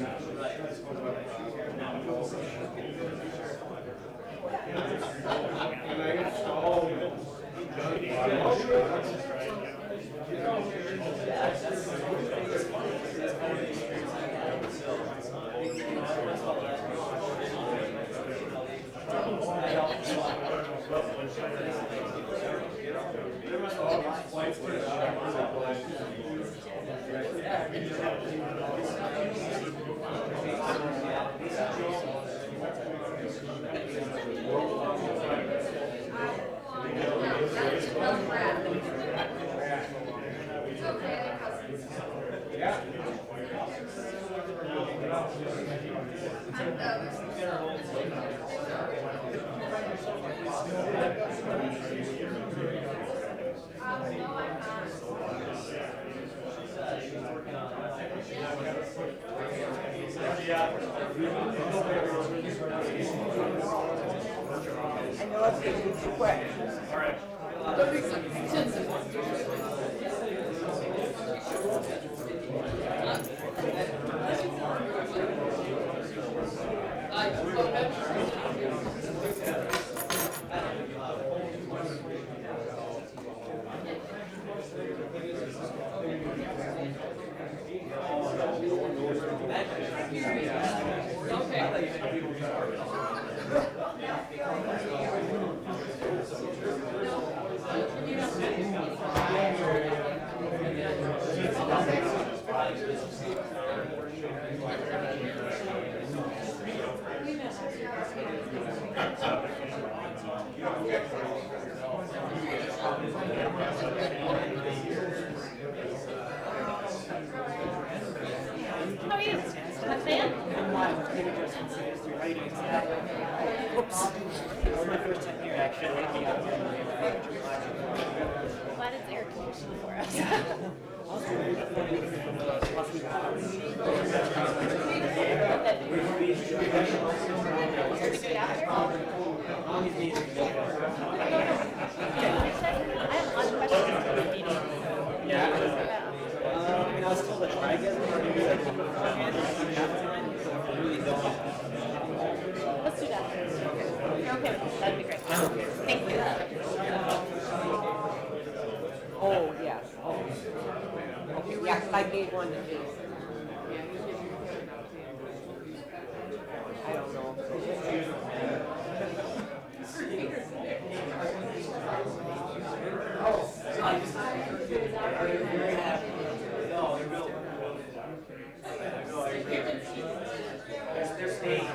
I know it's going to be too quick. All right. How are you? A fan? Oops. This is my first time here, actually. Glad it's air conditioned for us. Should we do it after? I have a lot of questions for the meeting. Yeah. I was told to try again. Let's do that. You're okay with that? That'd be great. Thank you. Oh, yes. Okay, yeah, I gave one to Jason. I don't know. They're staying.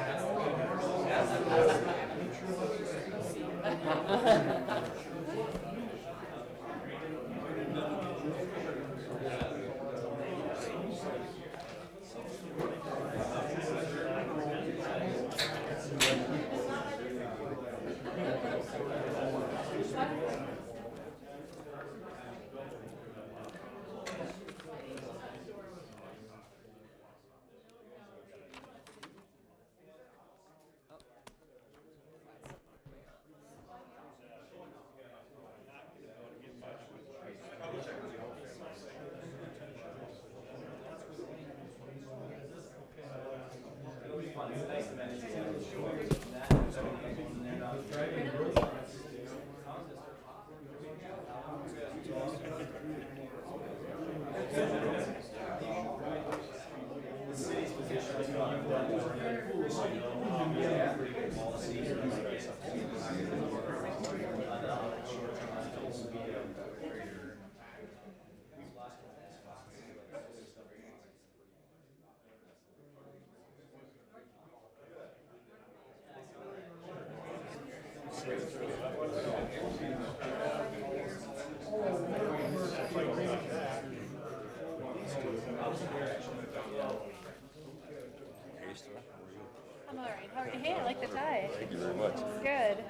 I'm alright. How are you? Hey, I like the tie. Thank you very much. It's good.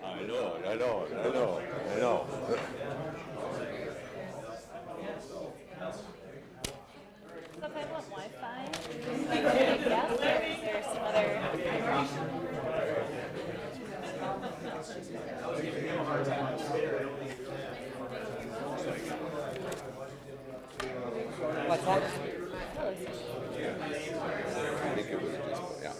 I know. So if I want Wi-Fi, like, can I guess, or is there some other... I think it was just, yeah.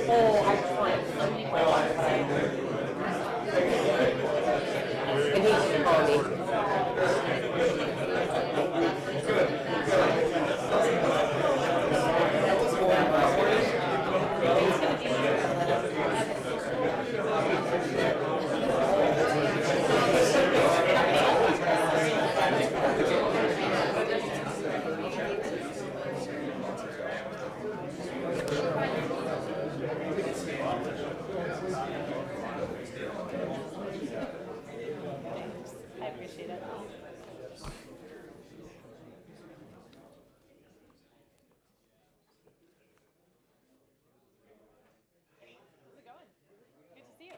Oh, I tried. And he should call me. I appreciate it. How's it going? Good to see you.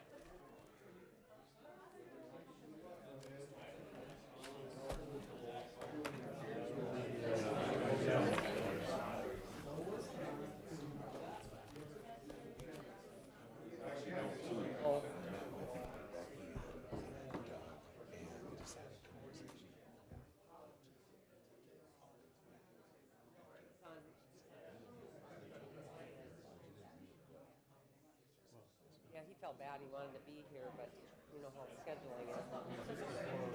Yeah, he felt bad. He wanted to be here, but you know how scheduling is.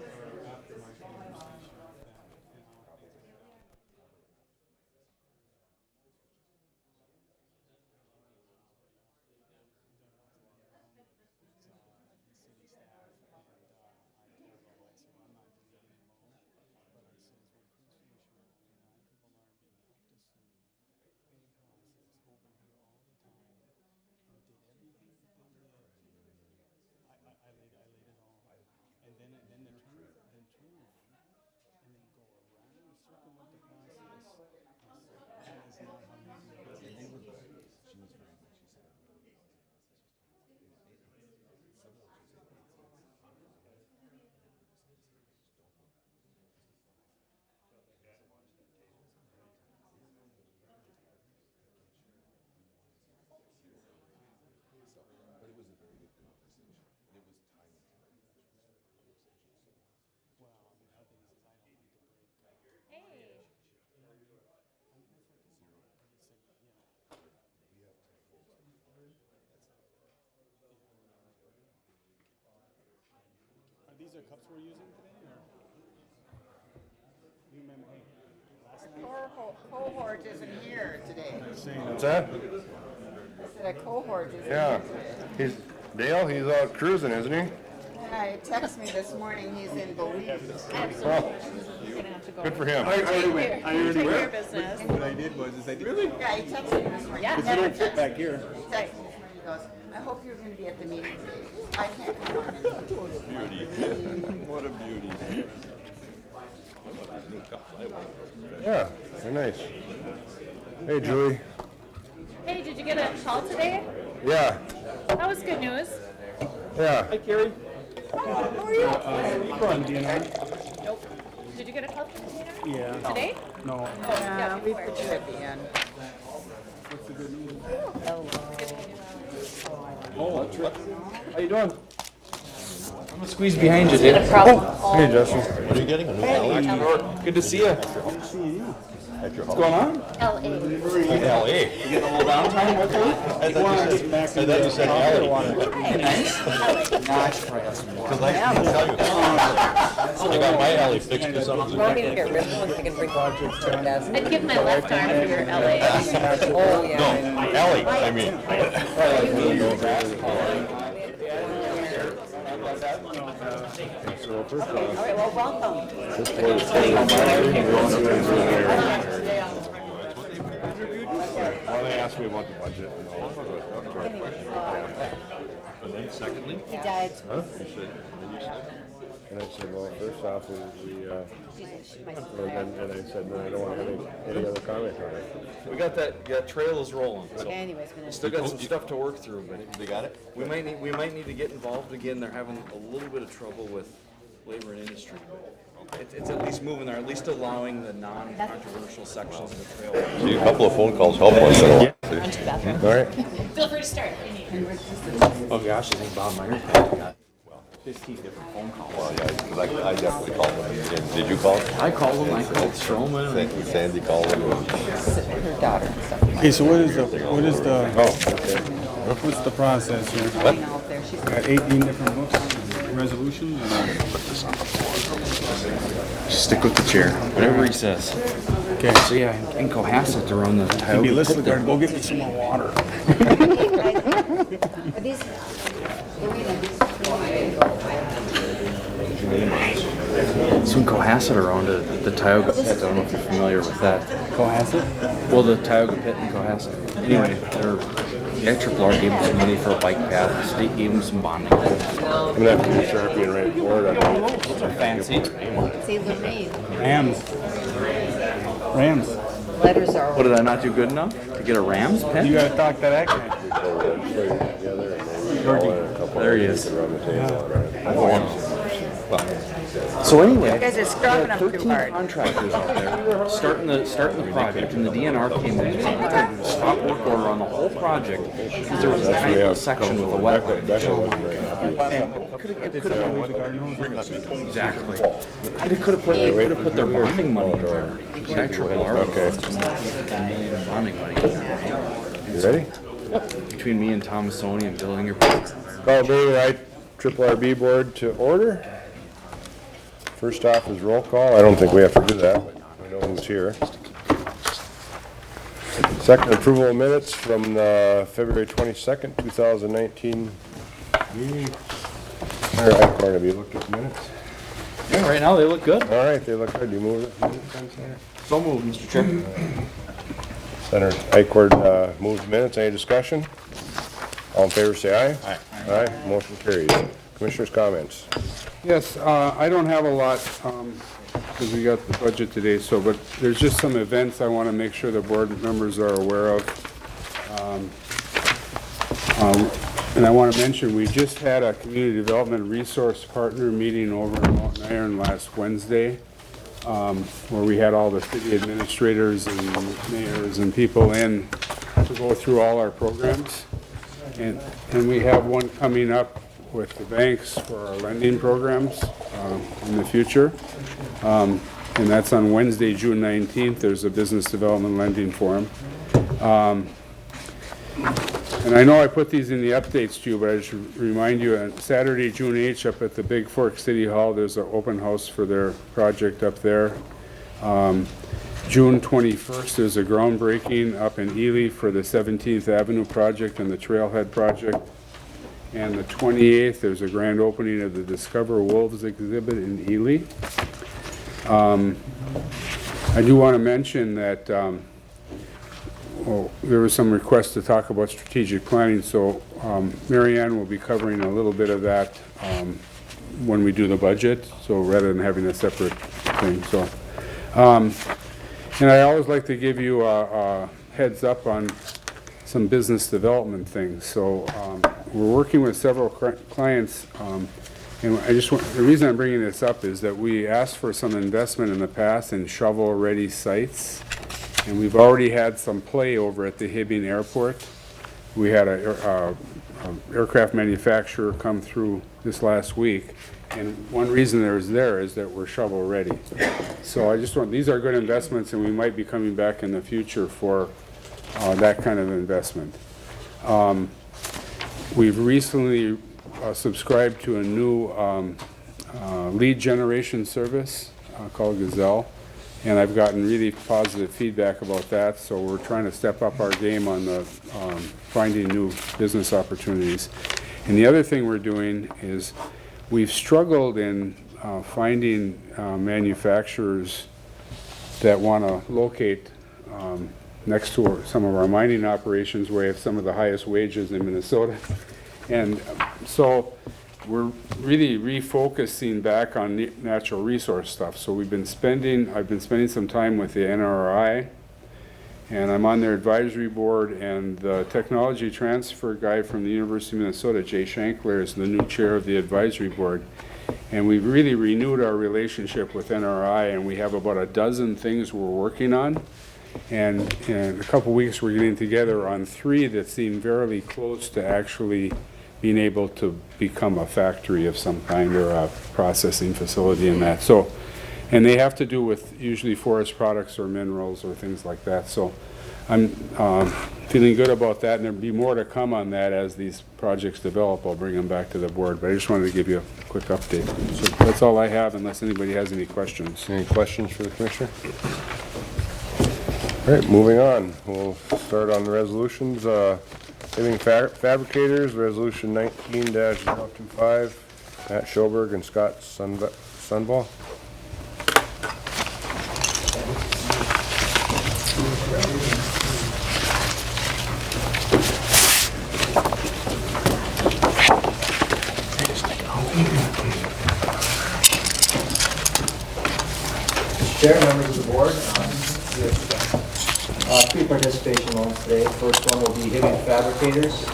Hey. Are these our cups we're using today, or? You remember, hey, last night? Cohort isn't here today. What's that? I said a cohort isn't Yeah. here today. He's he's out cruising, isn't he? Yeah, he texted me this morning, he's in Belize. Well, You're gonna have to go. good for him. I already went. I already Take your went. business. What I did was, I did. Really? Yeah, he texted me this morning. Yeah. He You never don't fit texted back here. He texted me this morning, he goes, I hope you're gonna be at the meeting today. I can't come on. Beauty. What a beauty. Yeah, they're nice. Hey, Julie. Hey, did you get a call today? Yeah, That was good news. yeah. Hi, Carrie. How are you? You on DNR? Nope. Did you get a call from the dinner? Yeah. Today? No. Yeah, we put you at the end. What's the good news? Oh, how you doing? I'm gonna squeeze behind you, dude. Hey, Justin. What are you getting? A new Alex? Good to see you. At your What's home? going on? L.A. LA. You getting a little downtime with her? I thought you said alley. Nice for us. Because I can tell you. I got my alley fixed for some You want me to get rid of them so I can bring projects to the desk? I'd give my left arm for your L.A. Oh, yeah. No, alley, I mean. So first All off, right, well, welcome. this was well, they asked me about the budget and all that. And then secondly, He died. Huh? you said, And I said, well, first off, and I said, no, I don't want any other comment on it. We got that trail is rolling. So Anyways, gonna. still got some stuff to work through, but they got it? we might need to get involved again. They're having a little bit of trouble with labor and industry. It's at least moving there, at least allowing the non-controversial sections of the trail. See, a couple of phone calls help us. run to the bathroom. All right. Feel free to start if you need. Oh gosh, I think Bob Myers got 15 different phone calls. Well, yeah, 'cause I definitely called him. Did you call? I called him, I called Stroman. Sandy called him. Her daughter and stuff. Okay, so what's the Oh, process here? Going out there, she's Got 18 different books, resolutions, Stick with the chair, whatever he says. okay. So yeah, in Cohasset, they're on the Be Tioga listening, Pit there. go get me some more water. So in Cohasset around the Tioga Pit, I don't know if you're familiar with that. Cohasset? Well, the Tioga Pit in Cohasset. Anyway, the RRR gave them some money for a bike path. The state gave them some bonding. I'm gonna have to be Sharpie and write forward on that. Fancy. say Lorraine. Rams. Letters are. What, did I not do good enough to get a Rams You pen? gotta talk to that guy. There he is. You So anyway, guys are scrubbing them too 13 hard. contractors out there starting the project, and the DNR came in and had to stop work order on the whole project because there was a tiny little section with a wetland. Exactly. They could have put their bonding money in there. Okay. Bonding money. You ready? Between me and Thomasoni and Bill Ingerberg. Call the RRR Board to order. First off is roll call. I don't think we have to do that, but we know who's here. Second, approval of minutes from the February 22nd, 2019 meeting. All right, Corey, have you looked at the minutes? Yeah, right now they look good. All right, they look good. You move it. So moved, Mr. Chair. Senator Eichord moves minutes. Any discussion? All in favor, say aye. Aye. Aye. Motion carries. Commissioners' comments. Yes, I don't have a lot, because we got the budget today, but there's just some events I want to make sure the board members are aware of. And I want to mention, we just had a community development resource partner meeting over in Mountain Iron last Wednesday, where we had all the city administrators and mayors and people in to go through all our programs. And we have one coming up with the banks for our lending programs in the future. And that's on Wednesday, June 19th. There's a business development lending forum. And I know I put these in the updates to you, but I should remind you, on Saturday, June 8th, up at the Big Fork City Hall, there's an open house for their project up there. June 21st, there's a groundbreaking up in Ely for the 17th Avenue project and the Trailhead project. And the 28th, there's a grand opening of the Discover Wolves exhibit in Ely. I do want to mention that there was some requests to talk about strategic planning, so Mary Ann will be covering a little bit of that when we do the budget, so rather than having a separate thing. So, and I always like to give you a heads up on some business development things. So we're working with several clients, and I just want, the reason I'm bringing this up is that we asked for some investment in the past in shovel-ready sites, and we've already had some play over at the Hibbing Airport. We had a aircraft manufacturer come through this last week, and one reason there is that we're shovel-ready. So I just want, these are good investments, and we might be coming back in the future for that kind of investment. We've recently subscribed to a new lead generation service called Gazelle, and I've gotten really positive feedback about that, so we're trying to step up our game on the finding new business opportunities. And the other thing we're doing is we've struggled in finding manufacturers that want to locate next to some of our mining operations where we have some of the highest wages in Minnesota. And so we're really refocusing back on natural resource stuff. So I've been spending some time with the NRI, and I'm on their advisory board, and the technology transfer guy from the University of Minnesota, Jay Shankler, is the new chair of the advisory board. And we've really renewed our relationship with NRI, and we have about a dozen things we're working on. And in a couple weeks, we're getting together on 3 that seem very close to actually being able to become a factory of some kind or a processing facility in that. So, and they have to do with usually forest products or minerals or things like that. So I'm feeling good about that, and there'll be more to come on that as these projects develop. I'll bring them back to the board, but I just wanted to give you a quick update. So that's all I have, unless anybody has any questions. Any questions for the commissioner? All right, moving on. We'll start on the resolutions. Living Fabricators, Resolution 19-025, Matt Schoberg and Scott Sunball. Chair, members of the board, we have 3 participation loans today. First one will be Hibbing Fabricators.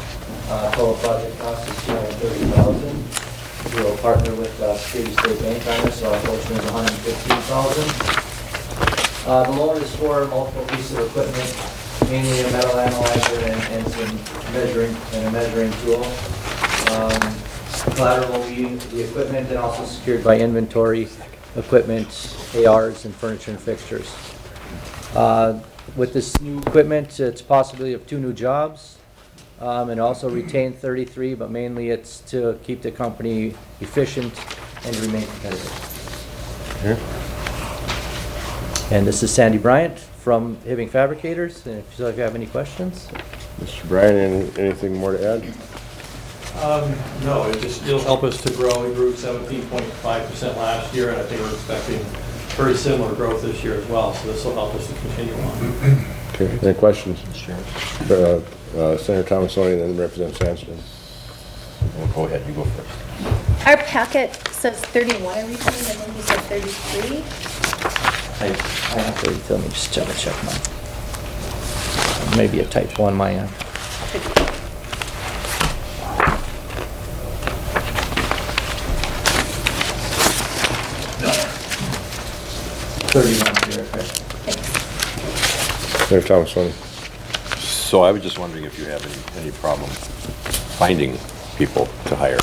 Total project cost is $230,000. We will partner with Security State Bank on this, so our portion is $115,000. The loan is for multiple pieces of equipment, mainly a metal analyzer and a measuring tool. Collateral will be the equipment and also secured by inventory, equipment, ARs, and furniture and fixtures. With this new equipment, it's possibility of 2 new jobs, and also retain 33, but mainly it's to keep the company efficient and remain competitive. Here. And this is Sandy Bryant from Hibbing Fabricators, and if you have any questions. Mr. Bryan, anything more to add? No, it'll help us to grow. We grew 17.5% last year, and I think we're expecting very similar growth this year as well, so this will help us to continue on. Okay, any questions? Sure. Senator Thomasoni, then Representative Sansbury. Well, go ahead, you go first. Our packet says 31 everything, and then you said 33. I have to, let me just check mine. Maybe a type 1 my end. 31 here, okay. Senator Thomasoni. So I was just wondering if you have any problem finding people to hire.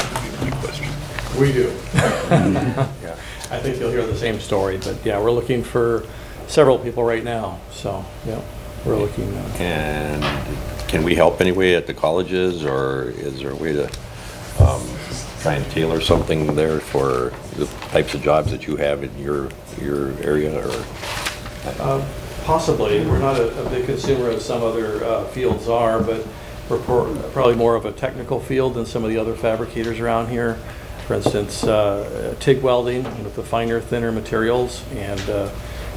We do. Yeah. I think you'll hear the same story, but yeah, we're looking for several people right now, so yeah, we're looking. And can we help anyway at the colleges, or is there a way to try and tailor something there for the types of jobs that you have in your area, or? Possibly. We're not a big consumer as some other fields are, but we're probably more of a technical field than some of the other fabricators around here. For instance, TIG welding with the finer, thinner materials. And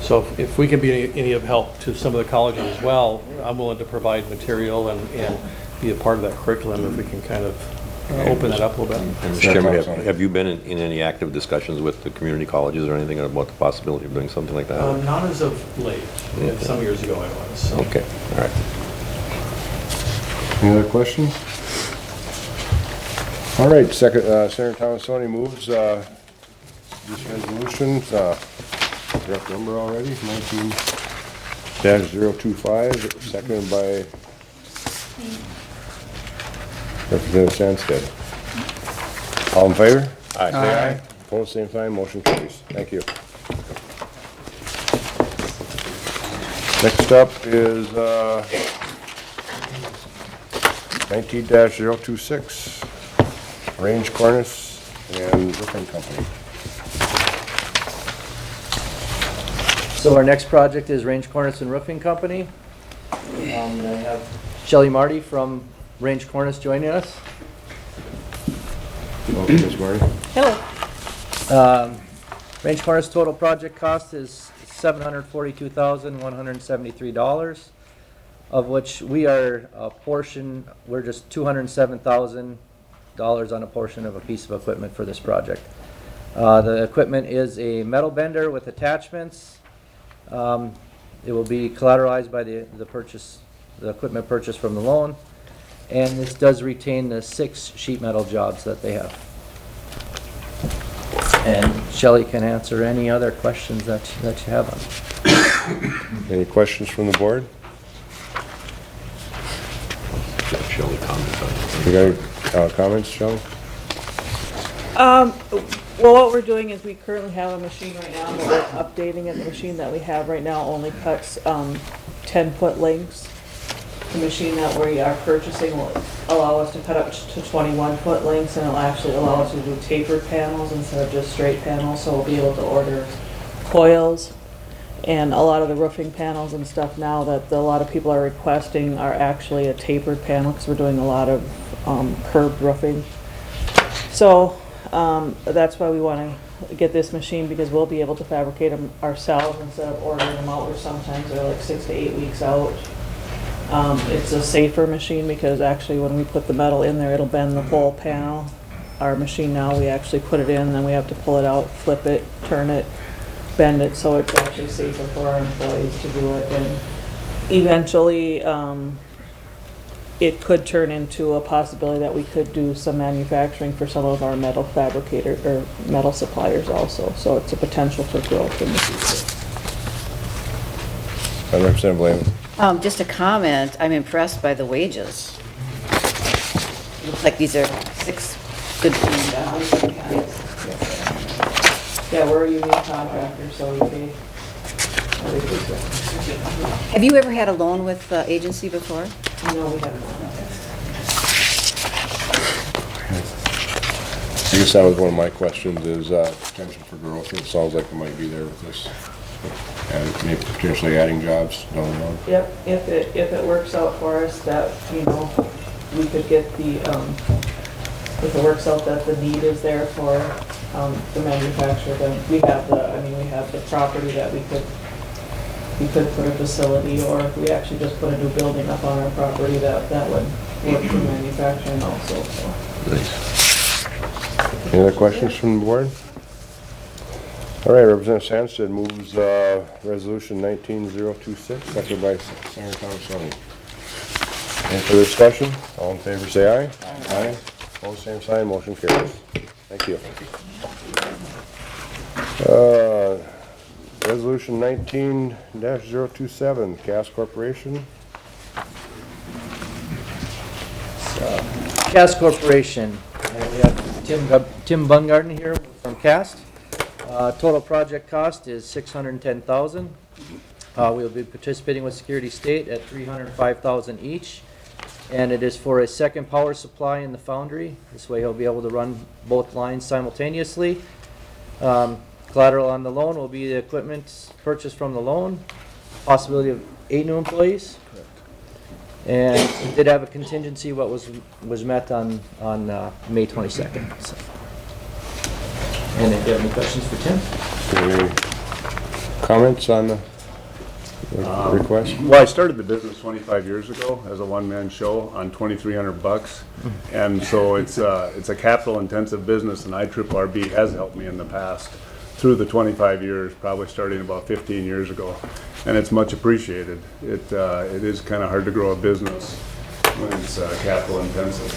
so if we can be any of help to some of the colleges as well, I'm willing to provide material and be a part of that curriculum if we can kind of open that up a little bit. Mr. Chairman, have you been in any active discussions with the community colleges or anything about the possibility of doing something like that? Not as of late. Okay. Some years ago I was. So. Okay, all right. Any other questions? All right, Senator Thomasoni moves this resolution. Correct number already, 19-025, seconded by Representative Sandsted. All in favor? Aye. Say aye. Opposed, same sign, motion carries. Thank you. Next up is 19-026, Range Cornice and Roofing Company. So our next project is Range Cornice and Roofing Company. I have Shelley Marty from Range Cornice joining us. Welcome, Ms. Marty. Hello. Range Cornice total project cost is $742,173, of which we are a portion, we're just $207,000 on a portion of a piece of equipment for this project. The equipment is a metal bender with attachments. It will be collateralized by the equipment purchase from the loan, and this does retain the 6 sheet metal jobs that they have. And Shelley can answer any other questions that you have on it. Any questions from the board? Shelley comments on it. You got any comments, Shelley? Well, what we're doing is we currently have a machine right now, but we're updating it. The machine that we have right now only cuts 10-foot lengths. The machine that we are purchasing will allow us to cut up to 21-foot lengths, and it'll actually allow us to do tapered panels instead of just straight panels, so we'll be able to order coils. And a lot of the roofing panels and stuff now that a lot of people are requesting are actually a tapered panel, because we're doing a lot of curved roofing. So that's why we want to get this machine, because we'll be able to fabricate them ourselves instead of ordering them out, where sometimes they're like 6 to 8 weeks out. It's a safer machine, because actually when we put the metal in there, it'll bend the whole panel. Our machine now, we actually put it in, then we have to pull it out, flip it, turn it, bend it, so it's actually safer for our employees to do it. And eventually, it could turn into a possibility that we could do some manufacturing for some of our metal fabricator or metal suppliers also. So it's a potential for growth in the future. Representative Lehman. Just a comment, I'm impressed by the wages. Looks like these are 6 good paying jobs. Yeah, we're a union contractor, so we pay. Have you ever had a loan with the agency before? No, we haven't. I guess that was one of my questions, is potential for growth. It sounds like it might be there with this, and maybe potentially adding jobs down the road. Yep, if it works out for us, that, you know, we could get the, if it works out that the need is there for the manufacturer, then we have the property that we could put a facility, or if we actually just put a new building up on our property, that would work for manufacturing also, so. Nice. Any other questions from the board? All right, Representative Sandsted moves resolution 19026, seconded by Senator Thomasoni. Any further discussion? All in favor say aye. Aye. Opposed, same sign, motion carries. Thank you. Resolution 19-027, Cass Corporation. Cass Corporation, and we have Tim Bungarden here from Cass. Total project cost is $610,000. We'll be participating with Security State at $305,000 each, and it is for a second power supply in the foundry. This way he'll be able to run both lines simultaneously. Collateral on the loan will be the equipment purchased from the loan, possibility of 8 new employees. And it did have a contingency, what was met on May 22nd. So. And if you have any questions for Tim? Any comments on the request? Well, I started the business 25 years ago as a one-man show on $2,300, and so it's a capital-intensive business, and IRRB has helped me in the past through the 25 years, probably starting about 15 years ago, and it's much appreciated. It is kind of hard to grow a business when it's capital-intensive,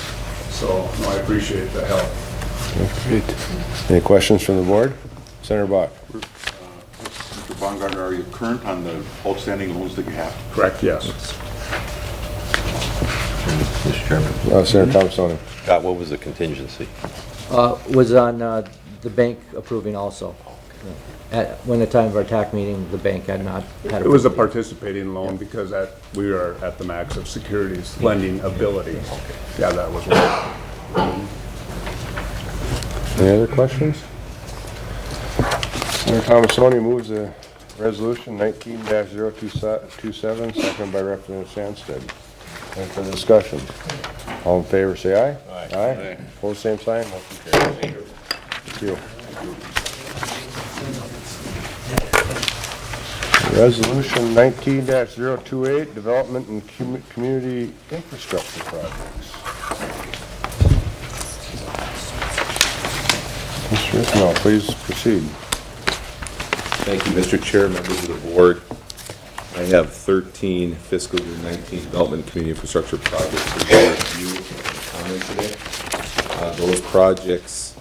so no, I appreciate the help. Great. Any questions from the board? Senator Bach. Mr. Baumgartner, are you current on the outstanding loans that you have? Correct, yes. Mr. Chairman. Senator Thomasoni. Scott, what was the contingency? Was on the bank approving also. When the time of our TAC meeting, the bank had not had It was a participating loan because we are at the max of securities lending ability. Yeah, that was one. Any other questions? Senator Thomasoni moves the resolution 19-027, seconded by Representative Sandsted. Any further discussion? All in favor say aye. Aye. Aye. Opposed, same sign. Motion carries. Thank you. Resolution 19-028, development and community infrastructure projects. Mr. Ismail, please proceed. Thank you, Mr. Chair, members of the board. I have 13 fiscal year 19 development and community infrastructure projects for your review and comment today. Those projects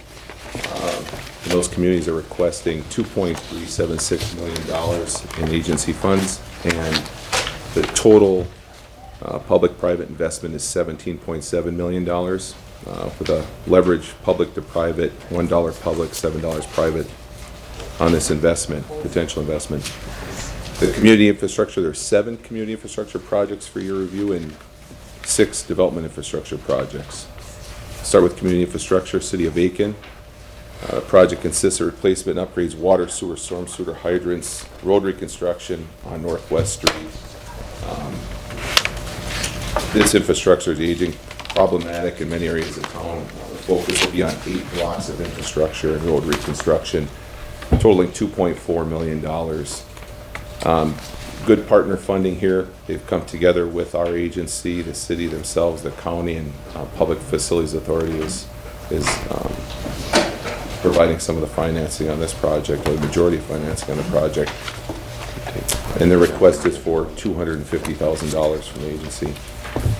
And those communities are requesting $2.376 million in agency funds, and the total public-private investment is $17.7 million, with a leverage public to private, $1 public, $7 private on this investment, potential investment. The community infrastructure, there's 7 community infrastructure projects for your review and 6 development infrastructure projects. Start with community infrastructure, City of Aiken. The project consists of replacement and upgrades, water, sewer, storm sewer hydrants, road reconstruction on Northwest Street. This infrastructure is aging, problematic in many areas of town. The focus will be on 8 blocks of infrastructure and road reconstruction, totaling $2.4 million. Good partner funding here. They've come together with our agency, the city themselves, the county, and Public Facilities Authority is providing some of the financing on this project, or the majority of financing on the project. And the request is for $250,000 from the agency.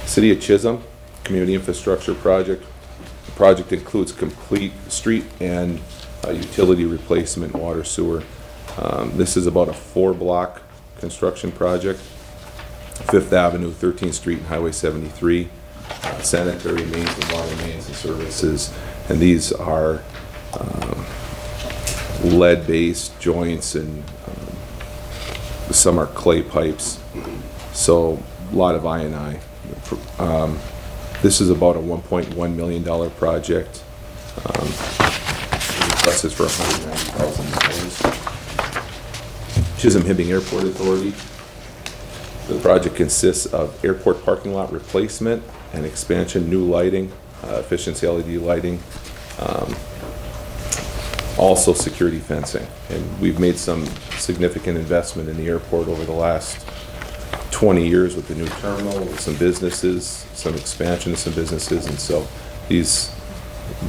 City of Chisholm, community infrastructure project. The project includes complete street and utility replacement, water, sewer. This is about a 4-block construction project. 5th Avenue, 13th Street, and Highway 73. Sanitary mains and water mains and services. And these are lead-based joints, and some are clay pipes. So a lot of I&I. This is about a $1.1 million project. The request is for $190,000. Chisholm-Hibbing Airport Authority. The project consists of airport parking lot replacement and expansion, new lighting, efficiency LED lighting, also security fencing. And we've made some significant investment in the airport over the last 20 years with the new terminal, with some businesses, some expansion of some businesses, and so these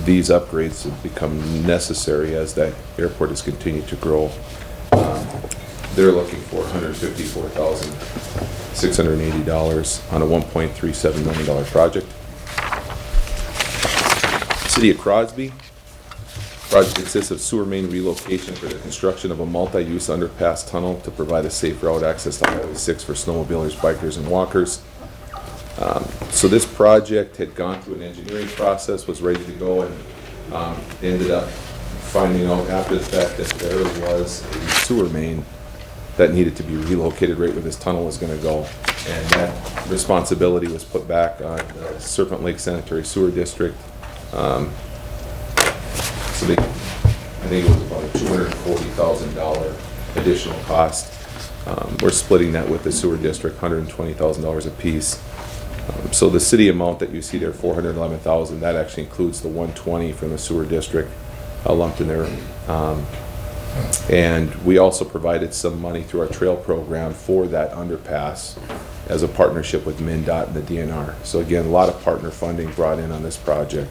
upgrades have become necessary as that airport has continued to grow. They're looking for $154,680 on a $1.37 million project. City of Crosby. Project consists of sewer main relocation for the construction of a multi-use underpass tunnel to provide a safe route access to Highway 6 for snowmobilers, bikers, and walkers. So this project had gone through an engineering process, was ready to go, and ended up finding out after the fact that there was a sewer main that needed to be relocated right where this tunnel was going to go. And that responsibility was put back on the Serpent Lake Sanitary Sewer District. So I think it was about a $240,000 additional cost. We're splitting that with the sewer district, $120,000 apiece. So the city amount that you see there, $411,000, that actually includes the $120,000 from the sewer district lumped in there. And we also provided some money through our trail program for that underpass as a partnership with MnDOT and the DNR. So again, a lot of partner funding brought in on this project.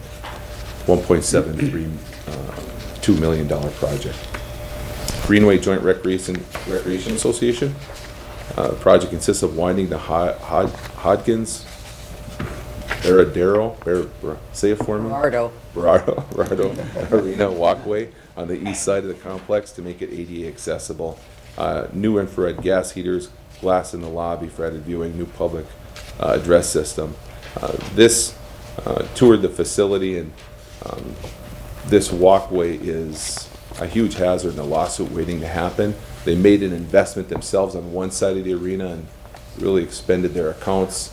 $1.732 million project. Greenway Joint Recreation Association. The project consists of winding the Hodgins Baradero, say it for me. Barardo Arena walkway on the east side of the complex to make it ADA accessible. New infrared gas heaters, glass in the lobby for added viewing, new public address system. This toured the facility, and this walkway is a huge hazard and a lawsuit waiting to happen. They made an investment themselves on one side of the arena and really expended their accounts.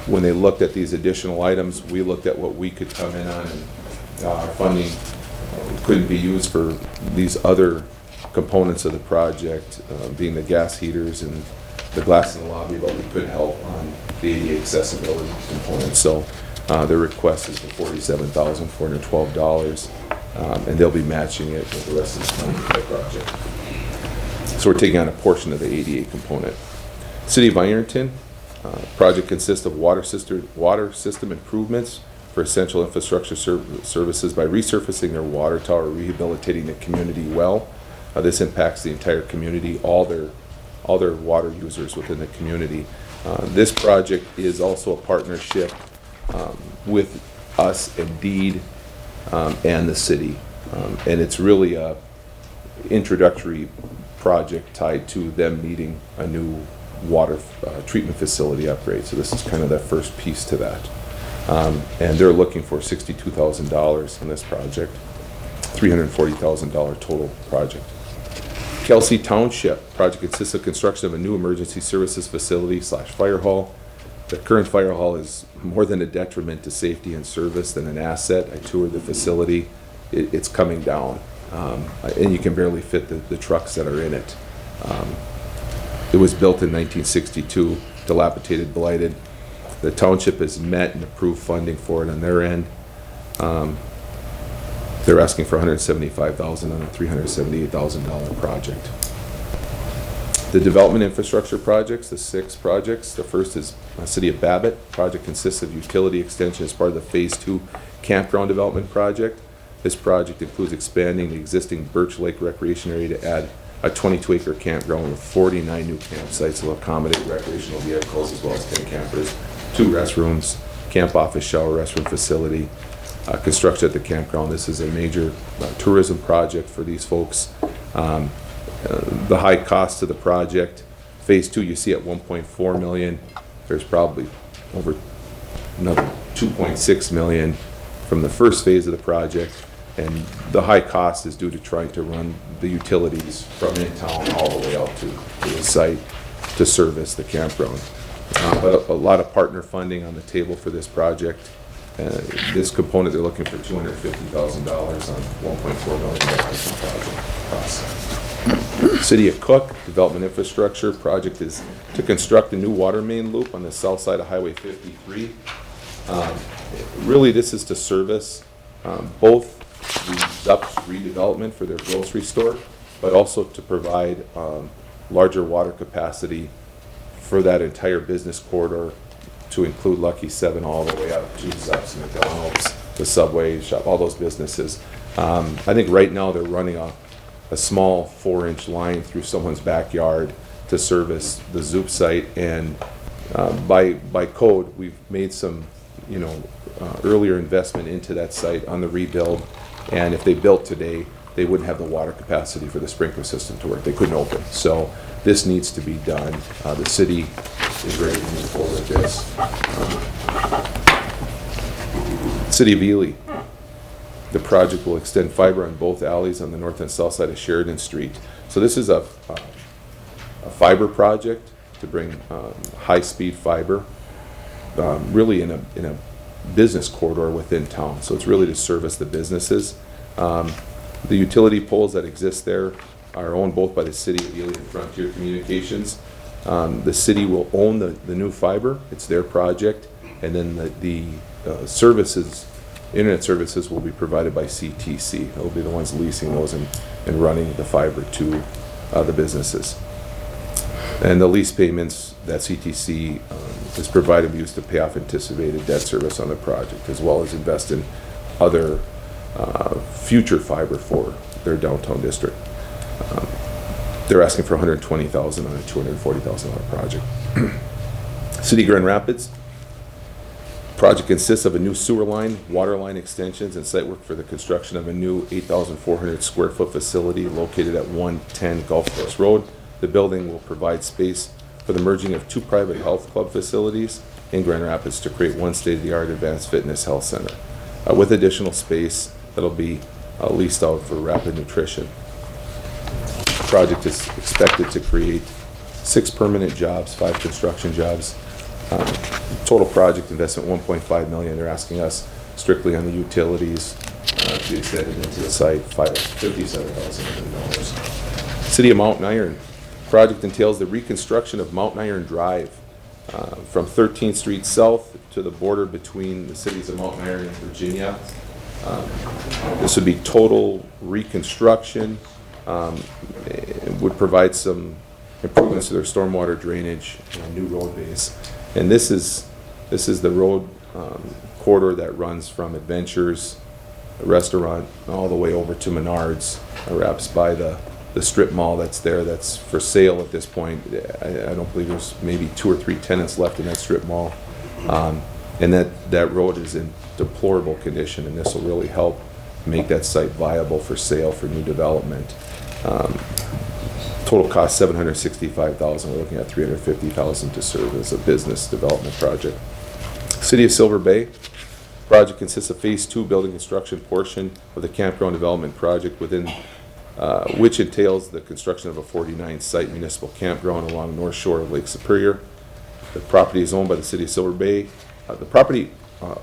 When they looked at these additional items, we looked at what we could come in on, and our funding couldn't be used for these other components of the project, being the gas heaters and the glass in the lobby, but we could help on the ADA accessibility component. So their request is for $47,412, and they'll be matching it with the rest of the money for the project. So we're taking on a portion of the ADA component. City of Ironton. Project consists of water system improvements for essential infrastructure services by resurfacing their water tower, rehabilitating the community well. This impacts the entire community, all their water users within the community. This project is also a partnership with us, Indeed, and the city. And it's really a introductory project tied to them needing a new water treatment facility upgrade. So this is kind of that first piece to that. And they're looking for $62,000 in this project, $340,000 total project. Kelsey Township project consists of construction of a new emergency services facility / fire hall. The current fire hall is more than a detriment to safety and service than an asset. I toured the facility. It's coming down, and you can barely fit the trucks that are in it. It was built in 1962, dilapidated, blighted. The township has met and approved funding for it on their end. They're asking for $175,000 on a $378,000 project. The development infrastructure projects, the 6 projects. The first is City of Babbitt. Project consists of utility extension as part of the Phase 2 campground development project. This project includes expanding the existing Birch Lake Recreation Area to add a 22-acre campground with 49 new campsites that will accommodate recreational vehicles as well as 10 campers, 2 restrooms, camp office, shower, restroom facility. Construction at the campground. This is a major tourism project for these folks. The high cost of the project, Phase 2 you see at $1.4 million. There's probably over another $2.6 million from the first phase of the project, and the high cost is due to trying to run the utilities from in town all the way out to the site to service the campground. But a lot of partner funding on the table for this project. This component, they're looking for $250,000 on $1.4 million project cost. City of Cook Development Infrastructure project is to construct a new water main loop on the south side of Highway 53. Really, this is to service both the Zups redevelopment for their grocery store, but also to provide larger water capacity for that entire business corridor, to include Lucky 7 all the way up to Zups, McDonald's, the Subway shop, all those businesses. I think right now they're running a small 4-inch line through someone's backyard to service the Zoop site, and by code we've made some earlier investment into that site on the rebuild, and if they built today they wouldn't have the water capacity for the sprinkler system to work. They couldn't open. So this needs to be done. The city is ready to move forward with this. City of Ely. The project will extend fiber on both alleys on the north and south side of Sheridan Street. So this is a fiber project to bring high-speed fiber, really in a business corridor within town. So it's really to service the businesses. The utility poles that exist there are owned both by the City of Ely and Frontier Communications. The city will own the new fiber. It's their project, and then the services, internet services, will be provided by CTC. They'll be the ones leasing those and running the fiber to the businesses. And the lease payments that CTC is provided will be used to pay off anticipated debt service on the project, as well as invest in other future fiber for their downtown district. They're asking for $120,000 on a $240,000 project. City of Grand Rapids. Project consists of a new sewer line, water line extensions, and site work for the construction of a new 8,400 square foot facility located at 110 Gulf Coast Road. The building will provide space for the merging of 2 private health club facilities in Grand Rapids to create one state-of-the-art advanced fitness health center with additional space that'll be leased out for rapid nutrition. The project is expected to create 6 permanent jobs, 5 construction jobs. Total project investment $1.5 million. They're asking us strictly on the utilities to be extended into the site, $57,000. City of Mountain Iron. Project entails the reconstruction of Mountain Iron Drive from 13th Street South to the border between the cities of Mountain Iron and Virginia. This would be total reconstruction. It would provide some improvements to their stormwater drainage and new road base. And this is the road corridor that runs from Adventures Restaurant all the way over to Menards, wraps by the strip mall that's there, that's for sale at this point. I don't believe there's maybe 2 or 3 tenants left in that strip mall. And that road is in deplorable condition, and this will really help make that site viable for sale for new development. Total cost $765,000. We're looking at $350,000 to serve as a business development project. City of Silver Bay. Project consists of Phase 2 building construction portion of the campground development project within which entails the construction of a 49-site municipal campground along North Shore of Lake Superior. The property is owned by the City of Silver Bay. The property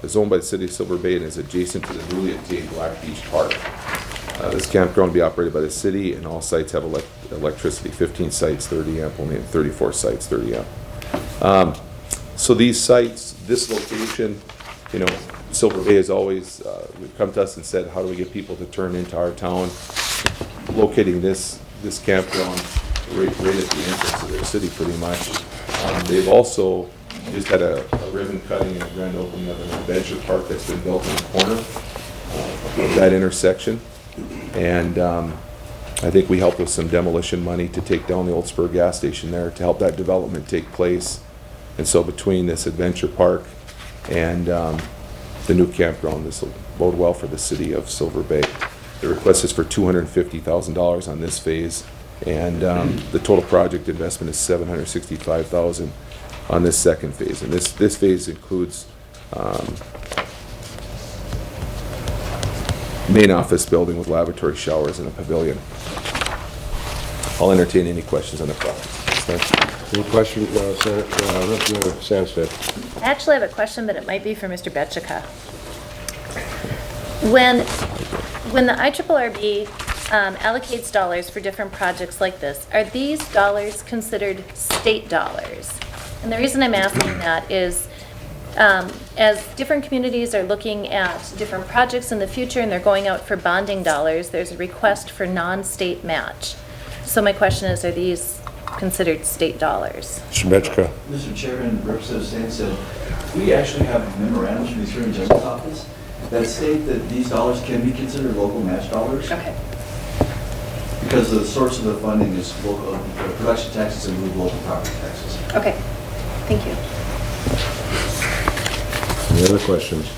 is owned by the City of Silver Bay and is adjacent to the newly obtained Black Beach Park. This campground will be operated by the city, and all sites have electricity. 15 sites, 30 amp, only 34 sites, 30 amp. So these sites, this location, you know, Silver Bay has always come to us and said, how do we get people to turn into our town? Locating this campground right at the entrance of their city, pretty much. They've also just had a ribbon cutting and a grand opening of an adventure park that's been built in the corner of that intersection. And I think we helped with some demolition money to take down the old Spur gas station there to help that development take place. And so between this adventure park and the new campground, this will bode well for the city of Silver Bay. The request is for $250,000 on this phase, and the total project investment is $765,000 on this second phase. And this phase includes main office building with lavatory, showers, and a pavilion. I'll entertain any questions on the project. Any question, Representative Sandstead? I actually have a question, but it might be for Mr. Betchika. When the IRRB allocates dollars for different projects like this, are these dollars considered state dollars? And the reason I'm asking that is, as different communities are looking at different projects in the future and they're going out for bonding dollars, there's a request for non-state match. So my question is, are these considered state dollars? Mr. Chairman, Representative Sandstead, we actually have memorandums from the Attorney General's office that state that these dollars can be considered local match dollars. Okay. Because the source of the funding is local, production taxes and move local property taxes. Okay, thank you. Any other questions?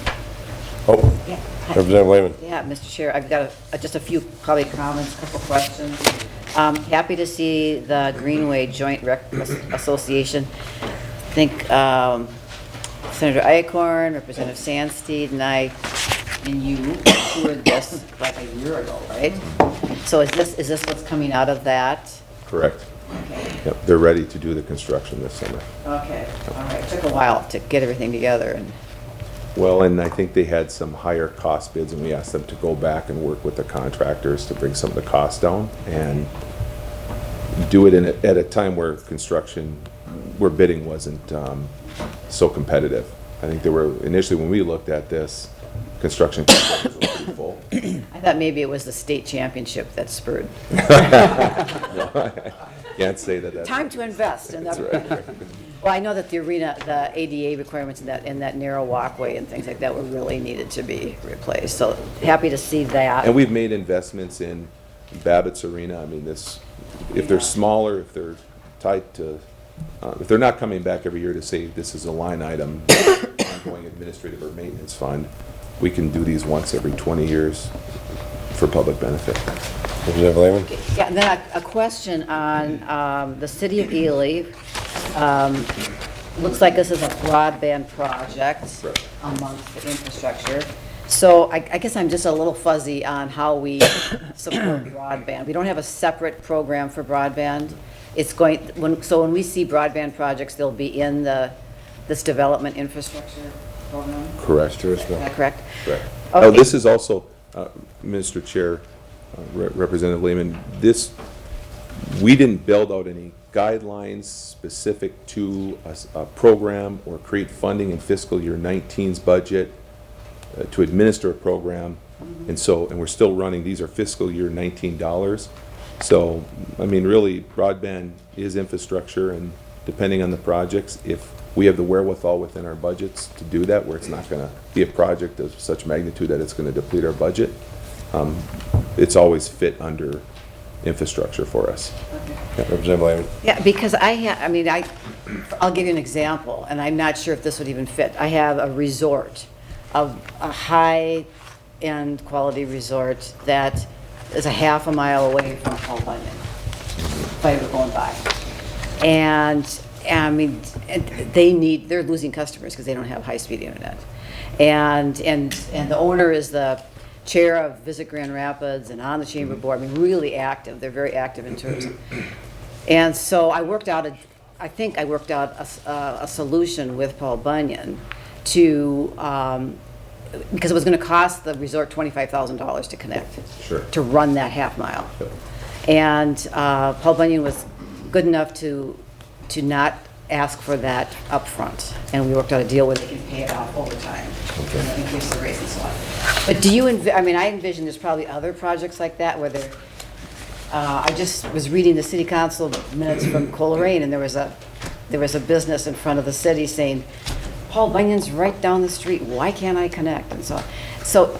Oh, Yeah. Representative Lehman. Yeah, Mr. Chair, I've got just a few probably comments, a couple questions. Happy to see the Greenway Joint Association. I think Senator Icorn, Representative Sandsteed, and you toured this like a year ago, right? So is this what's coming out of that? Correct. Okay. Yep, they're ready to do the construction this summer. Okay, all right. It took a while to get everything together and. Well, and I think they had some higher cost bids, and we asked them to go back and work with the contractors to bring some of the costs down and do it at a time where bidding wasn't so competitive. I think they were, initially when we looked at this, construction contractors were pretty full. I thought maybe it was the state championship that spurred. Can't say that. Time to invest in that. That's right. Well, I know that the arena, the ADA requirements in that narrow walkway and things like that were really needed to be replaced. So happy to see that. And we've made investments in Babbitt's Arena. I mean, if they're smaller, if they're tied to, if they're not coming back every year to say this is a line item, ongoing administrative or maintenance fund, we can do these once every 20 years for public benefit. Representative Lehman? Yeah, and then a question on the city of Ely. Looks like this is a broadband project amongst the infrastructure. So I guess I'm just a little fuzzy on how we support broadband. We don't have a separate program for broadband. So when we see broadband projects, they'll be in this development infrastructure program? Correct. Is that correct? Correct. Okay. Now, this is also, Mr. Chair, Representative Lehman, we didn't build out any guidelines specific to a program or create funding in fiscal year 19's budget to administer a program. And we're still running, these are fiscal year 19 dollars. So, I mean, really, broadband is infrastructure, and depending on the projects, if we have the wherewithal within our budgets to do that, where it's not going to be a project of such magnitude that it's going to deplete our budget, it's always fit under infrastructure for us. Okay. Yeah, Representative Lehman. Yeah, because I'll give you an example, and I'm not sure if this would even fit. I have a resort of a high top-end quality resort that is a half a mile away from Paul Bunyan, if I were going by. And I mean, they're losing customers because they don't have high-speed internet. And the owner is the chair of Visit Grand Rapids and on the chamber board. I mean, really active. They're very active in tourism. And so I think I worked out a solution with Paul Bunyan to, because it was going to cost the resort $25,000 to connect, to run that half mile. And Paul Bunyan was good enough to not ask for that upfront, and we worked out a deal where they can pay it off over time, increase the rates and so on. But do you, I envision there's probably other projects like that where they're, I just was reading the city council minutes from Coleraine, and there was a business in front of the city saying, Paul Bunyan's right down the street, why can't I connect? And so on. So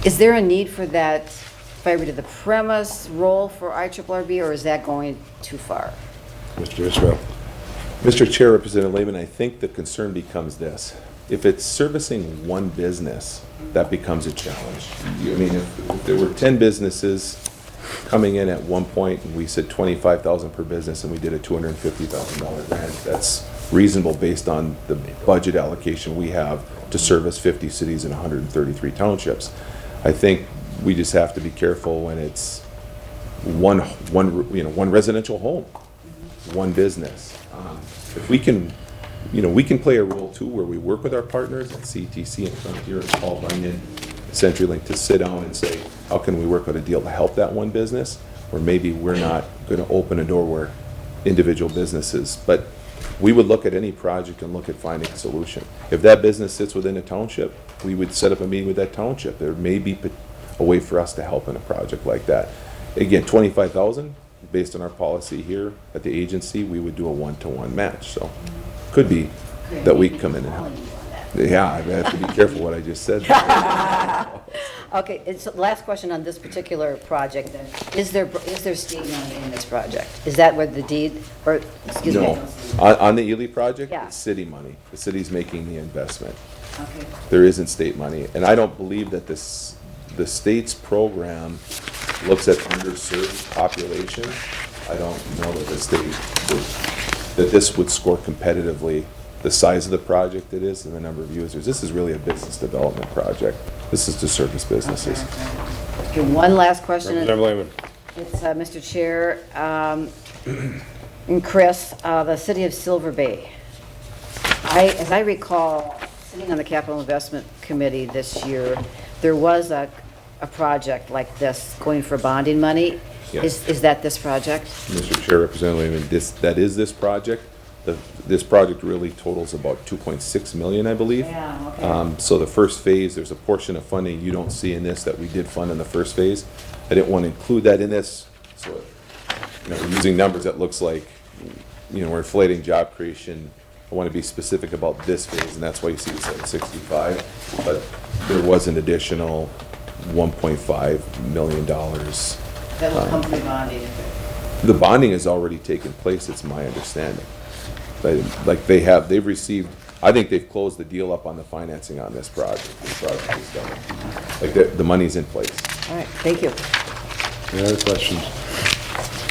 is there a need for that fiber to the premise role for IRRB, or is that going too far? Mr. Israel. Mr. Chair, Representative Lehman, I think the concern becomes this. If it's servicing one business, that becomes a challenge. I mean, if there were 10 businesses coming in at one point and we said $25,000 per business and we did a $250,000 grant, that's reasonable based on the budget allocation we have to service 50 cities and 133 townships. I think we just have to be careful when it's one residential home, one business. If we can, we can play a role too where we work with our partners at CTC and Frontier and Paul Bunyan, CenturyLink, to sit down and say, how can we work out a deal to help that one business? Or maybe we're not going to open a door where individual businesses, but we would look at any project and look at finding a solution. If that business sits within a township, we would set up a meeting with that township. There may be a way for us to help in a project like that. Again, $25,000. Based on our policy here at the agency, we would do a one-to-one match. So could be that we come in and help. Yeah, I have to be careful what I just said. Okay, it's last question on this particular project then. Is there state money in this project? Is that what the deed, or, excuse me? No. On the Ely project, Yeah. it's city money. The city's making the investment. Okay. There isn't state money. And I don't believe that the state's program looks at underserved population. I don't know that the state that this would score competitively the size of the project it is and the number of users. This is really a business development project. This is to service businesses. Okay, one last question. Representative Lehman. It's Mr. Chair and Chris, the city of Silver Bay. As I recall, sitting on the Capital Investment Committee this year, there was a project like this going for bonding money. Yes. Is that this project? Mr. Chair, Representative Lehman, that is this project. This project really totals about $2.6 million, I believe. Yeah, okay. So the first phase, there's a portion of funding you don't see in this that we did fund in the first phase. I didn't want to include that in this. So, we're using numbers that looks like, we're inflating job creation. I want to be specific about this phase, and that's why you see it's at 65. But there was an additional $1.5 million. That will come from bonding. The bonding has already taken place, it's my understanding. They've received, I think they've closed the deal up on the financing on this project. This project is done. The money's in place. All right, thank you. Any other questions?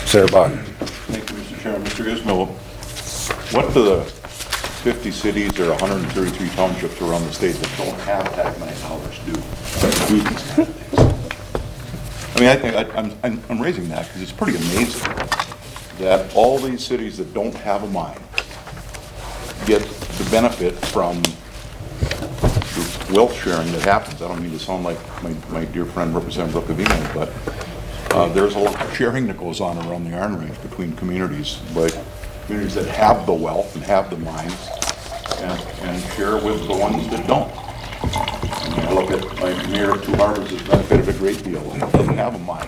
Sarah Bach. Thank you, Mr. Chairman. Mr. Ismail, what do the 50 cities or 133 townships around the state that don't have that many dollars do these kind of things? I think I'm raising that because it's pretty amazing that all these cities that don't have a mine get the benefit from the wealth sharing that happens. I don't mean to sound like my dear friend Representative Rocavino, but there's a lot of sharing that goes on around the Iron Range between communities, like communities that have the wealth and have the mines and share with the ones that don't. I look at my mayor of Two Harbors has benefited a great deal and doesn't have a mine.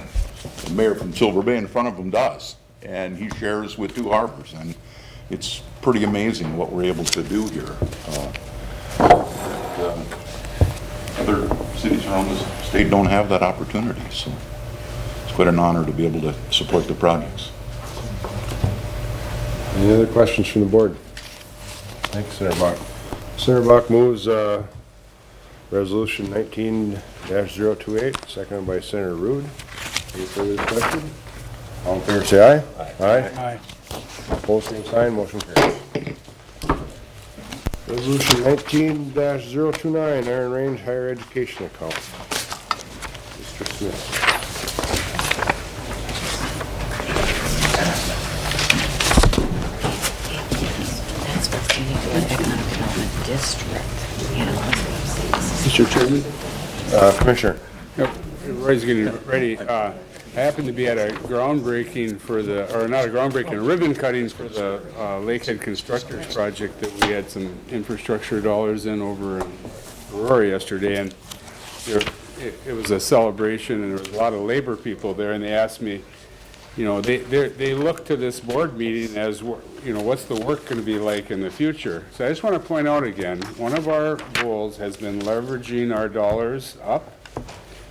The mayor from Silver Bay in front of him does, and he shares with Two Harbors, and it's pretty amazing what we're able to do here. Other cities around the state don't have that opportunity, so it's quite an honor to be able to support the projects. Any other questions from the board? Thanks, Senator Bach. Senator Bach moves Resolution 19-028, seconded by Senator Rude. Any further discussion? All in favor, say aye. Aye. Aye. Opposed, same sign, motion carries. Resolution 19-029, Iron Range Higher Education Account. Mr. Smith. That's what's going to do with economic development district. Mr. Chairman. Commissioner. Yep, Roy's getting ready. I happened to be at a groundbreaking for the, or not a groundbreaking, a ribbon cutting for the Lakehead Constructors project that we had some infrastructure dollars in over in Aurora yesterday, and it was a celebration, and there was a lot of labor people there, and they asked me, you know, they look to this board meeting as, you know, what's the work going to be like in the future? So I just want to point out again, one of our goals has been leveraging our dollars up.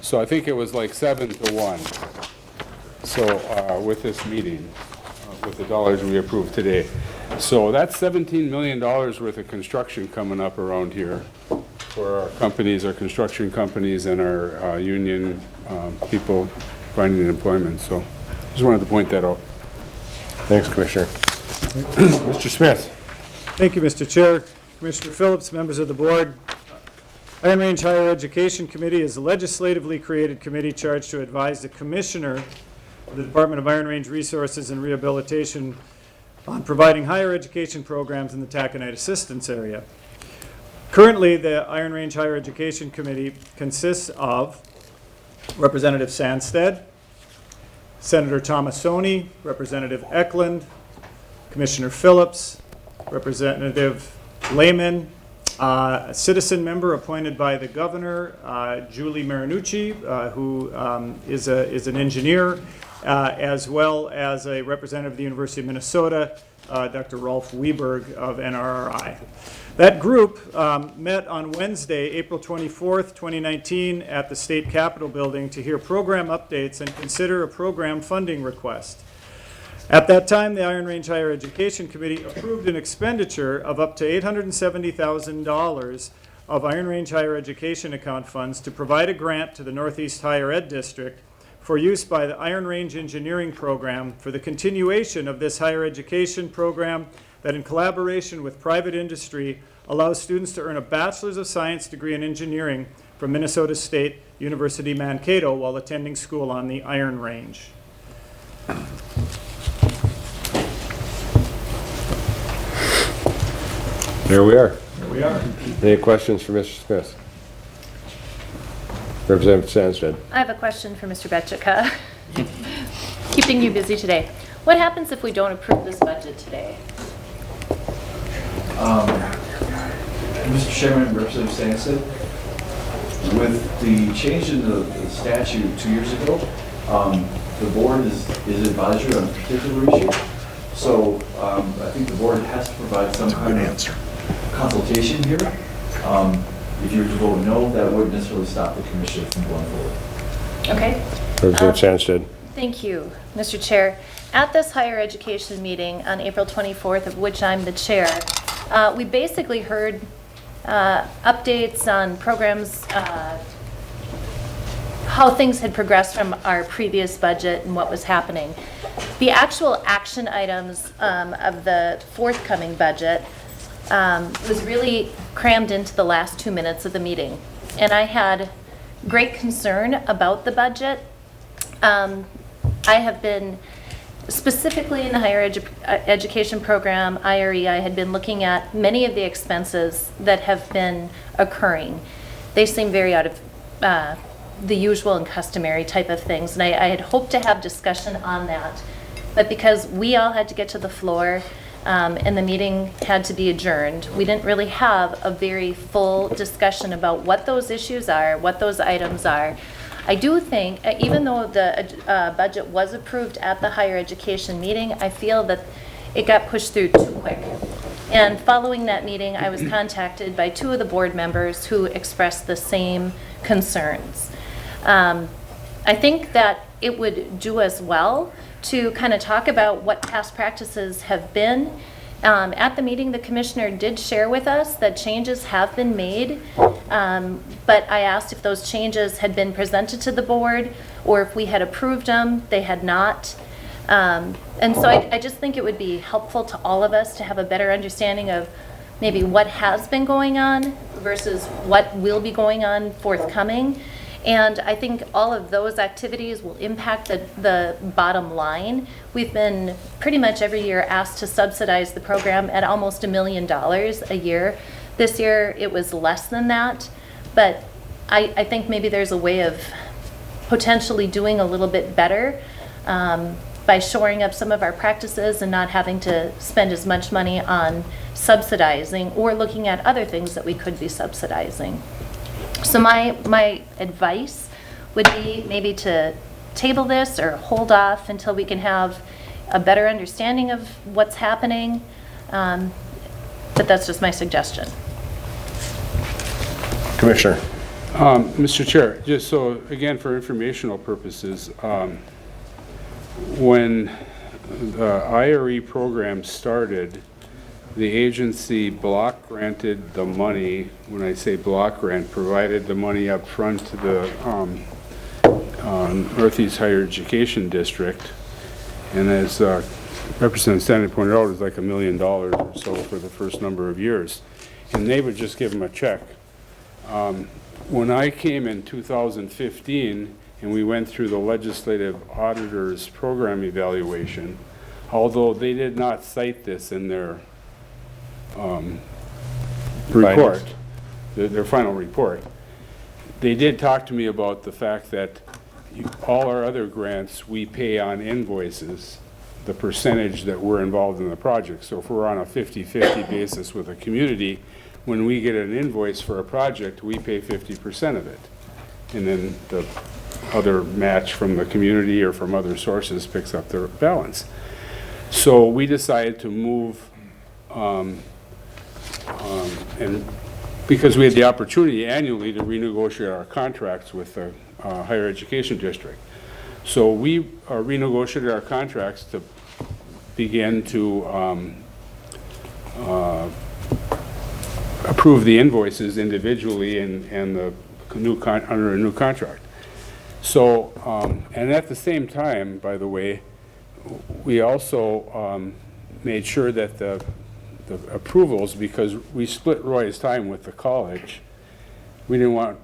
So I think it was like 7-1. So with this meeting, with the dollars we approved today. So that's $17 million worth of construction coming up around here for our companies, our construction companies, and our union people finding employment. So just wanted to point that out. Thanks, Commissioner. Mr. Smith. Thank you, Mr. Chair. Commissioner Phillips, members of the board. Iron Range Higher Education Committee is a legislatively created committee charged to advise the Commissioner of the Department of Iron Range Resources and Rehabilitation on providing higher education programs in the taconite assistance area. Currently, the Iron Range Higher Education Committee consists of Representative Sandstead, Senator Thomasoni, Representative Eklund, Commissioner Phillips, Representative Lehman, a citizen member appointed by the governor, Julie Marinucci, who is an engineer, as well as a representative of the University of Minnesota, Dr. Rolf Wieberg of NRRI. That group met on Wednesday, April 24th, 2019, at the State Capitol building to hear program updates and consider a program funding request. At that time, the Iron Range Higher Education Committee approved an expenditure of up to $870,000 of Iron Range Higher Education account funds to provide a grant to the Northeast Higher Ed District for use by the Iron Range Engineering Program for the continuation of this higher education program that, in collaboration with private industry, allows students to earn a Bachelor's of Science degree in engineering from Minnesota State University Mankato while attending school on the Iron Range. There we are. Here we are. Any questions for Mr. Smith? Representative Sandstead. I have a question for Mr. Betchika. Keeping you busy today. What happens if we don't approve this budget today? Mr. Chairman, Representative Sampson, with the change in the statute 2 years ago, the board is advisory on a particular issue. So I think the board has to provide some kind of consultation here. If you were to vote no, that wouldn't necessarily stop the commission from going forward. Okay. Representative Sandstead. Thank you, Mr. Chair. At this higher education meeting on April 24th, of which I'm the chair, we basically heard updates on programs, how things had progressed from our previous budget and what was happening. The actual action items of the forthcoming budget was really crammed into the last 2 minutes of the meeting. And I had great concern about the budget. I have been, specifically in the higher education program, IRE, I had been looking at many of the expenses that have been occurring. They seem very out of the usual and customary type of things. And I had hoped to have discussion on that. But because we all had to get to the floor and the meeting had to be adjourned, we didn't really have a very full discussion about what those issues are, what those items are. I do think, even though the budget was approved at the higher education meeting, I feel that it got pushed through too quick. And following that meeting, I was contacted by 2 of the board members who expressed the same concerns. I think that it would do us well to kind of talk about what past practices have been At the meeting, the commissioner did share with us that changes have been made, but I asked if those changes had been presented to the board or if we had approved them. They had not. And so I just think it would be helpful to all of us to have a better understanding of maybe what has been going on versus what will be going on forthcoming. And I think all of those activities will impact the bottom line. We've been pretty much every year asked to subsidize the program at almost $1 million a year. This year it was less than that, but I think maybe there's a way of potentially doing a little bit better by shoring up some of our practices and not having to spend as much money on subsidizing or looking at other things that we could be subsidizing. So my advice would be maybe to table this or hold off until we can have a better understanding of what's happening. But that's just my suggestion. Commissioner. Mr. Chair, just so, again, for informational purposes, when the IRE program started, the agency block granted the money. When I say block grant, provided the money up front to the Northeast Higher Education District. And as Representative Stanley pointed out, it was like $1 million or so for the first number of years. And they would just give them a check. When I came in 2015 and we went through the legislative auditor's program evaluation, although they did not cite this in their report, their final report, they did talk to me about the fact that all our other grants, we pay on invoices the percentage that we're involved in the project. So if we're on a 50-50 basis with a community, when we get an invoice for a project, we pay 50% of it. And then the other match from the community or from other sources picks up the balance. So we decided to move, and because we had the opportunity annually to renegotiate our contracts with the higher education district. So we renegotiated our contracts to begin to approve the invoices individually and the under a new contract. So, and at the same time, by the way, we also made sure that the approvals, because we split Roy's time with the college, we didn't want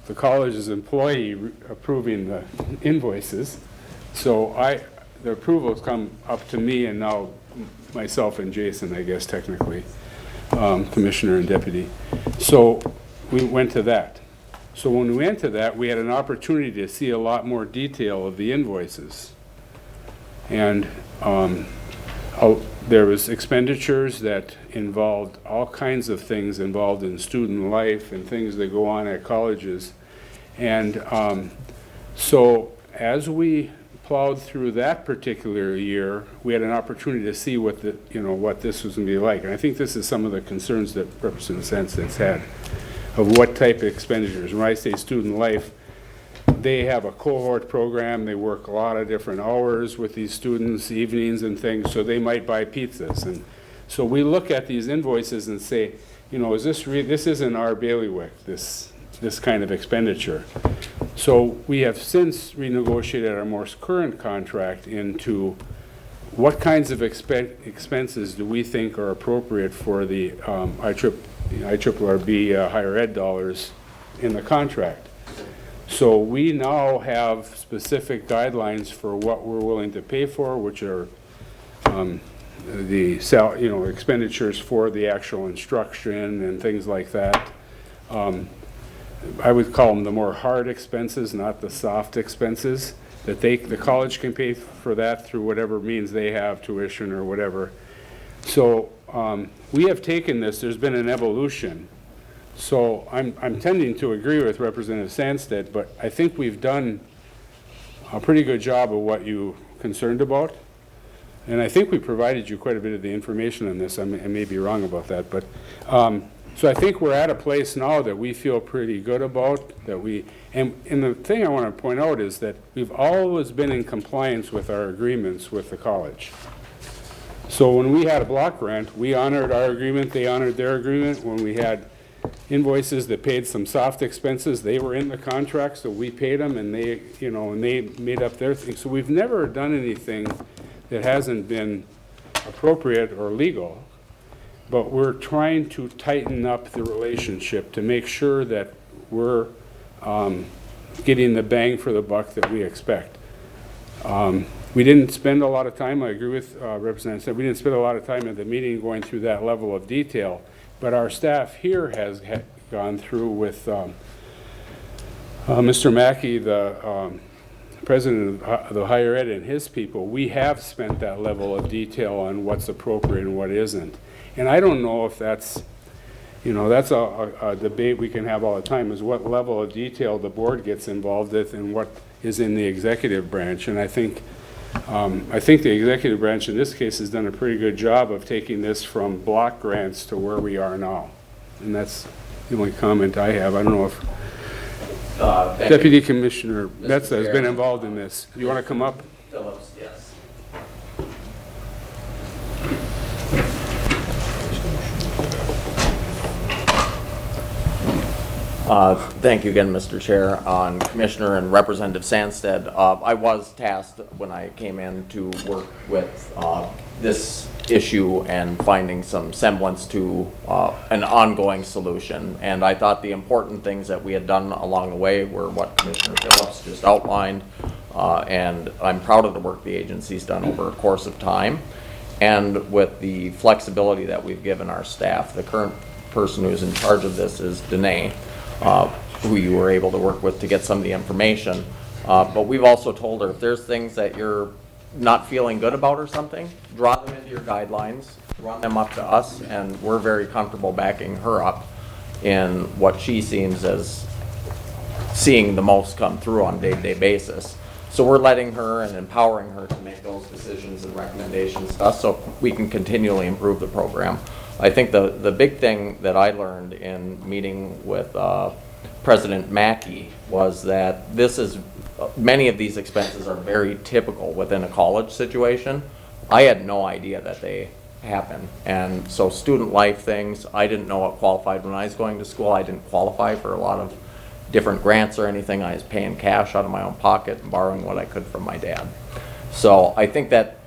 the college's employee approving the invoices. So the approvals come up to me and now myself and Jason, I guess technically, commissioner and deputy. So we went to that. So when we went to that, we had an opportunity to see a lot more detail of the invoices. And there was expenditures that involved all kinds of things involved in student life and things that go on at colleges. And so as we plowed through that particular year, we had an opportunity to see what what this was going to be like. And I think this is some of the concerns that Representative Sanson's had of what type of expenditures. When I say student life, they have a cohort program. They work a lot of different hours with these students, evenings and things, so they might buy pizzas. And so we look at these invoices and say, is this isn't our bailiwick, this kind of expenditure. So we have since renegotiated our most current contract into what kinds of expenses do we think are appropriate for the IRRB higher ed dollars in the contract. So we now have specific guidelines for what we're willing to pay for, which are the expenditures for the actual instruction and things like that. I would call them the more hard expenses, not the soft expenses, that the college can pay for that through whatever means they have, tuition or whatever. So we have taken this, there's been an evolution. So I'm tending to agree with Representative Sandstedt, but I think we've done a pretty good job of what you're concerned about. And I think we provided you quite a bit of the information on this. I may be wrong about that, but so I think we're at a place now that we feel pretty good about, and the thing I want to point out is that we've always been in compliance with our agreements with the college. So when we had a block grant, we honored our agreement, they honored their agreement. When we had invoices that paid some soft expenses, they were in the contract, so we paid them, and they, you know, and they made up their thing. So we've never done anything that hasn't been appropriate or legal, but we're trying to tighten up the relationship to make sure that we're getting the bang for the buck that we expect. We didn't spend a lot of time, I agree with Representative Said, we didn't spend a lot of time at the meeting going through that level of detail, but our staff here has gone through with Mr. Mackey, the president of the higher ed, and his people. We have spent that level of detail on what's appropriate and what isn't. And I don't know if that's, you know, that's a debate we can have all the time, is what level of detail the board gets involved with and what is in the executive branch. And I think the executive branch in this case has done a pretty good job of taking this from block grants to where we are now. And that's the only comment I have. I don't know if Deputy Commissioner Metza has been involved in this. You want to come up? Phillips, yes. Thank you again, Mr. Chair. Commissioner and Representative Sandsted, I was tasked when I came in to work with this issue and finding some semblance to an ongoing solution. And I thought the important things that we had done along the way were what Commissioner Phillips just outlined. And I'm proud of the work the agency's done over a course of time. And with the flexibility that we've given our staff, the current person who's in charge of this is Danae, who you were able to work with to get some of the information. But we've also told her, if there's things that you're not feeling good about or something, draw them into your guidelines, run them up to us, and we're very comfortable backing her up in what she seems as seeing the most come through on a day-to-day basis. So we're letting her and empowering her to make those decisions and recommendations to us so we can continually improve the program. I think the big thing that I learned in meeting with President Mackey was that many of these expenses are very typical within a college situation. I had no idea that they happen. And so student life things, I didn't know what qualified when I was going to school. I didn't qualify for a lot of different grants or anything. I was paying cash out of my own pocket and borrowing what I could from my dad. So I think that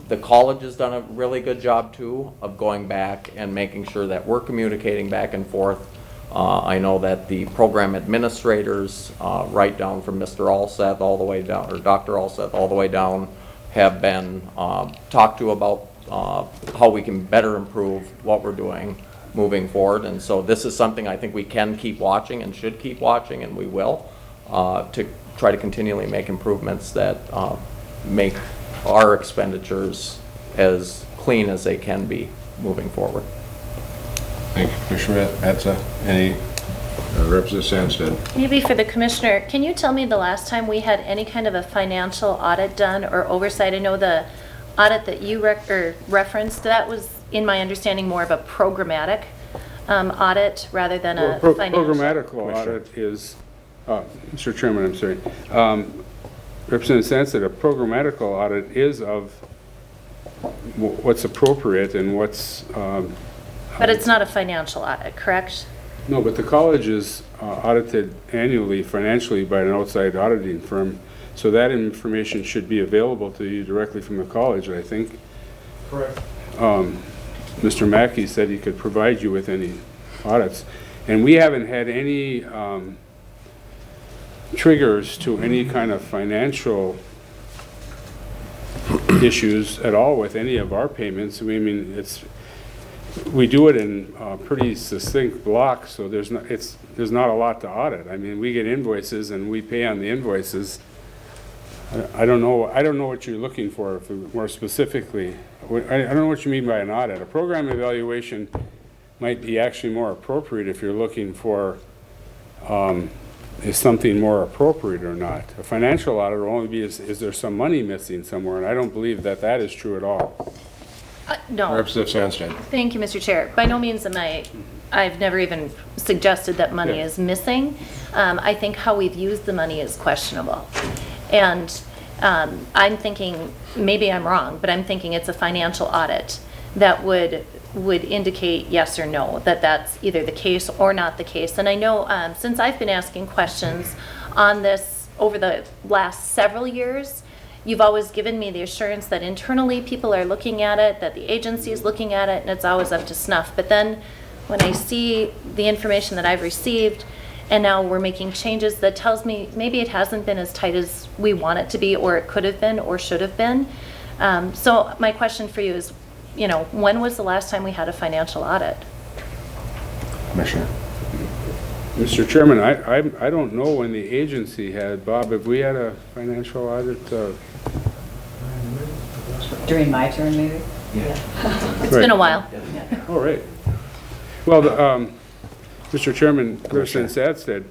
the college has done a really good job too of going back and making sure that we're communicating back and forth. I know that the program administrators, right down from Mr. Alseth all the way down, or Dr. Alseth all the way down, have been talked to about how we can better improve what we're doing moving forward. And so this is something I think we can keep watching and should keep watching, and we will, to try to continually make improvements that make our expenditures as clean as they can be moving forward. Thank you, Commissioner Metza. Any Representative Sandsted? Maybe for the Commissioner, can you tell me the last time we had any kind of a financial audit done or oversight? I know the audit that you referenced, that was, in my understanding, more of a programmatic audit rather than a financial. Programmatic audit is, Mr. Chairman, I'm sorry. Representative Sandsted, a programmatic audit is of what's appropriate and what's... but it's not a financial audit, correct? No, but the college is audited annually financially by an outside auditing firm, so that information should be available to you directly from the college, I think. Correct. Mr. Mackey said he could provide you with any audits, and we haven't had any triggers to any kind of financial issues at all with any of our payments. I mean, we do it in pretty succinct blocks, so there's not a lot to audit. I mean, we get invoices and we pay on the invoices. I don't know what you're looking for more specifically. I don't know what you mean by an audit. A program evaluation might be actually more appropriate if you're looking for is something more appropriate or not. A financial audit will only be is there some money missing somewhere, and I don't believe that is true at all. No. Representative Sandsted. Thank you, Mr. Chair. By no means I've never even suggested that money is missing. I think how we've used the money is questionable. And I'm thinking, maybe I'm wrong, but I'm thinking it's a financial audit that would indicate yes or no, that that's either the case or not the case. And I know since I've been asking questions on this over the last several years, you've always given me the assurance that internally people are looking at it, that the agency is looking at it, and it's always up to snuff. But then when I see the information that I've received, and now we're making changes, that tells me maybe it hasn't been as tight as we want it to be, or it could have been, or should have been. So my question for you is, you know, when was the last time we had a financial audit? Commissioner. Mr. Chairman, I don't know when the agency had, Bob, have we had a financial audit? During my term, maybe? It's been a while. Oh, right. Well, Mr. Chairman, President Sadstead,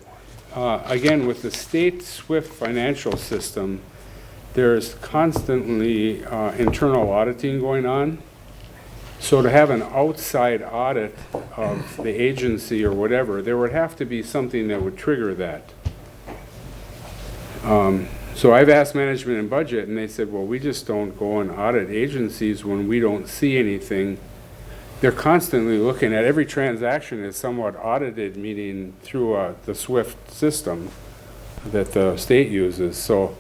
again, with the state SWIFT financial system, there's constantly internal auditing going on. So to have an outside audit of the agency or whatever, there would have to be something that would trigger that. So I've asked management and budget, and they said, well, we just don't go and audit agencies when we don't see anything. They're constantly looking at every transaction is somewhat audited, meaning through the SWIFT system that the state uses. So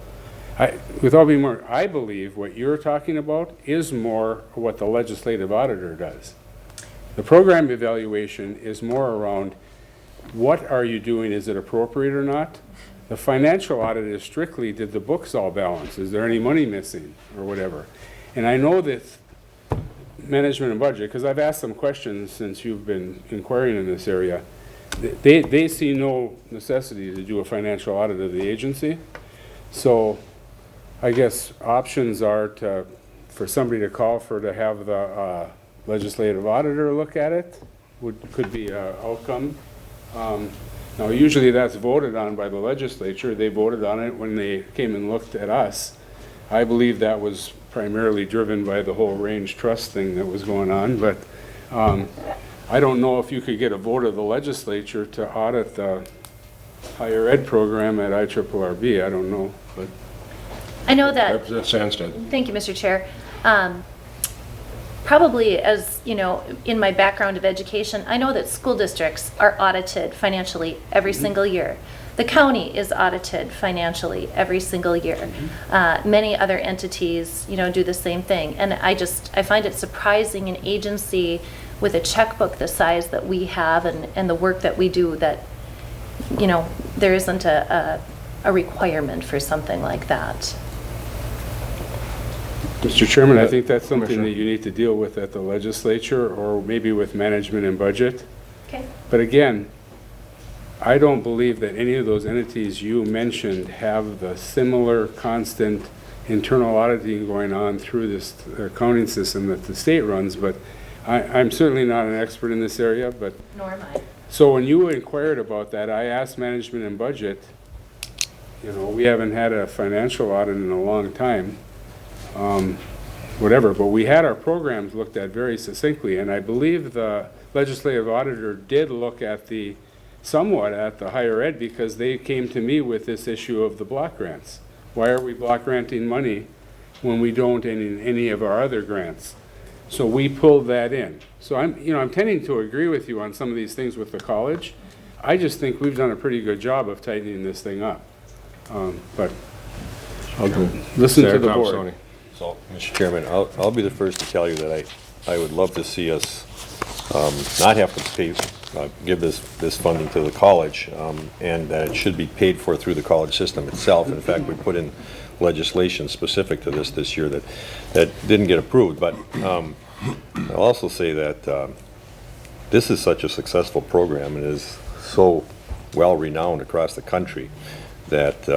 with all being more, I believe what you're talking about is more what the legislative auditor does. The program evaluation is more around what are you doing, is it appropriate or not? The financial audit is strictly, did the books all balance? Is there any money missing or whatever? And I know that management and budget, because I've asked some questions since you've been inquiring in this area, they see no necessity to do a financial audit of the agency. So I guess options are for somebody to call to have the legislative auditor look at it, could be an outcome. Now usually that's voted on by the legislature. They voted on it when they came and looked at us. I believe that was primarily driven by the whole range trust thing that was going on, but I don't know if you could get a vote of the legislature to audit the higher ed program at IRRB. I don't know, but I know that. Representative Sandstead. Thank you, Mr. Chair. Probably as, you know, in my background of education, I know that school districts are audited financially every single year. The county is audited financially every single year. Many other entities, you know, do the same thing. And I find it surprising an agency with a checkbook the size that we have and the work that we do that, you know, there isn't a requirement for something like that. Mr. Chairman, I think that's something that you need to deal with at the legislature or maybe with management and budget. Okay. But again, I don't believe that any of those entities you mentioned have the similar constant internal auditing going on through this accounting system that the state runs, but I'm certainly not an expert in this area, but. Nor am I. So when you inquired about that, I asked management and budget, you know, we haven't had a financial audit in a long time, whatever, but we had our programs looked at very succinctly, and I believe the legislative auditor did look at somewhat at the higher ed because they came to me with this issue of the block grants. Why are we block granting money when we don't in any of our other grants? So we pulled that in. So I'm tending to agree with you on some of these things with the college. I just think we've done a pretty good job of tightening this thing up. But I'll listen to the board. So, Mr. Chairman, I'll be the first to tell you that I would love to see us not have to give this funding to the college, and that it should be paid for through the college system itself. In fact, we put in legislation specific to this year that didn't get approved. But I'll also say that this is such a successful program and is so well renowned across the country that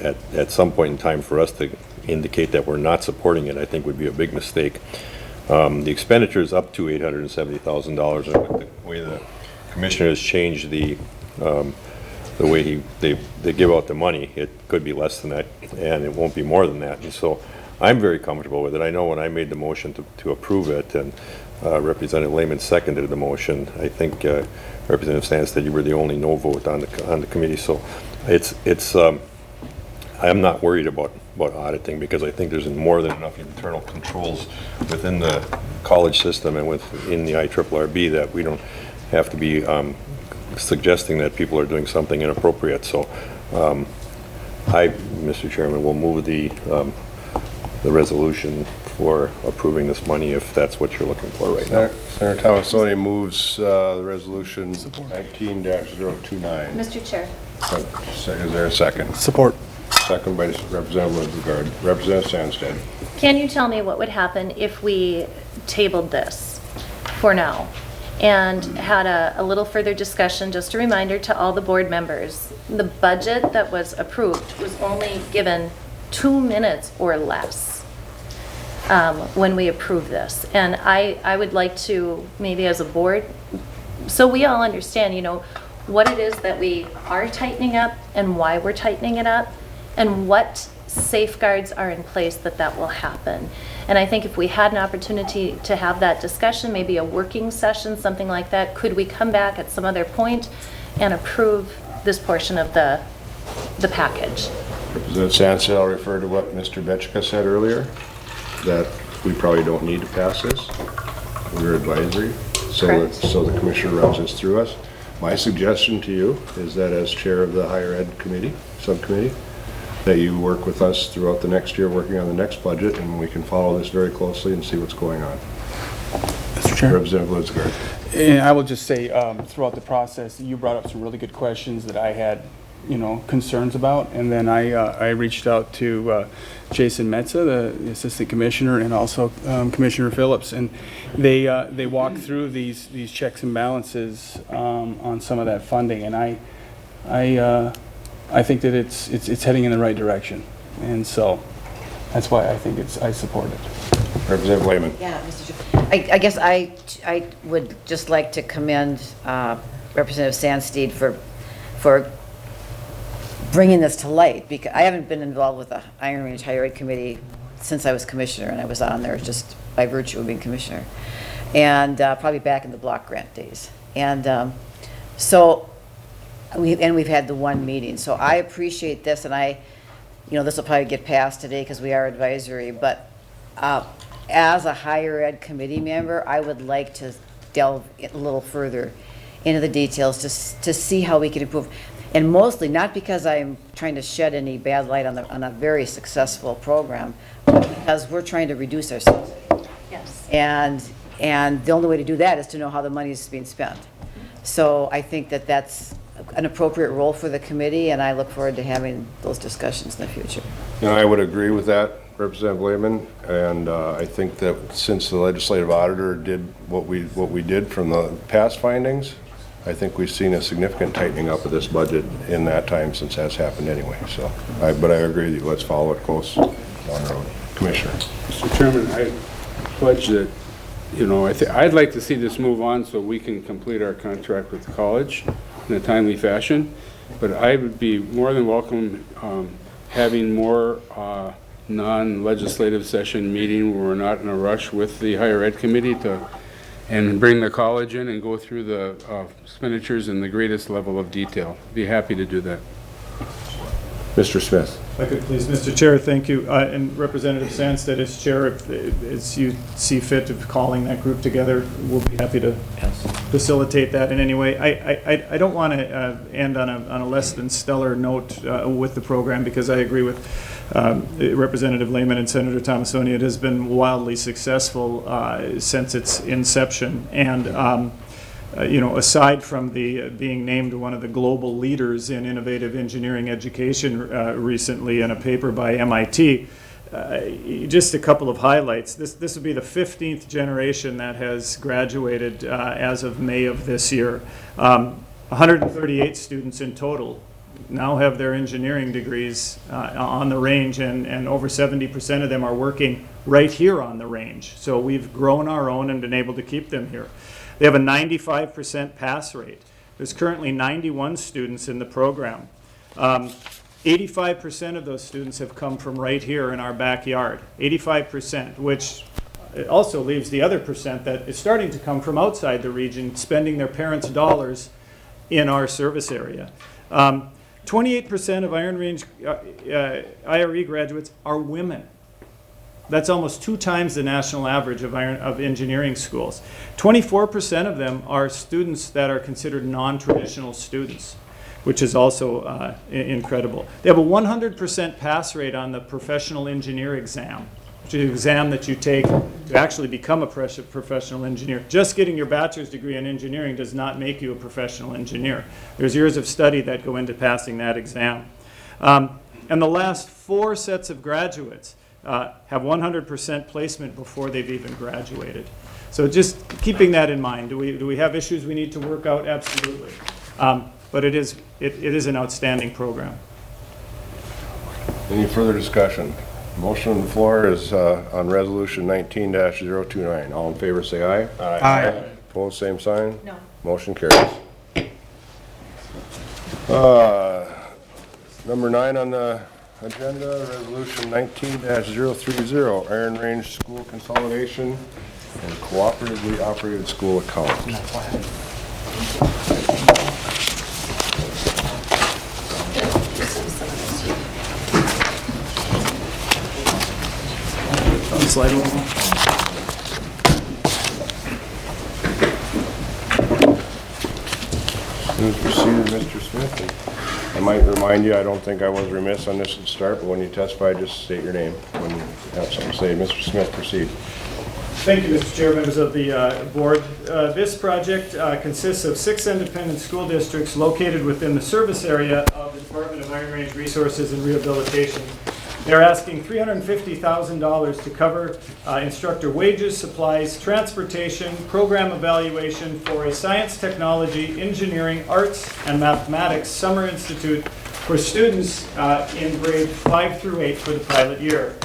at some point in time for us to indicate that we're not supporting it, I think would be a big mistake. The expenditure is up to $870,000, and with the way the commissioner has changed the way they give out the money, it could be less than that, and it won't be more than that. And so I'm very comfortable with it. I know when I made the motion to approve it, and Representative Lehman seconded the motion, I think Representative Sands said you were the only no vote on the committee. So it's I'm not worried about auditing, because I think there's more than enough internal controls within the college system and within the IRRB that we don't have to be suggesting that people are doing something inappropriate. So I, Mr. Chairman, will move the resolution for approving this money if that's what you're looking for right now. Senator Thomasoni moves the resolution 19-029. Mr. Chair. Is there a second? Support. Second by Representative Legaard. Representative Sandsted. Can you tell me what would happen if we tabled this for now and had a little further discussion? Just a reminder to all the board members, the budget that was approved was only given 2 minutes or less when we approved this. And I would like to, maybe as a board, so we all understand, you know, what it is that we are tightening up and why we're tightening it up, and what safeguards are in place that will happen. And I think if we had an opportunity to have that discussion, maybe a working session, something like that, could we come back at some other point and approve this portion of the package? Representative Sandsted, I'll refer to what Mr. Betchka said earlier, that we probably don't need to pass this. We're advisory, so the commissioner runs this through us. My suggestion to you is that as chair of the higher ed committee, subcommittee, that you work with us throughout the next year working on the next budget, and we can follow this very closely and see what's going on. Mr. Chair. Representative Legaard. And I will just say, throughout the process, you brought up some really good questions that I had, you know, concerns about. And then I reached out to Jason Metza, the assistant commissioner, and also Commissioner Phillips. And they walked through these checks and balances on some of that funding. And I think that it's heading in the right direction. And so that's why I think I support it. Representative Lehman. Yeah, Mr. Chair. I guess I would just like to commend Representative Sandsteed for bringing this to light, because I haven't been involved with the Iron Range Higher Ed Committee since I was commissioner, and I was on there just by virtue of being commissioner, and probably back in the block grant days. And so we've had the one meeting, so I appreciate this, and this will probably get passed today because we are advisory, but as a higher ed committee member, I would like to delve a little further into the details to see how we can improve. And mostly, not because I'm trying to shed any bad light on a very successful program, but because we're trying to reduce ourselves. Yes. And the only way to do that is to know how the money is being spent. So I think that that's an appropriate role for the committee, and I look forward to having those discussions in the future. And I would agree with that, Representative Lehman, and I think that since the legislative auditor did what we did from the past findings, I think we've seen a significant tightening up of this budget in that time since that's happened anyway. So, but I agree with you. Let's follow it close down the road. Commissioner. Mr. Chairman, I pledge that, I'd like to see this move on so we can complete our contract with the college in a timely fashion. But I would be more than welcome having more non-legislative session meeting where we're not in a rush with the higher ed committee and bring the college in and go through the expenditures in the greatest level of detail. Be happy to do that. Mr. Smith. If I could please, Mr. Chair, thank you. And Representative Sandstead, as chair, as you see fit of calling that group together, we'll be happy to facilitate that in any way. I don't want to end on a less than stellar note with the program, because I agree with Representative Lehman and Senator Thomasoni. It has been wildly successful since its inception. And aside from the being named one of the global leaders in innovative engineering education recently in a paper by MIT, just a couple of highlights. This would be the 15th generation that has graduated as of May of this year. 138 students in total now have their engineering degrees on the range, and over 70% of them are working right here on the range. So we've grown our own and been able to keep them here. They have a 95% pass rate. There's currently 91 students in the program. 85% of those students have come from right here in our backyard. 85%, which also leaves the other percent that is starting to come from outside the region, spending their parents' dollars in our service area. 28% of Iron Range IRE graduates are women. That's almost 2 times the national average of engineering schools. 24% of them are students that are considered non-traditional students, which is also incredible. They have a 100% pass rate on the professional engineer exam, which is an exam that you take to actually become a professional engineer. Just getting your bachelor's degree in engineering does not make you a professional engineer. There's years of study that go into passing that exam. And the last 4 sets of graduates have 100% placement before they've even graduated. So just keeping that in mind. Do we have issues we need to work out? Absolutely. But it is an outstanding program. Any further discussion? Motion on the floor is on resolution 19-029. All in favor say aye. Aye. Opposed, same sign? No. Motion carries. Number 9 on the agenda, resolution 19-030, Iron Range School Consolidation and Cooperatively Operated School Account. Slide over. Who's proceeded, Mr. Smith? And I might remind you, I don't think I was remiss on this at the start, but when you testify, just state your name when you have something to say. Mr. Smith, proceed. Thank you, Mr. Chair, members of the board. This project consists of 6 independent school districts located within the service area of the Department of Iron Range Resources and Rehabilitation. They're asking $350,000 to cover instructor wages, supplies, transportation, program evaluation for a science, technology, engineering, arts, and mathematics summer institute for students in grade 5 through 8 for the pilot year.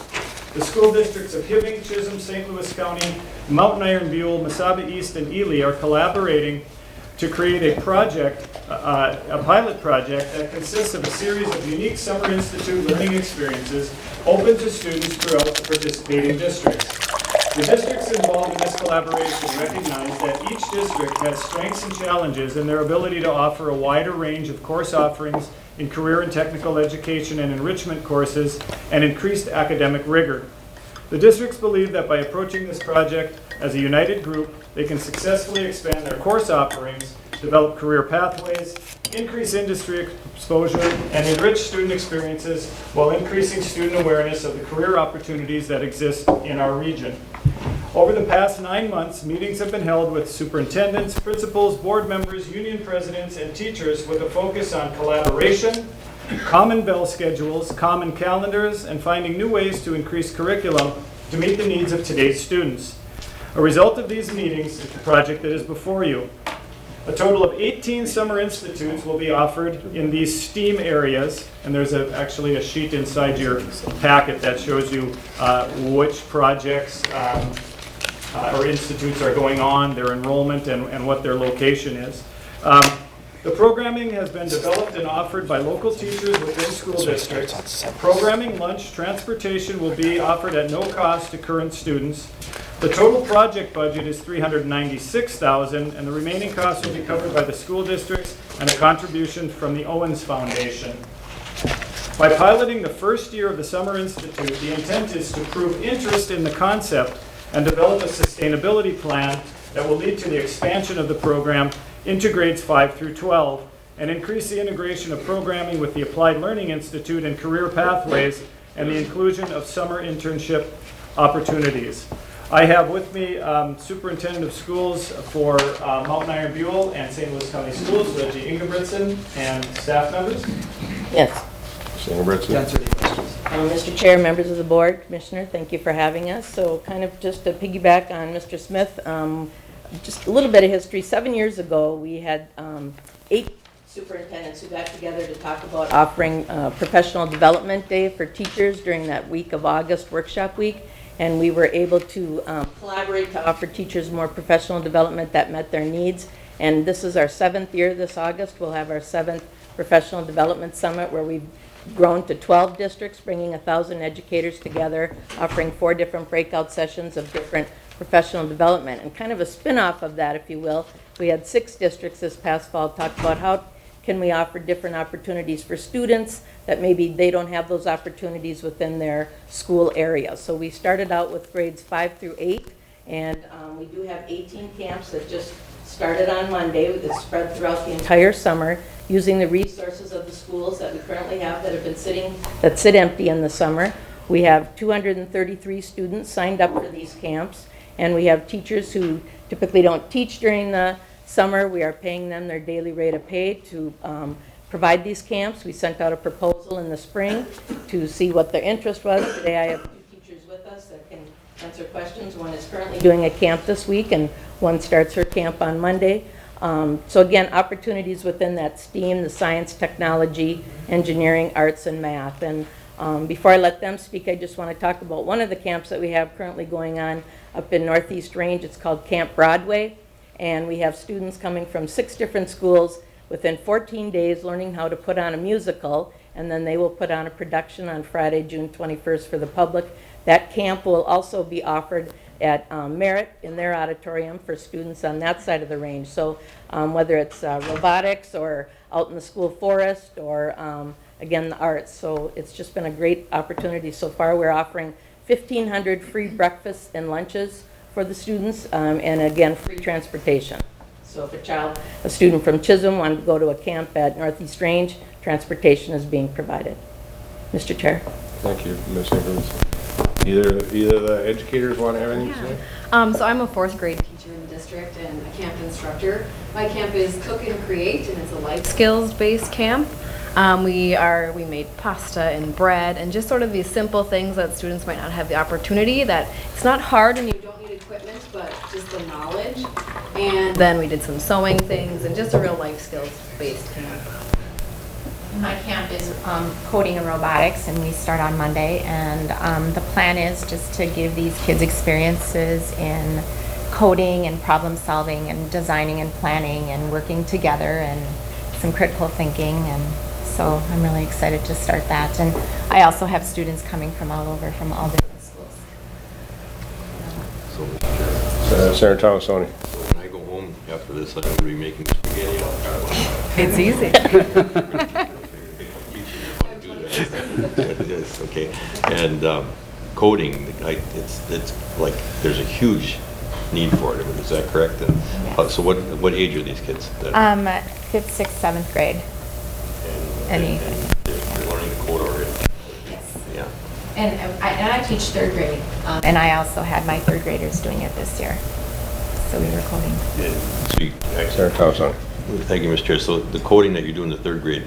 The school districts of Hibbing, Chisholm, St. Louis County, Mountain Iron Buell, Mesaba East, and Ely are collaborating to create a project, a pilot project that consists of a series of unique Summer Institute learning experiences open to students throughout the participating districts. The districts involved in this collaboration recognize that each district has strengths and challenges in their ability to offer a wider range of course offerings in career and technical education and enrichment courses and increased academic rigor. The districts believe that by approaching this project as a united group, they can successfully expand their course offerings, develop career pathways, increase industry exposure, and enrich student experiences while increasing student awareness of the career opportunities that exist in our region. Over the past 9 months, meetings have been held with superintendents, principals, board members, union presidents, and teachers with a focus on collaboration, common bell schedules, common calendars, and finding new ways to increase curriculum to meet the needs of today's students. A result of these meetings is the project that is before you. A total of 18 summer institutes will be offered in these STEAM areas, and there's actually a sheet inside your packet that shows you which projects or institutes are going on, their enrollment, and what their location is. The programming has been developed and offered by local teachers within school districts. Programming, lunch, transportation will be offered at no cost to current students. The total project budget is $396,000, and the remaining costs will be covered by the school districts and a contribution from the Owens Foundation. By piloting the first year of the Summer Institute, the intent is to prove interest in the concept and develop a sustainability plan that will lead to the expansion of the program into grades 5 through 12 and increase the integration of programming with the Applied Learning Institute and career pathways and the inclusion of summer internship opportunities. I have with me Superintendent of Schools for Mountain Iron Buell and St. Louis County Schools, Reggie Ingebrigtsen, and staff members. Yes. Mr. Chair, members of the board, Commissioner, thank you for having us. So kind of just to piggyback on Mr. Smith, just a little bit of history. 7 years ago, we had 8 superintendents who got together to talk about offering professional development day for teachers during that week of August, workshop week. And we were able to collaborate to offer teachers more professional development that met their needs. And this is our 7th year this August. We'll have our 7th Professional Development Summit where we've grown to 12 districts, bringing 1,000 educators together, offering 4 different breakout sessions of different professional development. And kind of a spin-off of that, if you will, we had 6 districts this past fall talk about how can we offer different opportunities for students that maybe they don't have those opportunities within their school area. So we started out with grades 5 through 8, and we do have 18 camps that just started on Monday. It's spread throughout the entire summer using the resources of the schools that we currently have that have been that sit empty in the summer. We have 233 students signed up for these camps, and we have teachers who typically don't teach during the summer. We are paying them their daily rate of pay to provide these camps. We sent out a proposal in the spring to see what their interest was. Today I have 2 teachers with us that can answer questions. One is currently doing a camp this week, and one starts her camp on Monday. So again, opportunities within that STEAM, the science, technology, engineering, arts, and math. And before I let them speak, I just want to talk about one of the camps that we have currently going on up in Northeast Range. It's called Camp Broadway, and we have students coming from 6 different schools within 14 days learning how to put on a musical, and then they will put on a production on Friday, June 21st for the public. That camp will also be offered at Merritt in their auditorium for students on that side of the range. So whether it's robotics or out in the school forest or again, the arts. So it's just been a great opportunity so far. We're offering 1,500 free breakfasts and lunches for the students, and again, free transportation. So if a student from Chisholm wanted to go to a camp at Northeast Range, transportation is being provided. Mr. Chair. Thank you, Ms. Abrams. Either the educators want to have anything to say? So I'm a 4th grade teacher in the district and a camp instructor. My camp is Cook and Create, and it's a life skills based camp. We made pasta and bread and just sort of these simple things that students might not have the opportunity, that it's not hard and you don't need equipment, but just the knowledge. And then we did some sewing things and just a real life skills based camp. My camp is coding and robotics, and we start on Monday, and the plan is just to give these kids experiences in coding and problem solving and designing and planning and working together and some critical thinking, and so I'm really excited to start that. And I also have students coming from all over, from all different schools. Senator Thomasoni. When I go home after this, I'm going to be making spaghetti out of It's easy. Yes, okay. And coding, it's like there's a huge need for it. Is that correct? And Yes. so what age are these kids? 5th, 6th, 7th grade. And they're learning to code already. Yes. Yeah. And I teach 3rd grade, and I also had my 3rd graders doing it this year. So we were coding. Senator Thomasoni. Thank you, Mr. Chair. So the coding that you do in the 3rd grade,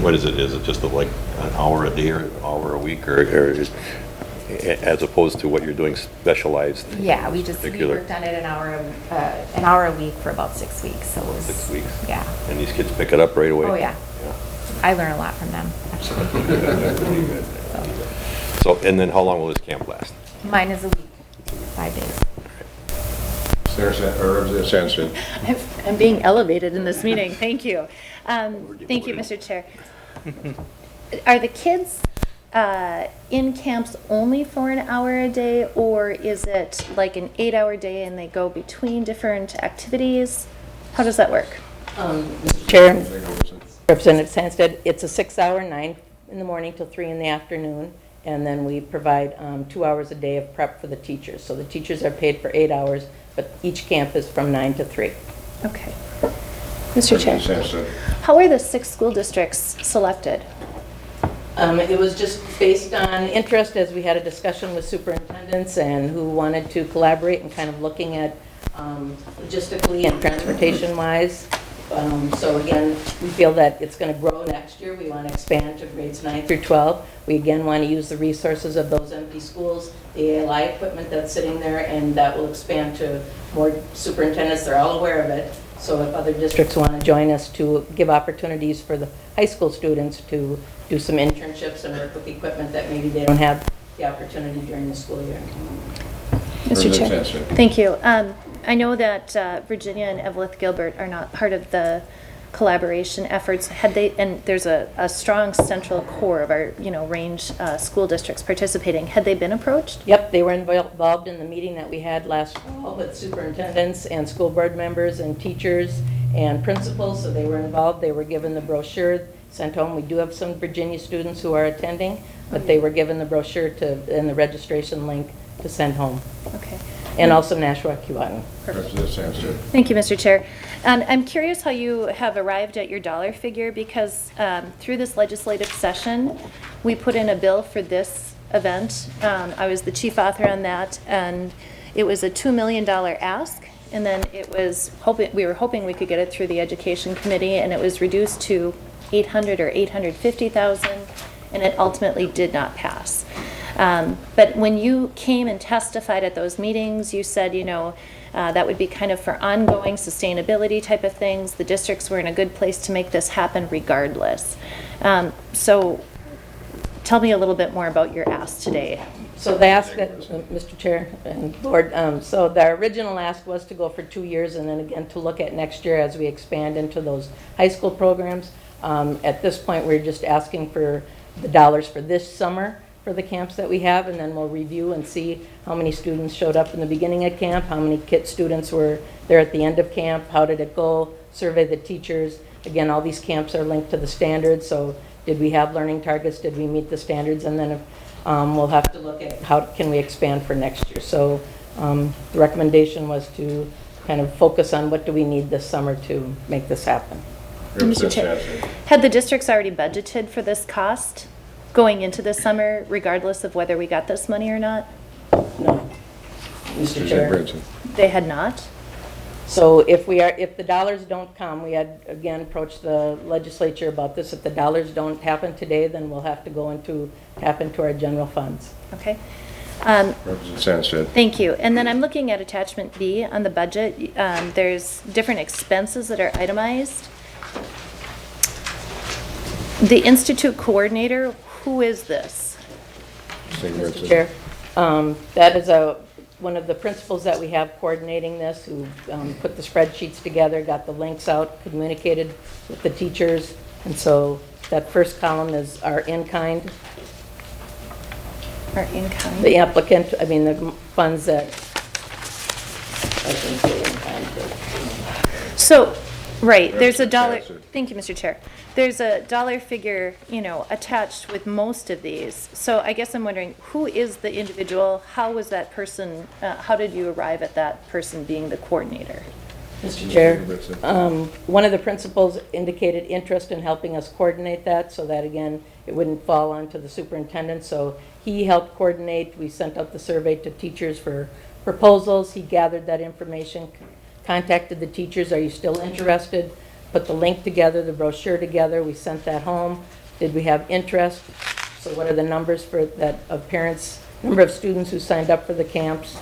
what is it? Is it just like an hour a day or an hour a week, or as opposed to what you're doing specialized? Yeah, we worked on it an hour a week for about 6 weeks. So it was 6 weeks. Yeah. And these kids pick it up right away? Oh yeah. I learn a lot from them, actually. So, and then how long will this camp last? Mine is a week, 5 days. Senator I'm being elevated in this meeting. Thank you. Thank you, Mr. Chair. Are the kids in camps only for an hour a day, or is it like an 8-hour day and they go between different activities? How does that work? Mr. Chair, Representative Sandsted, it's a 6-hour, 9 in the morning till 3 in the afternoon, and then we provide 2 hours a day of prep for the teachers. So the teachers are paid for 8 hours, but each camp is from 9 to 3. Okay. Mr. Chair, how are the 6 school districts selected? It was just based on interest, as we had a discussion with superintendents and who wanted to collaborate and kind of looking at logistically and transportation-wise. So again, we feel that it's going to grow next year. We want to expand to grades 9 through 12. We again want to use the resources of those empty schools, the ALI equipment that's sitting there, and that will expand to more superintendents. They're all aware of it. So if other districts want to join us to give opportunities for the high school students to do some internships and work with equipment that maybe they don't have the opportunity during the school year. Mr. Chair, thank you. I know that Virginia and Eveleth Gilbert are not part of the collaboration efforts. Had they, and there's a strong central core of our, range school districts participating. Had they been approached? Yep, they were involved in the meeting that we had last fall with superintendents and school board members and teachers and principals, so they were involved. They were given the brochure, sent home. We do have some Virginia students who are attending, but they were given the brochure and the registration link to send home. Okay. And also Nashua Kewanee. Representative Sandsted. Thank you, Mr. Chair. And I'm curious how you have arrived at your dollar figure, because through this legislative session, we put in a bill for this event. I was the chief author on that, and it was a $2 million ask, and then we were hoping we could get it through the Education Committee, and it was reduced to 800 or 850,000, and it ultimately did not pass. But when you came and testified at those meetings, you said, that would be kind of for ongoing sustainability type of things. The districts were in a good place to make this happen regardless. So tell me a little bit more about your ask today. So the ask that, Mr. Chair and Board, so the original ask was to go for 2 years and then again to look at next year as we expand into those high school programs. At this point, we're just asking for the dollars for this summer for the camps that we have, and then we'll review and see how many students showed up in the beginning of camp, how many KIT students were there at the end of camp, how did it go, survey the teachers. Again, all these camps are linked to the standards, so did we have learning targets, did we meet the standards, and then we'll have to look at how can we expand for next year. So the recommendation was to kind of focus on what do we need this summer to make this happen. Mr. Chair, had the districts already budgeted for this cost going into this summer, regardless of whether we got this money or not? No. Mr. Chair. They had not? So if the dollars don't come, we had again approached the legislature about this. If the dollars don't happen today, then we'll have to tap into our general funds. Okay. Representative Sandsted. Thank you. And then I'm looking at attachment B on the budget. There's different expenses that are itemized. The Institute Coordinator, who is this? Mr. Chair, that is one of the principals that we have coordinating this, who put the spreadsheets together, got the links out, communicated with the teachers, and so that first column is our in-kind. Our in-kind? The applicant, I mean, the funds that, I think the in-kind. So, right, there's a dollar, thank you, Mr. Chair. There's a dollar figure, attached with most of these. So I guess I'm wondering, who is the individual? How was that person, how did you arrive at that person being the coordinator? Mr. Chair, one of the principals indicated interest in helping us coordinate that, so that again, it wouldn't fall onto the superintendent. So he helped coordinate. We sent out the survey to teachers for proposals. He gathered that information, contacted the teachers. Are you still interested? Put the link together, the brochure together. We sent that home. Did we have interest? So what are the numbers for that of parents, number of students who signed up for the camps?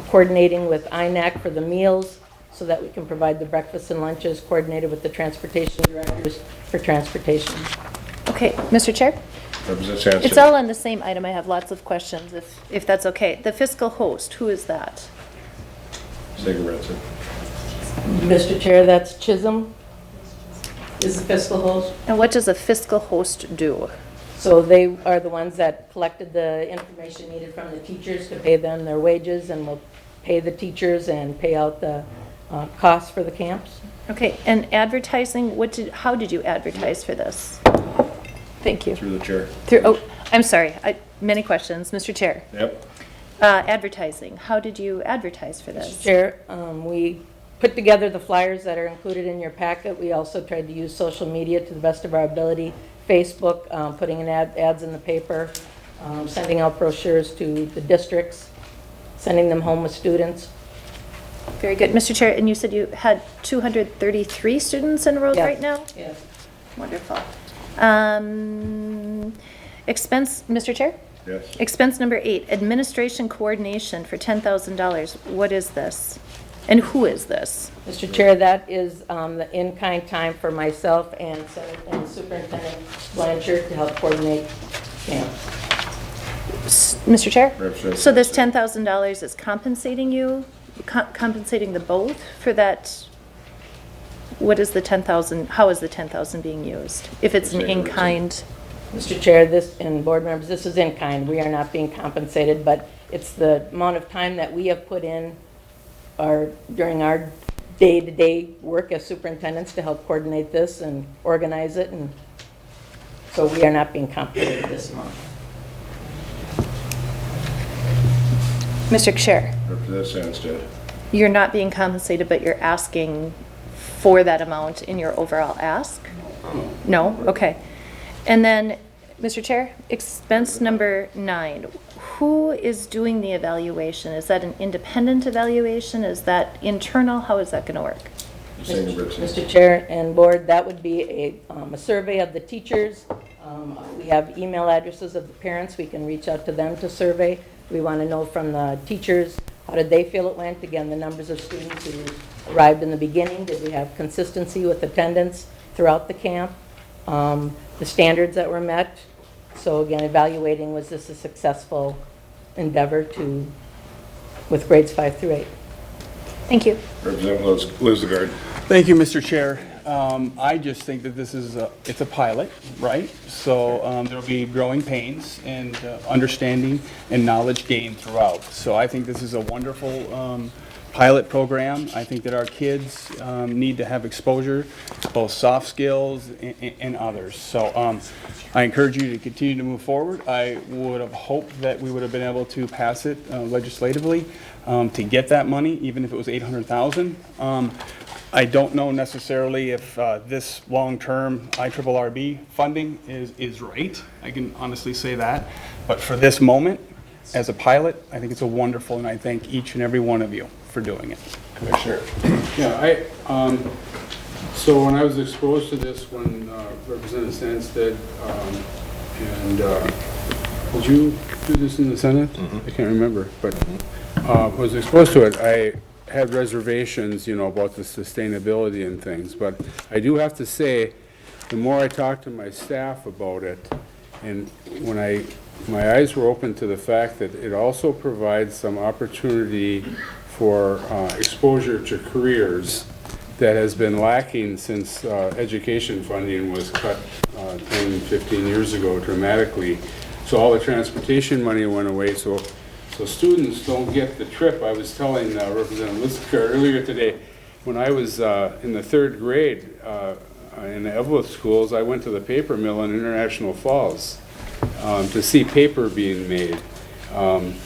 Coordinating with INAC for the meals so that we can provide the breakfasts and lunches, coordinated with the transportation directors for transportation. Okay, Mr. Chair? Representative Sandsted. It's all on the same item. I have lots of questions, if that's okay. The fiscal host, who is that? Mr. Chair, that's Chisholm. Is the fiscal host. And what does a fiscal host do? So they are the ones that collected the information needed from the teachers to pay them their wages, and will pay the teachers and pay out the costs for the camps. Okay, and advertising, how did you advertise for this? Thank you. Through the chair. I'm sorry, many questions, Mr. Chair. Yep. Advertising, how did you advertise for this? Mr. Chair, we put together the flyers that are included in your packet. We also tried to use social media to the best of our ability. Facebook, putting in ads in the paper, sending out brochures to the districts, sending them home with students. Very good. Mr. Chair, and you said you had 233 students enrolled right now? Yes. Wonderful. Expense, Mr. Chair? Yes. Expense number 8, administration coordination for $10,000. What is this? And who is this? Mr. Chair, that is the in-kind time for myself and Superintendent Blanchard to help coordinate camps. Mr. Chair? So this $10,000 is compensating you, compensating the both for that? What is the 10,000, how is the 10,000 being used? If it's an in-kind? Mr. Chair, and board members, this is in-kind. We are not being compensated, but it's the amount of time that we have put in during our day-to-day work as superintendents to help coordinate this and organize it, and so we are not being compensated this month. Mr. Chair, Representative Sandsted. you're not being compensated, but you're asking for that amount in your overall ask? No? Okay. And then, Mr. Chair, expense number 9. Who is doing the evaluation? Is that an independent evaluation? Is that internal? How is that going to work? Mr. Chair and Board, that would be a survey of the teachers. We have email addresses of the parents. We can reach out to them to survey. We want to know from the teachers, how did they feel it went? Again, the numbers of students who arrived in the beginning. Did we have consistency with attendance throughout the camp? The standards that were met. So again, evaluating, was this a successful endeavor with grades 5 through 8? Thank you. Representative Lizagard. Thank you, Mr. Chair. I just think that this is it's a pilot, right? So there'll be growing pains and understanding and knowledge gained throughout. So I think this is a wonderful pilot program. I think that our kids need to have exposure to both soft skills and others. So I encourage you to continue to move forward. I would have hoped that we would have been able to pass it legislatively to get that money, even if it was $800,000. I don't know necessarily if this long-term IRRB funding is right. I can honestly say that. But for this moment, as a pilot, I think it's a wonderful, and I thank each and every one of you for doing it. Commissioner. Yeah, so when I was exposed to this, when Representative Sandsted, did you do this in the Senate? I can't remember, but was exposed to it. I had reservations, about the sustainability and things, but I do have to say, the more I talked to my staff about it, and when my eyes were open to the fact that it also provides some opportunity for exposure to careers that has been lacking since education funding was cut 10, 15 years ago dramatically. So all the transportation money went away, so students don't get the trip. I was telling Representative Lister earlier today, when I was in the 3rd grade in the Eveleth schools, I went to the paper mill in International Falls to see paper being made.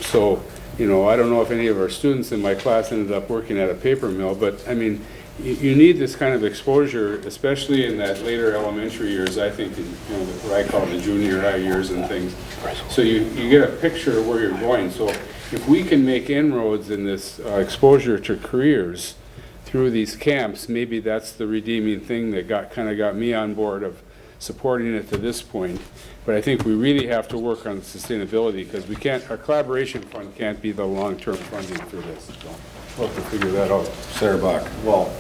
So, I don't know if any of our students in my class ended up working at a paper mill, but I mean, you need this kind of exposure, especially in that later elementary years, I think, what I call the junior high years and things. So you get a picture of where you're going. So if we can make inroads in this exposure to careers through these camps, maybe that's the redeeming thing that got me on board of supporting it to this point. But I think we really have to work on sustainability, because our collaboration fund can't be the long-term funding for this. So we'll have to figure that out. Senator Bach. Well,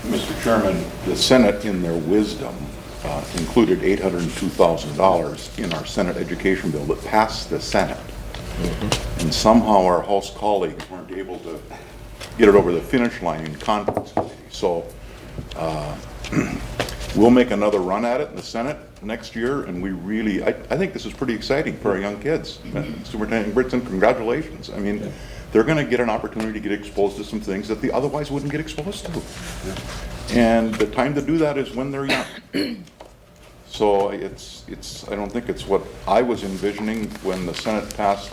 Mr. Chairman, the Senate, in their wisdom, included $802,000 in our Senate education bill that passed the Senate. And somehow our House colleagues weren't able to get it over the finish line in conference committee. So we'll make another run at it in the Senate next year, and we really, I think this is pretty exciting for our young kids. Superintendent Britson, congratulations. I mean, they're going to get an opportunity to get exposed to some things that they otherwise wouldn't get exposed to. And the time to do that is when they're young. So I don't think it's what I was envisioning when the Senate passed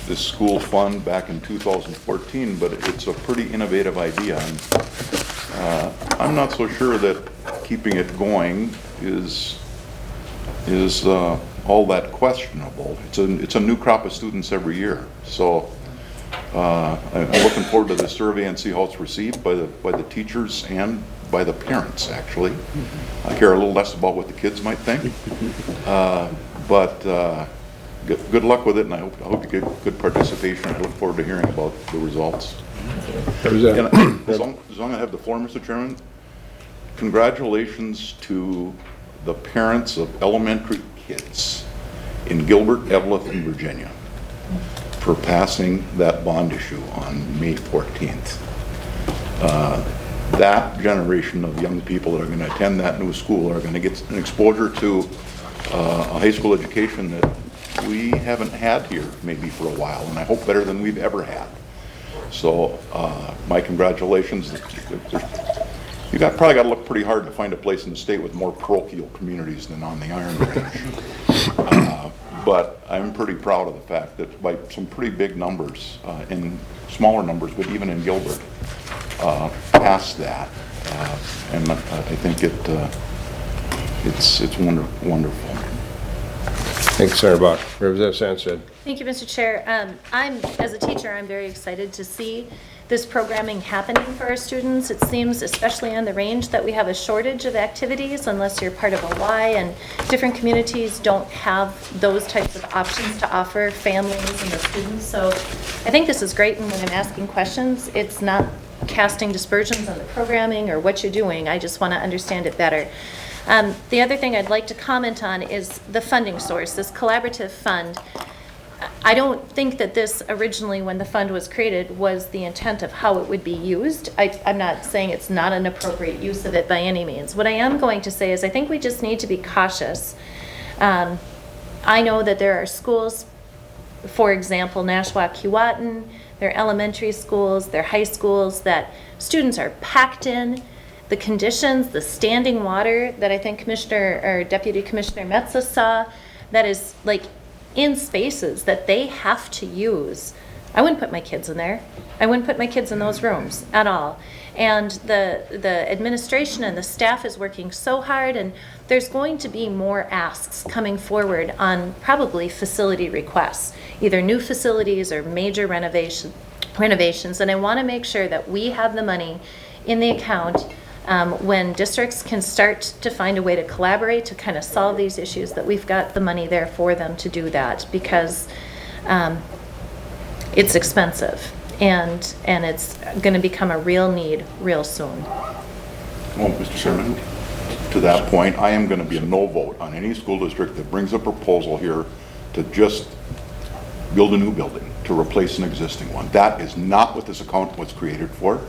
this school fund back in 2014, but it's a pretty innovative idea. And I'm not so sure that keeping it going is all that questionable. It's a new crop of students every year. So I'm looking forward to the survey and see how it's received by the teachers and by the parents, actually. I care a little less about what the kids might think. But good luck with it, and I hope you get good participation. I look forward to hearing about the results. As long as I have the floor, Mr. Chairman, congratulations to the parents of elementary kids in Gilbert, Eveleth, and Virginia for passing that bond issue on May 14th. That generation of young people that are going to attend that new school are going to get an exposure to a high school education that we haven't had here maybe for a while, and I hope better than we've ever had. So my congratulations. You probably got to look pretty hard to find a place in the state with more parochial communities than on the Iron Range. But I'm pretty proud of the fact that by some pretty big numbers, in smaller numbers, but even in Gilbert, past that. And I think it's wonderful. Thanks, Senator Buck. Representative Sandsted. Thank you, Mr. Chair. As a teacher, I'm very excited to see this programming happening for our students. It seems, especially on the range, that we have a shortage of activities unless you're part of a Y, and different communities don't have those types of options to offer families and the students. So I think this is great, and when I'm asking questions, it's not casting dispersions on the programming or what you're doing. I just want to understand it better. The other thing I'd like to comment on is the funding source, this collaborative fund. I don't think that this originally, when the fund was created, was the intent of how it would be used. I'm not saying it's not an appropriate use of it by any means. What I am going to say is I think we just need to be cautious. I know that there are schools, for example, Nashwauk-Keewatin, their elementary schools, their high schools, that students are packed in. The conditions, the standing water that I think Deputy Commissioner Metza saw, that is like in spaces that they have to use. I wouldn't put my kids in there. I wouldn't put my kids in those rooms at all. And the administration and the staff is working so hard, and there's going to be more asks coming forward on probably facility requests, either new facilities or major renovations. And I want to make sure that we have the money in the account when districts can start to find a way to collaborate to kind of solve these issues, that we've got the money there for them to do that, because it's expensive and it's going to become a real need real soon. Well, Mr. Chairman, to that point, I am going to be a no vote on any school district that brings a proposal here to just build a new building to replace an existing one. That is not what this account was created for.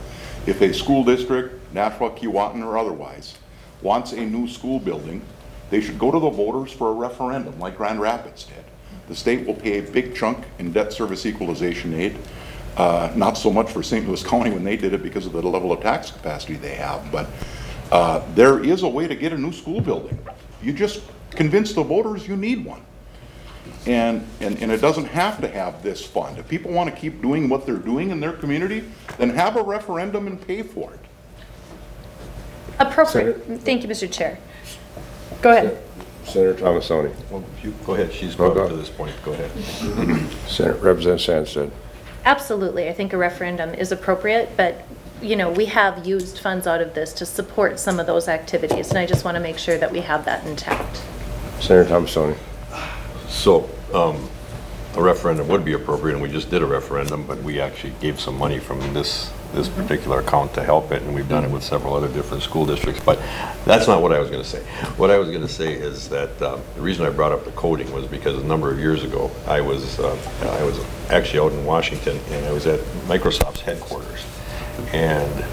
If a school district, Nashwauk-Keewatin or otherwise, wants a new school building, they should go to the voters for a referendum like Grand Rapids did. The state will pay a big chunk in debt service equalization aid, not so much for St. Louis County when they did it because of the level of tax capacity they have, but there is a way to get a new school building. You just convince the voters you need one. And it doesn't have to have this fund. If people want to keep doing what they're doing in their community, then have a referendum and pay for it. Appropriate. Thank you, Mr. Chair. Go ahead. Senator Thomasoni. Well, go ahead. She's brought up to this point. Go ahead. Senator Representative Sandsted. Absolutely. I think a referendum is appropriate, but you know, we have used funds out of this to support some of those activities, and I just want to make sure that we have that intact. Senator Thomasoni. So, a referendum would be appropriate, and we just did a referendum, but we actually gave some money from this particular account to help it, and we've done it with several other different school districts, but that's not what I was going to say. What I was going to say is that the reason I brought up the coding was because a number of years ago, I was actually out in Washington, and I was at Microsoft's headquarters. And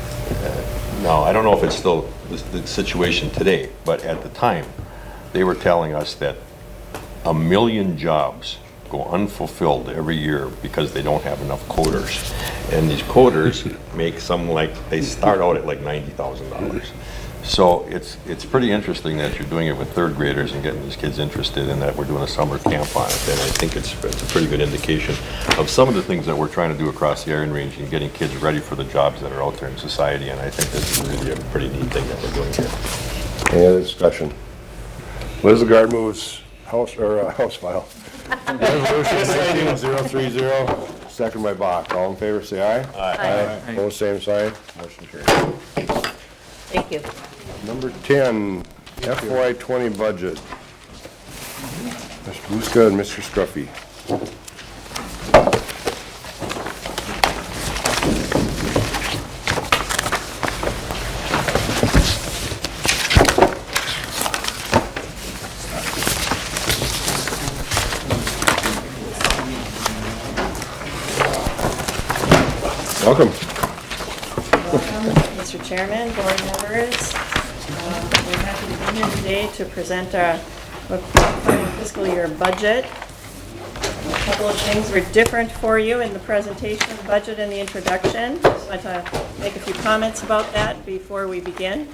now, I don't know if it's still the situation today, but at the time, they were telling us that 1 million jobs go unfulfilled every year because they don't have enough coders. And these coders make they start out at like $90,000. So it's pretty interesting that you're doing it with third graders and getting these kids interested, and that we're doing a summer camp on it. And I think it's a pretty good indication of some of the things that we're trying to do across the Iron Range and getting kids ready for the jobs that are out there in society. And I think this is really a pretty neat thing that we're doing here. Any other discussion? Liz Lagarde moves House file. Resolution 19030, second by Bach. All in favor, say aye. Aye. Aye. Opposed, same sign. Motion carried. Thank you. Number 10, FY20 budget. Mr. Buska and Mr. Scruffy. Welcome. Welcome, Mr. Chairman, board members. We're happy to be here today to present our upcoming fiscal year budget. A couple of things were different for you in the presentation of the budget and the introduction. Just want to make a few comments about that before we begin.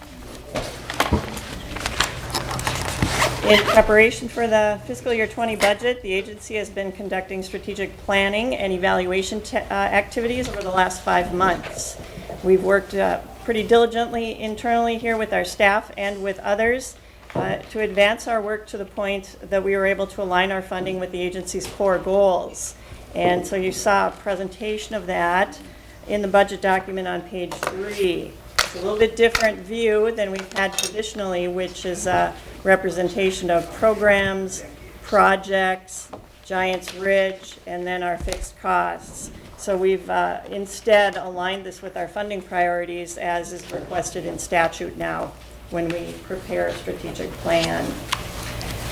In preparation for the fiscal year 20 budget, the agency has been conducting strategic planning and evaluation activities over the last 5 months. We've worked pretty diligently internally here with our staff and with others to advance our work to the point that we were able to align our funding with the agency's core goals. And so you saw a presentation of that in the budget document on page 3. It's a little bit different view than we've had traditionally, which is a representation of programs, projects, Giants Ridge, and then our fixed costs. So we've instead aligned this with our funding priorities as is requested in statute now when we prepare a strategic plan.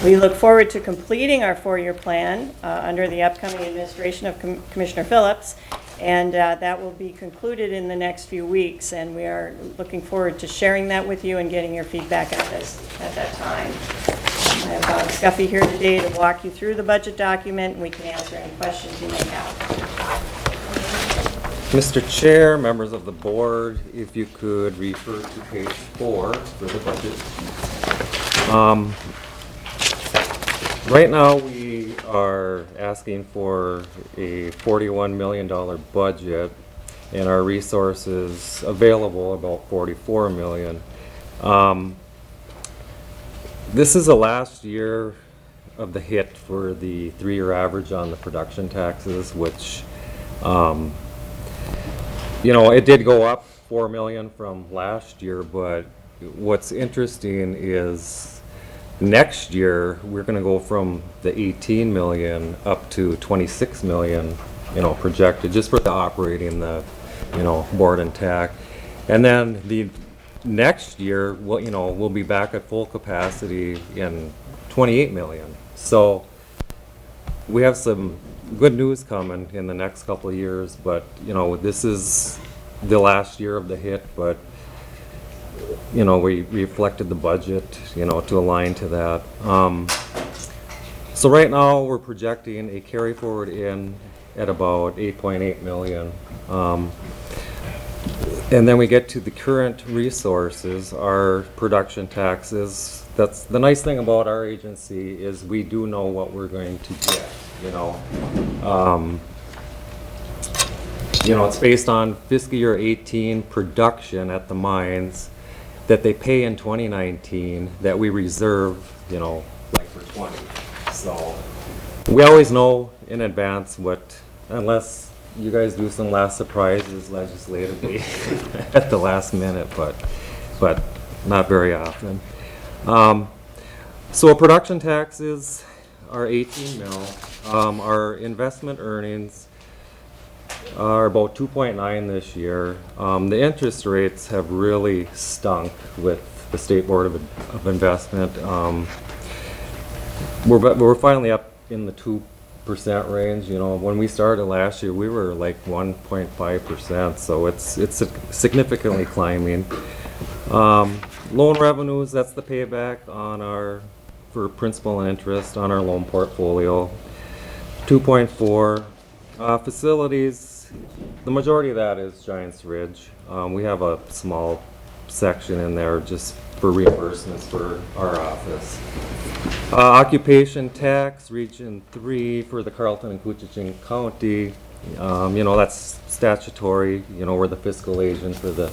We look forward to completing our 4-year plan under the upcoming administration of Commissioner Phillips, and that will be concluded in the next few weeks, and we are looking forward to sharing that with you and getting your feedback at that time. I have Bob Scuffy here today to walk you through the budget document, and we can answer any questions you may have. Mr. Chair, members of the board, if you could refer to page 4 for the budget. Right now, we are asking for a $41 million budget, and our resources available about $44 million. This is the last year of the hit for the 3-year average on the production taxes, which, you know, it did go up $4 million from last year, but what's interesting is next year, we're going to go from the 18 million up to 26 million, you know, projected just for the operating, the, you know, board and TAC. And then the next year, we'll, you know, we'll be back at full capacity in 28 million. So we have some good news coming in the next couple of years, but, you know, this is the last year of the hit, but you know, we reflected the budget, you know, to align to that. So right now we're projecting a carry forward in at about 8.8 million. And then we get to the current resources, our production taxes. That's the nice thing about our agency is we do know what we're going to get, you know. You know, it's based on fiscal year 18 production at the mines that they pay in 2019 that we reserve, you know, like for 20. So we always know in advance what, unless you guys do some last surprises legislatively at the last minute, but not very often. So production taxes are 18 mil. Our investment earnings are about 2.9 this year. The interest rates have really stunk with the State Board of Investment. We're finally up in the 2% range. You know, when we started last year, we were like 1.5%, so it's significantly climbing. Loan revenues, that's the payback on for principal and interest on our loan portfolio, 2.4. Facilities, the majority of that is Giants Ridge. We have a small section in there just for reimbursements for our office. Occupation tax, Region 3 for the Carleton and Coochin County. You know, that's statutory. You know, we're the fiscal agent for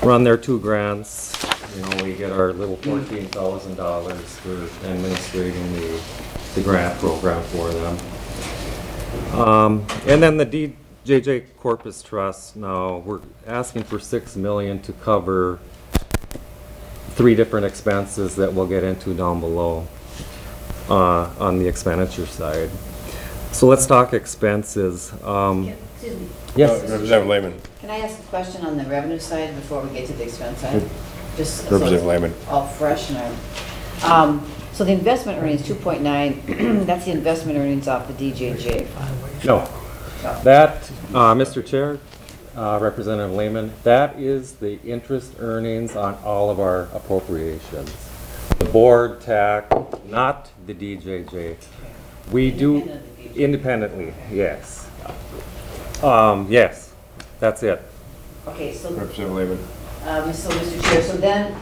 run their 2 grants. You know, we get our little $14,000 for administrating the grant program for them. And then the DJJ Corpus Trust, now we're asking for $6 million to cover 3 different expenses that we'll get into down below on the expenditure side. So let's talk expenses. Excuse me. Yes, Representative Lehman. Can I ask a question on the revenue side before we get to the expense side? Just Representative so Lehman. All fresh and so the investment earnings 2.9. That's the investment earnings off the DJJ fund. No, that, Mr. Chair, Representative Lehman, that is the interest earnings on all of our appropriations. The board TAC, not the DJJ. We do, Independently, yes. Yes, that's it. Okay, so, Representative Lehman. so Mr. Chair, so then,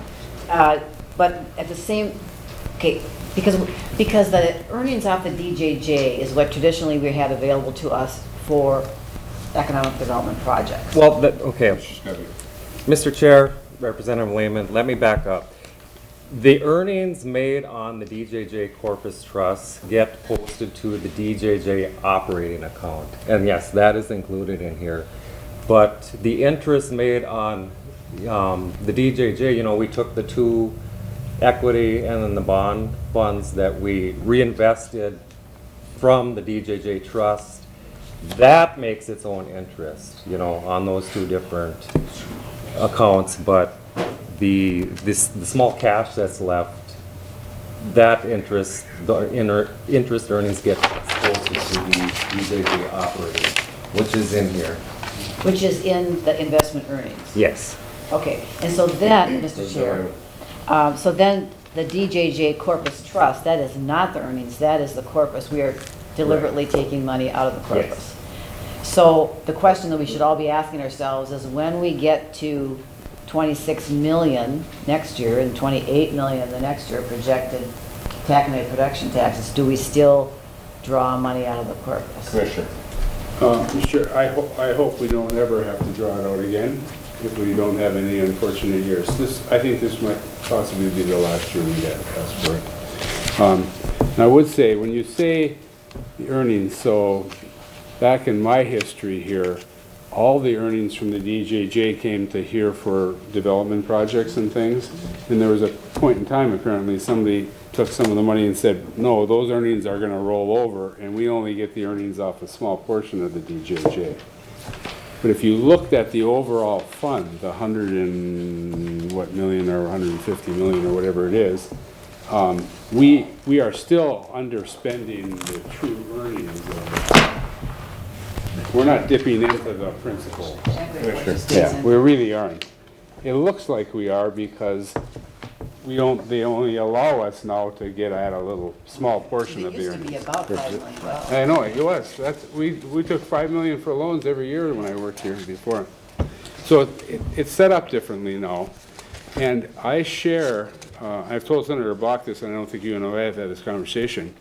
but at the same, okay, because the earnings off the DJJ is what traditionally we had available to us for economic development projects. Well, okay. Mr. Chair, Representative Lehman, let me back up. The earnings made on the DJJ Corpus Trust get posted to the DJJ operating account. And yes, that is included in here. But the interest made on the DJJ, you know, we took the two equity and then the bond funds that we reinvested from the DJJ Trust. That makes its own interest, you know, on those two different accounts. But the small cash that's left, that interest, interest earnings get posted to the DJJ operating, which is in here. Which is in the investment earnings? Yes. Okay, and so then, Mr. Chair, so then the DJJ Corpus Trust, that is not the earnings, that is the corpus. We are deliberately taking money out of the corpus. Yes. So the question that we should all be asking ourselves is when we get to 26 million next year and 28 million the next year projected taconite production taxes, do we still draw money out of the corpus? Commissioner. Sure, I hope we don't ever have to draw it out again if we don't have any unfortunate years. I think this might possibly be the last year we get asked for it. And I would say, when you say the earnings, so back in my history here, all the earnings from the DJJ came to here for development projects and things. And there was a point in time, apparently, somebody took some of the money and said, no, those earnings are gonna roll over, and we only get the earnings off a small portion of the DJJ. But if you looked at the overall fund, the 100 and what million or 150 million or whatever it is, we are still underspending the true earnings of it. We're not dipping into the principal. Yeah, we really aren't. It looks like we are because they only allow us now to get at a little small portion of the earnings. It used to be about $5 million. I know, it was. We took $5 million for loans every year when I worked here before. So it's set up differently now. And I share, I've told Senator Block this, and I don't think you and I have had this conversation.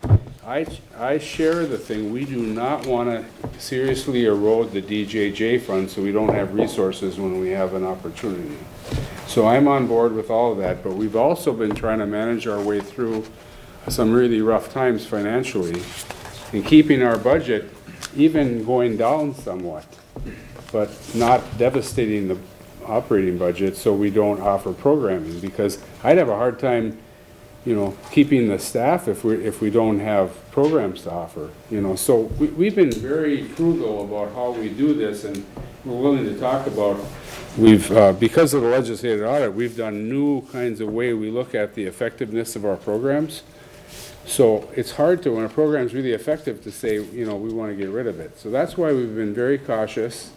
I share the thing. We do not want to seriously erode the DJJ fund so we don't have resources when we have an opportunity. So I'm on board with all of that, but we've also been trying to manage our way through some really rough times financially and keeping our budget even going down somewhat, but not devastating the operating budget so we don't offer programming, because I'd have a hard time, you know, keeping the staff if we don't have programs to offer, you know. So we've been very frugal about how we do this, and we're willing to talk about, because of the legislative audit, we've done new kinds of way we look at the effectiveness of our programs. So it's hard to, when a program's really effective, to say, you know, we want to get rid of it. So that's why we've been very cautious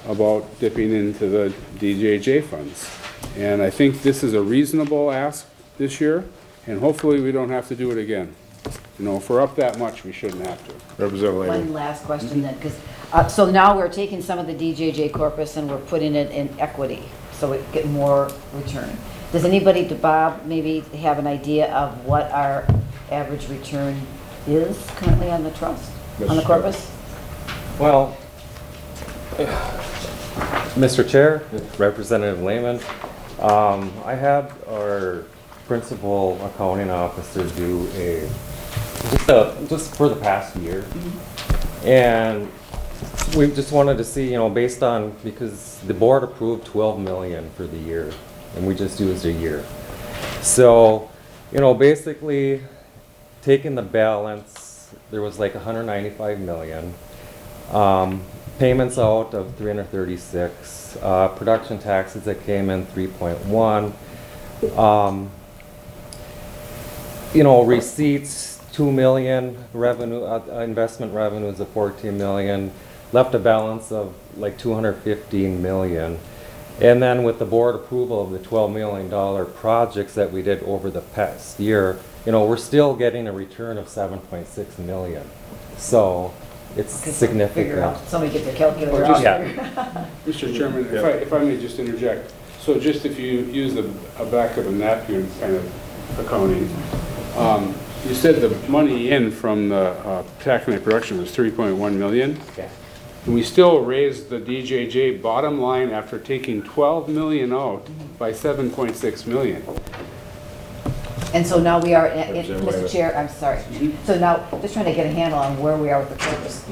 about dipping into the DJJ funds. And I think this is a reasonable ask this year, and hopefully we don't have to do it again. You know, if we're up that much, we shouldn't have to. Representative Lehman. One last question then, because, so now we're taking some of the DJJ corpus and we're putting it in equity, so we get more return. Does anybody, Bob, maybe have an idea of what our average return is currently on the trust, on the corpus? Well, Mr. Chair, Representative Lehman, I had our principal accounting officer do just for the past year. And we just wanted to see, you know, based on, because the board approved 12 million for the year, and we just used a year. So, you know, basically taking the balance, there was like 195 million. Payments out of 336, production taxes that came in 3.1, you know, receipts 2 million, revenue, investment revenues of 14 million, left a balance of like 215 million. And then with the board approval of the $12 million projects that we did over the past year, you know, we're still getting a return of 7.6 million. So it's significant. Somebody get their calculator Well, out just- there. Mr. Chairman, if I may just interject. So just if you use a back of a napkin kind of accounting, you said the money in from the taconite production was 3.1 million? Yeah. And we still raised the DJJ bottom line after taking 12 million out by 7.6 million. And so now we are, Representative Mr. Eveleth. Chair, I'm sorry. So now, just trying to get a handle on where we are with the Corpus.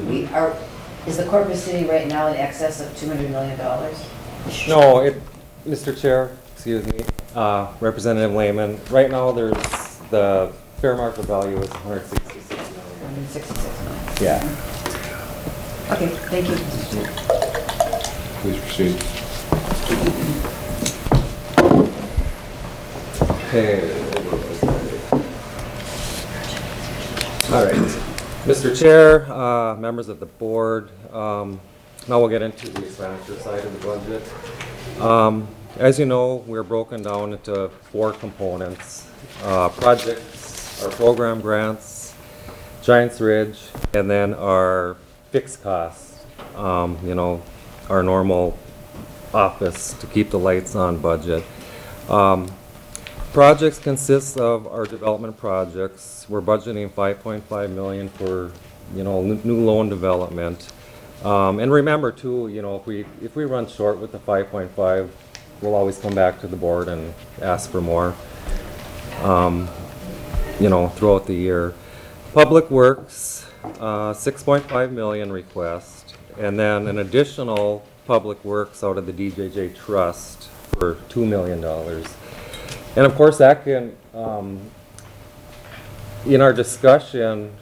Is the Corpus City right now in excess of $200 million? No, Mr. Chair, excuse me, Representative Lehman, right now there's, the fair market value is 166 million. 166 million. Yeah. Okay, thank you, Mr. Chair. Please proceed. Okay. All right. Mr. Chair, members of the board, now we'll get into the expenditure side of the budget. As you know, we're broken down into 4 components. Projects, our program grants, Giants Ridge, and then our fixed costs, you know, our normal office to keep the lights on budget. Projects consist of our development projects. We're budgeting 5.5 million for, you know, new loan development. And remember too, you know, if we run short with the 5.5, we'll always come back to the board and ask for more, you know, throughout the year. Public Works, 6.5 million request, and then an additional Public Works out of the DJJ Trust for $2 million. And of course that can, in our discussion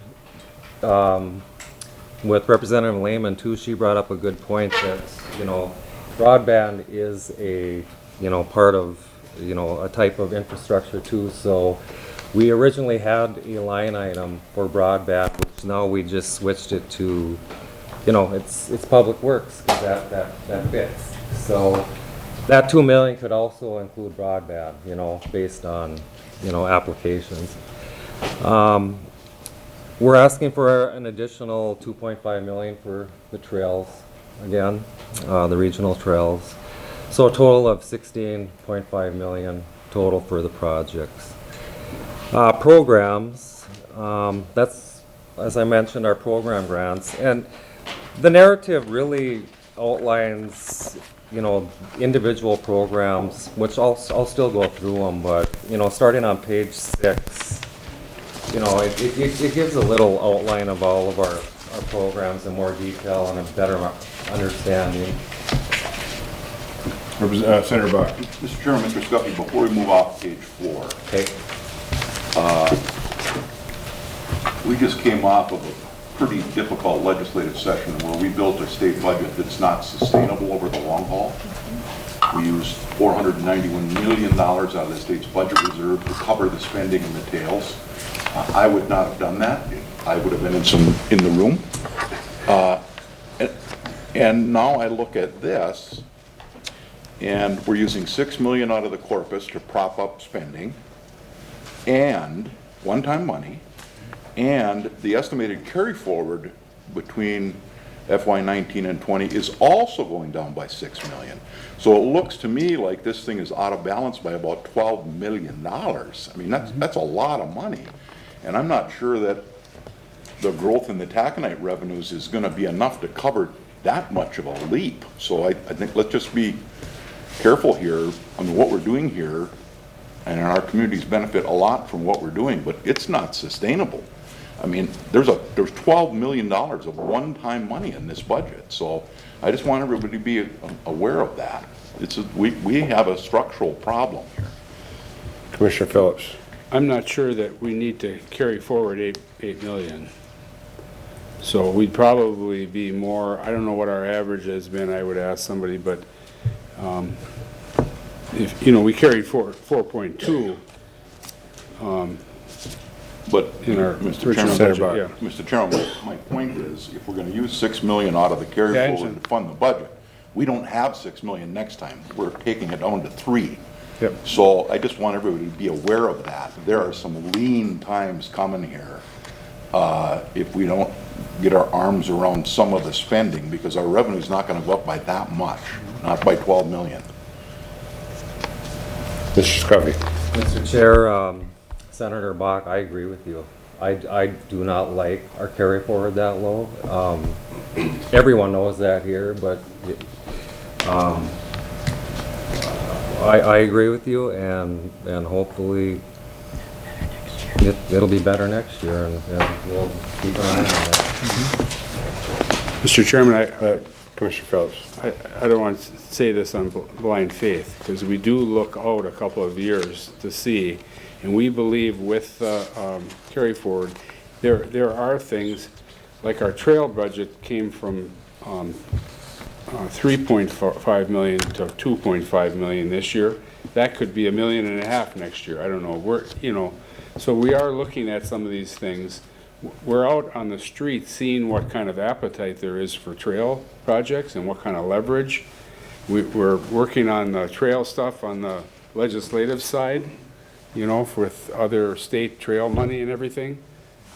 with Representative Lehman too, she brought up a good point that, you know, broadband is a, you know, part of, you know, a type of infrastructure too. So we originally had a line item for broadband, which now we just switched it to, you know, it's Public Works, because that fits. So that 2 million could also include broadband, you know, based on, you know, applications. We're asking for an additional 2.5 million for the trails, again, the regional trails. So a total of 16.5 million total for the projects. Programs, that's, as I mentioned, our program grants. And the narrative really outlines, you know, individual programs, which I'll still go through them, but, you know, starting on page 6, you know, it gives a little outline of all of our programs in more detail and a better understanding. Senator Buck. Mr. Chairman, Mr. Scuffy, before we move off page 4. Okay. We just came off of a pretty difficult legislative session where we built a state budget that's not sustainable over the long haul. We used $491 million out of the state's budget reserve to cover the spending in the tails. I would not have done that. I would have been in the room. And now I look at this, and we're using $6 million out of the corpus to prop up spending, and one-time money, and the estimated carry forward between FY19 and 20 is also going down by $6 million. So it looks to me like this thing is out of balance by about $12 million. I mean, that's a lot of money. And I'm not sure that the growth in the taconite revenues is going to be enough to cover that much of a leap. So I think let's just be careful here. I mean, what we're doing here, and our communities benefit a lot from what we're doing, but it's not sustainable. I mean, there's $12 million of one-time money in this budget. So I just want everybody to be aware of that. We have a structural problem here. Commissioner Phillips. I'm not sure that we need to carry forward 8 million. So we'd probably be more, I don't know what our average has been, I would ask somebody, but if, you know, we carried forward 4.2, but in our Mr. Chairman, budget, yeah. Mr. Chairman, my point is, if we're going to use $6 million out of the carry forward to fund the budget, we don't have $6 million next time. We're taking it down to 3. Yep. So I just want everybody to be aware of that. There are some lean times coming here if we don't get our arms around some of the spending, because our revenue's not going to go up by that much, not by 12 million. Mr. Scruffy. Mr. Chair, Senator Bach, I agree with you. I do not like our carry forward that low. Everyone knows that here, but I agree with you, and hopefully it'll be better next year, and we'll keep an eye on that. Mr. Chairman, Commissioner Phillips. I don't want to say this on blind faith, because we do look out a couple of years to see, and we believe with carry forward, there are things, like our trail budget came from 3.5 million to 2.5 million this year. That could be $1.5 million next year. I don't know. So we are looking at some of these things. We're out on the street seeing what kind of appetite there is for trail projects and what kind of leverage. We're working on the trail stuff on the legislative side, with other state trail money and everything.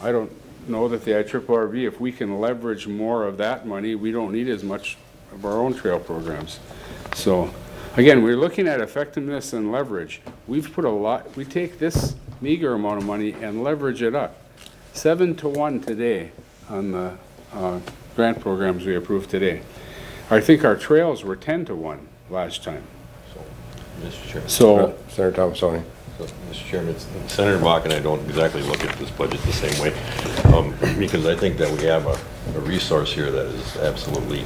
I don't know that the IRRB, if we can leverage more of that money, we don't need as much of our own trail programs. So again, we're looking at effectiveness and leverage. We've put we take this meager amount of money and leverage it up. 7-to-1 today on the grant programs we approved today. I think our trails were 10-to-1 last time. Mr. Chairman. So, Senator Thomas-Tony. So, Mr. Chairman, Senator Bach and I don't exactly look at this budget the same way, because I think that we have a resource here that is absolutely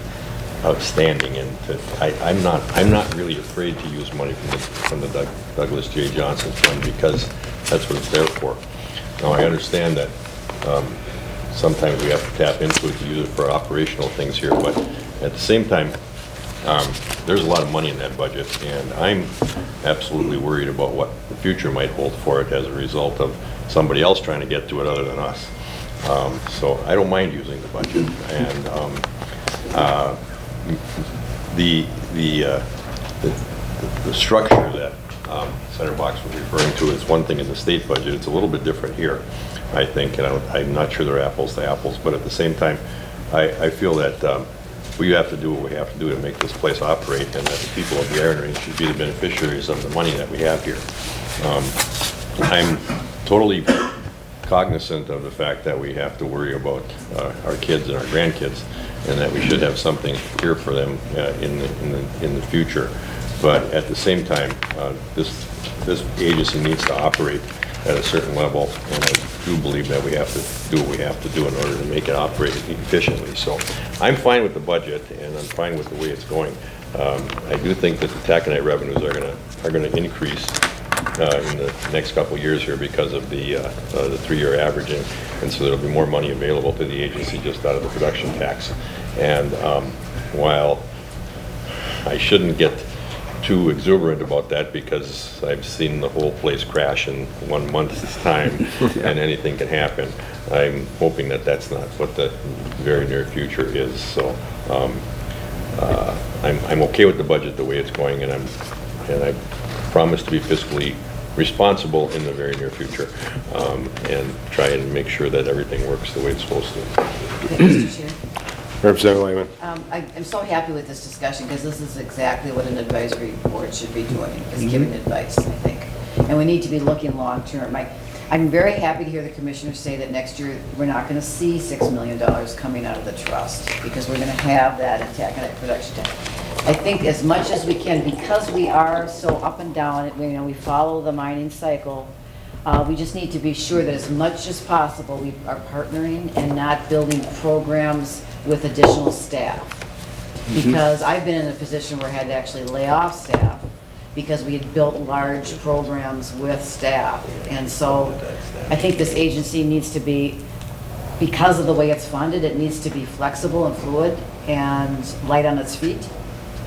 outstanding, and I'm not really afraid to use money from the Douglas J. Johnson Fund, because that's what it's there for. Now, I understand that sometimes we have to tap into it to use it for operational things here, but at the same time, there's a lot of money in that budget, and I'm absolutely worried about what the future might hold for it as a result of somebody else trying to get to it other than us. So I don't mind using the budget, and the structure that Senator Box was referring to is one thing in the state budget. It's a little bit different here, I think, and I'm not sure they're apples to apples, but at the same time, I feel that we have to do what we have to do to make this place operate, and that the people of the Iron Range should be the beneficiaries of the money that we have here. I'm totally cognizant of the fact that we have to worry about our kids and our grandkids, and that we should have something here for them in the future. But at the same time, this agency needs to operate at a certain level, and I do believe that we have to do what we have to do in order to make it operate efficiently. So I'm fine with the budget, and I'm fine with the way it's going. I do think that the taconite revenues are going to increase in the next couple of years here because of the 3-year averaging, and so there'll be more money available to the agency just out of the production tax. And while I shouldn't get too exuberant about that, because I've seen the whole place crash in 1 month's time, and anything can happen, I'm hoping that that's not what the very near future is. So I'm okay with the budget the way it's going, and I promise to be fiscally responsible in the very near future, and try and make sure that everything works the way it's supposed to. Mr. Chair. Representative Lehman. I'm so happy with this discussion, because this is exactly what an advisory board should be doing, is giving advice, I think. And we need to be looking long-term. I'm very happy to hear the commissioners say that next year we're not going to see $6 million coming out of the trust, because we're going to have that in taconite production tax. I think as much as we can, because we are so up and down, we follow the mining cycle, we just need to be sure that as much as possible we are partnering and not building programs with additional staff. Because I've been in a position where I had to actually lay off staff because we had built large programs with staff. And so I think this agency needs to be, because of the way it's funded, it needs to be flexible and fluid and light on its feet.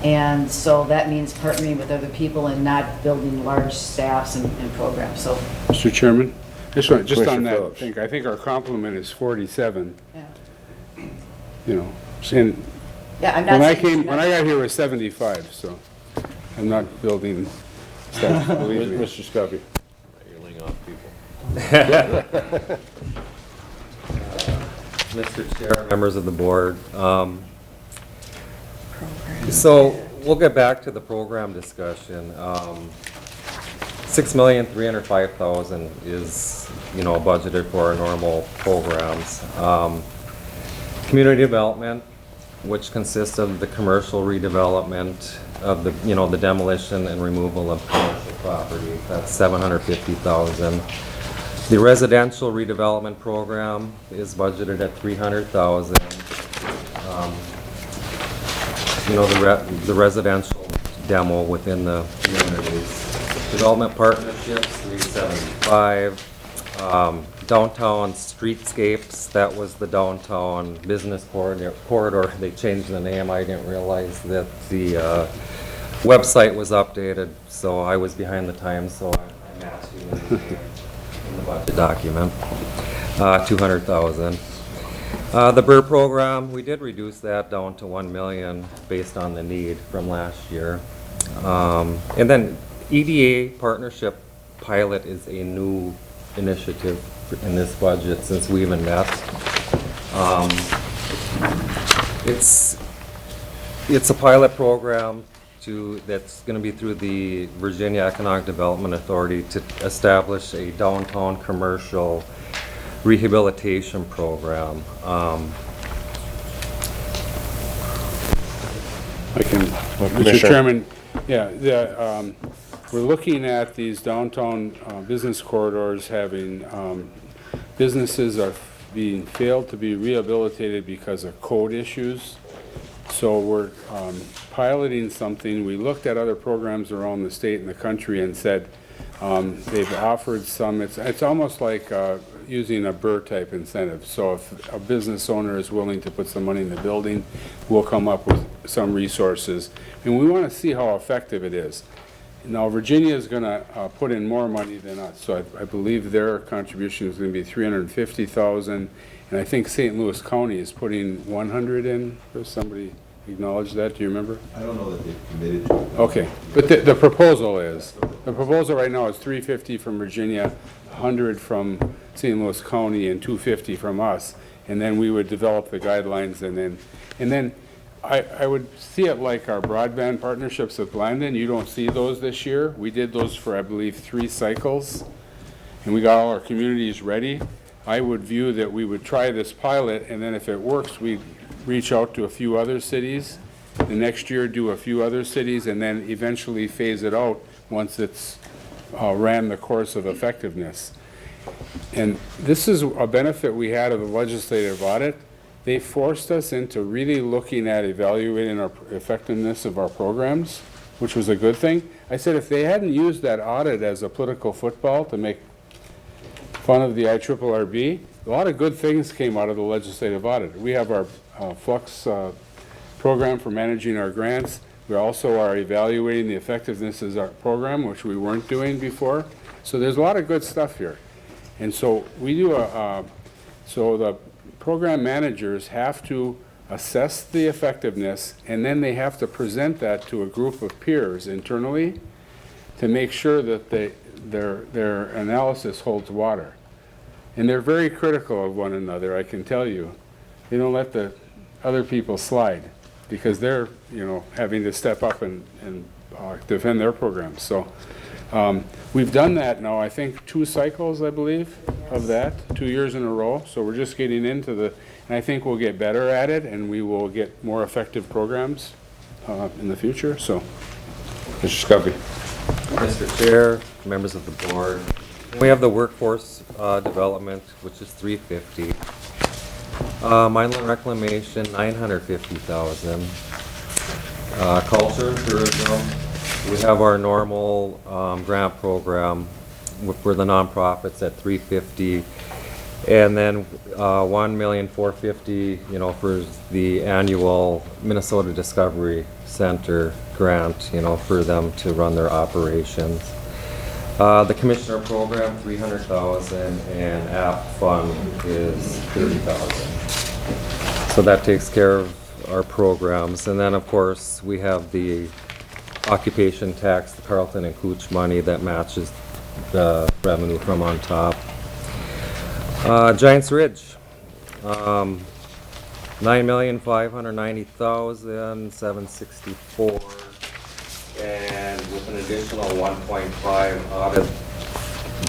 And so that means partnering with other people and not building large staffs and programs. So, Mr. Chairman, just on that, I think our complement is 47. yeah. And Yeah, I'm not when I saying- got here it was 75, so I'm not building Believe me. Mr. Scuffy. You're laying off people. Mr. Chair, members of the board, so we'll get back to the program discussion. $6,305,000 is, budgeted for our normal programs. Community development, which consists of the commercial redevelopment of the, the demolition and removal of commercial property, that's $750,000. The residential redevelopment program is budgeted at $300,000. The residential demo within the communities. Development partnerships, $375,000. Downtown streetscapes, that was the downtown business corridor. They changed the name. I didn't realize that the website was updated, so I was behind the times, so I matched you in the budget document. $200,000. The BRR program, we did reduce that down to $1 million based on the need from last year. And then EDA partnership pilot is a new initiative in this budget since we even met. It's a pilot program that's going to be through the Virginia Economic Development Authority to establish a downtown commercial rehabilitation program. Mr. Chairman, we're looking at these downtown business corridors having businesses are being failed to be rehabilitated because of code issues. So we're piloting something. We looked at other programs around the state and the country and said they've offered some. It's almost like using a BRR type incentive. So if a business owner is willing to put some money in the building, we'll come up with some resources. And we want to see how effective it is. Now, Virginia is going to put in more money than us, so I believe their contribution is going to be $350,000, and I think St. Louis County is putting $100 in. Does somebody acknowledge that? Do you remember? I don't know that they've committed to it. Okay, but the proposal right now is $350 from Virginia, $100 from St. Louis County, and $250 from us, and then we would develop the guidelines, and then I would see it like our broadband partnerships with Landon. You don't see those this year. We did those for, I believe, 3 cycles, and we got all our communities ready. I would view that we would try this pilot, and then if it works, we'd reach out to a few other cities. The next year, do a few other cities, and then eventually phase it out once it's ran the course of effectiveness. And this is a benefit we had of the legislative audit. They forced us into really looking at evaluating our effectiveness of our programs, which was a good thing. I said if they hadn't used that audit as a political football to make fun of the IRRB, a lot of good things came out of the legislative audit. We have our Flux program for managing our grants. We also are evaluating the effectiveness of our program, which we weren't doing before. So there's a lot of good stuff here. And so we do so the program managers have to assess the effectiveness, and then they have to present that to a group of peers internally to make sure that their analysis holds water. And they're very critical of one another, I can tell you. They don't let the other people slide because they're, having to step up and defend their programs. So we've done that now, I think 2 cycles, I believe, of that, 2 years in a row. So we're just getting into and I think we'll get better at it, and we will get more effective programs in the future. So, Mr. Scuffy. Mr. Chair, members of the board, we have the workforce development, which is $350. Mineland reclamation, $950,000. Culture and tourism, we have our normal grant program for the nonprofits at $350, and then $1,450,000, for the annual Minnesota Discovery Center grant, for them to run their operations. The commissioner program, $300,000, and app fund is $30,000. So that takes care of our programs, and then of course we have the occupation tax, the Carlton and Cooch money that matches the revenue from on top. Giants Ridge, 9,590,764, and with an additional 1.5 out of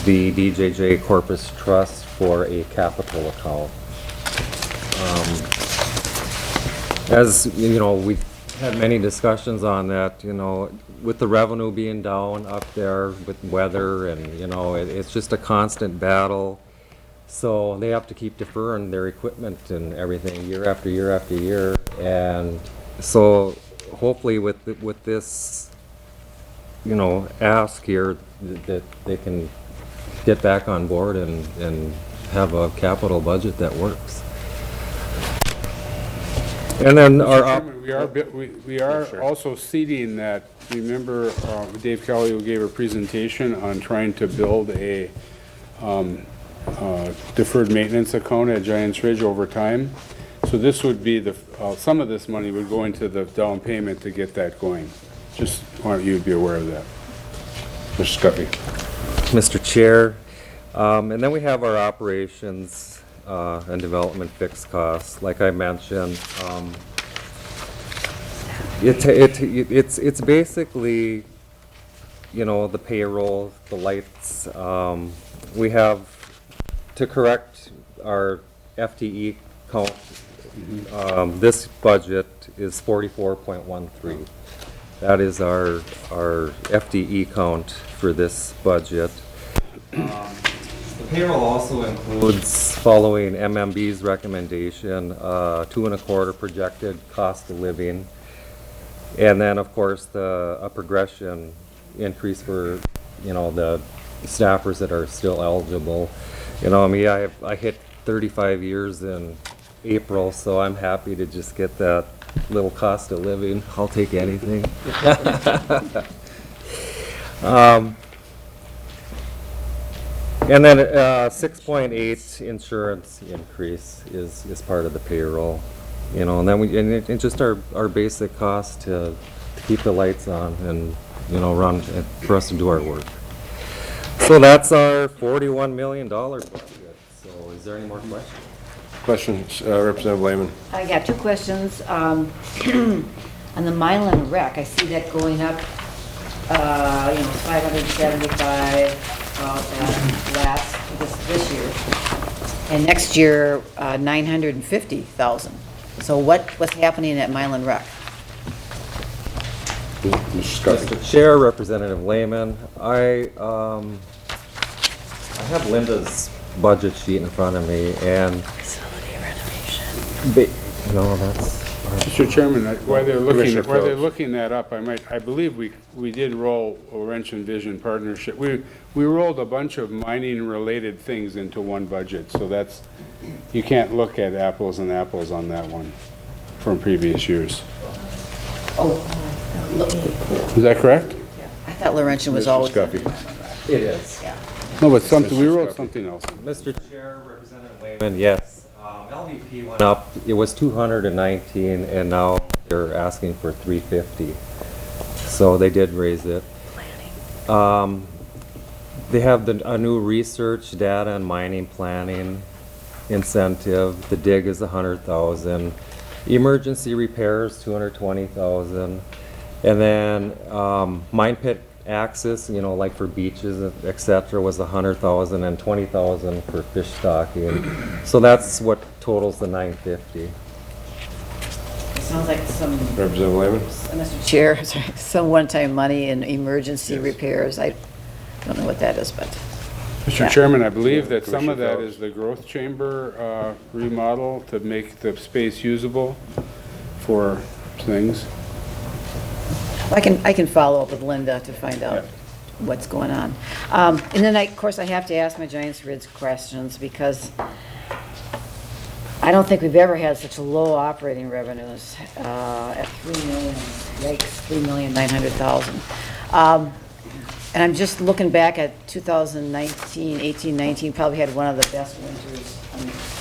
the DJJ Corpus Trust for a capital account. As you know, we had many discussions on that, you know, with the revenue being down up there with weather, and, you know, it's just a constant battle. So they have to keep deferring their equipment and everything year after year after year. And so hopefully with this, you know, ask here, that they can get back on board and have a capital budget that works. And then We are also seeding that. Remember, Dave Kelly who gave a presentation on trying to build a deferred maintenance account at Giants Ridge over time. So this would be some of this money would go into the down payment to get that going. Just want you to be aware of that. Mr. Scuffy. Mr. Chair, and then we have our operations and development fixed costs. Like I mentioned, it's basically, you know, the payroll, the lights. We have to correct our FTE count. This budget is 44.13. That is our FTE count for this budget. The payroll also includes, following MMB's recommendation, 2.25 projected cost of living. And then, of course, a progression increase for, you know, the staffers that are still eligible. You know, I mean, I hit 35 years in April, so I'm happy to just get that little cost of living. I'll take anything. And then 6.8 insurance increase is part of the payroll. You know, and then and just our basic cost to keep the lights on and, you know, run for us to do our work. So that's our $41 million budget. So is there any more questions? Questions, Representative Lehman? I got two questions. On the Milan rec, I see that going up, you know, 575 this year, and next year 950,000. So what's happening at Milan Rec? Mr. Chair, Representative Lehman, I have Linda's budget sheet in front of me, and Facility renovation. No, that's. Mr. Chairman, while they're looking that up, I believe we did roll Wrench and Vision partnership. We rolled a bunch of mining related things into one budget, so that's, you can't look at apples and apples on that one from previous years. Oh, Is that correct? I thought Laurentian was always. It is. Yeah. No, but we wrote something else. Mr. Chair, Representative Lehman, yes. LVP went up, it was 219, and now they're asking for 350. So they did raise it. They have a new research, data, and mining planning incentive. The dig is 100,000. Emergency repairs, 220,000. And then mine pit access, you know, like for beaches, etc., was 100,000, and 20,000 for fish stocking. So that's what totals the 950. It sounds like some. Representative Lehman? Mr. Chair, sorry, some one-time money in emergency repairs. I don't know what that is, but. Mr. Chairman, I believe that some of that is the growth chamber remodel to make the space usable for things. I can follow up with Linda to find out what's going on. And then, of course, I have to ask my Giants Ridge questions, because I don't think we've ever had such low operating revenues at $3 million, yikes, $3,900,000. And I'm just looking back at 2019, 18, 19, probably had one of the best winters,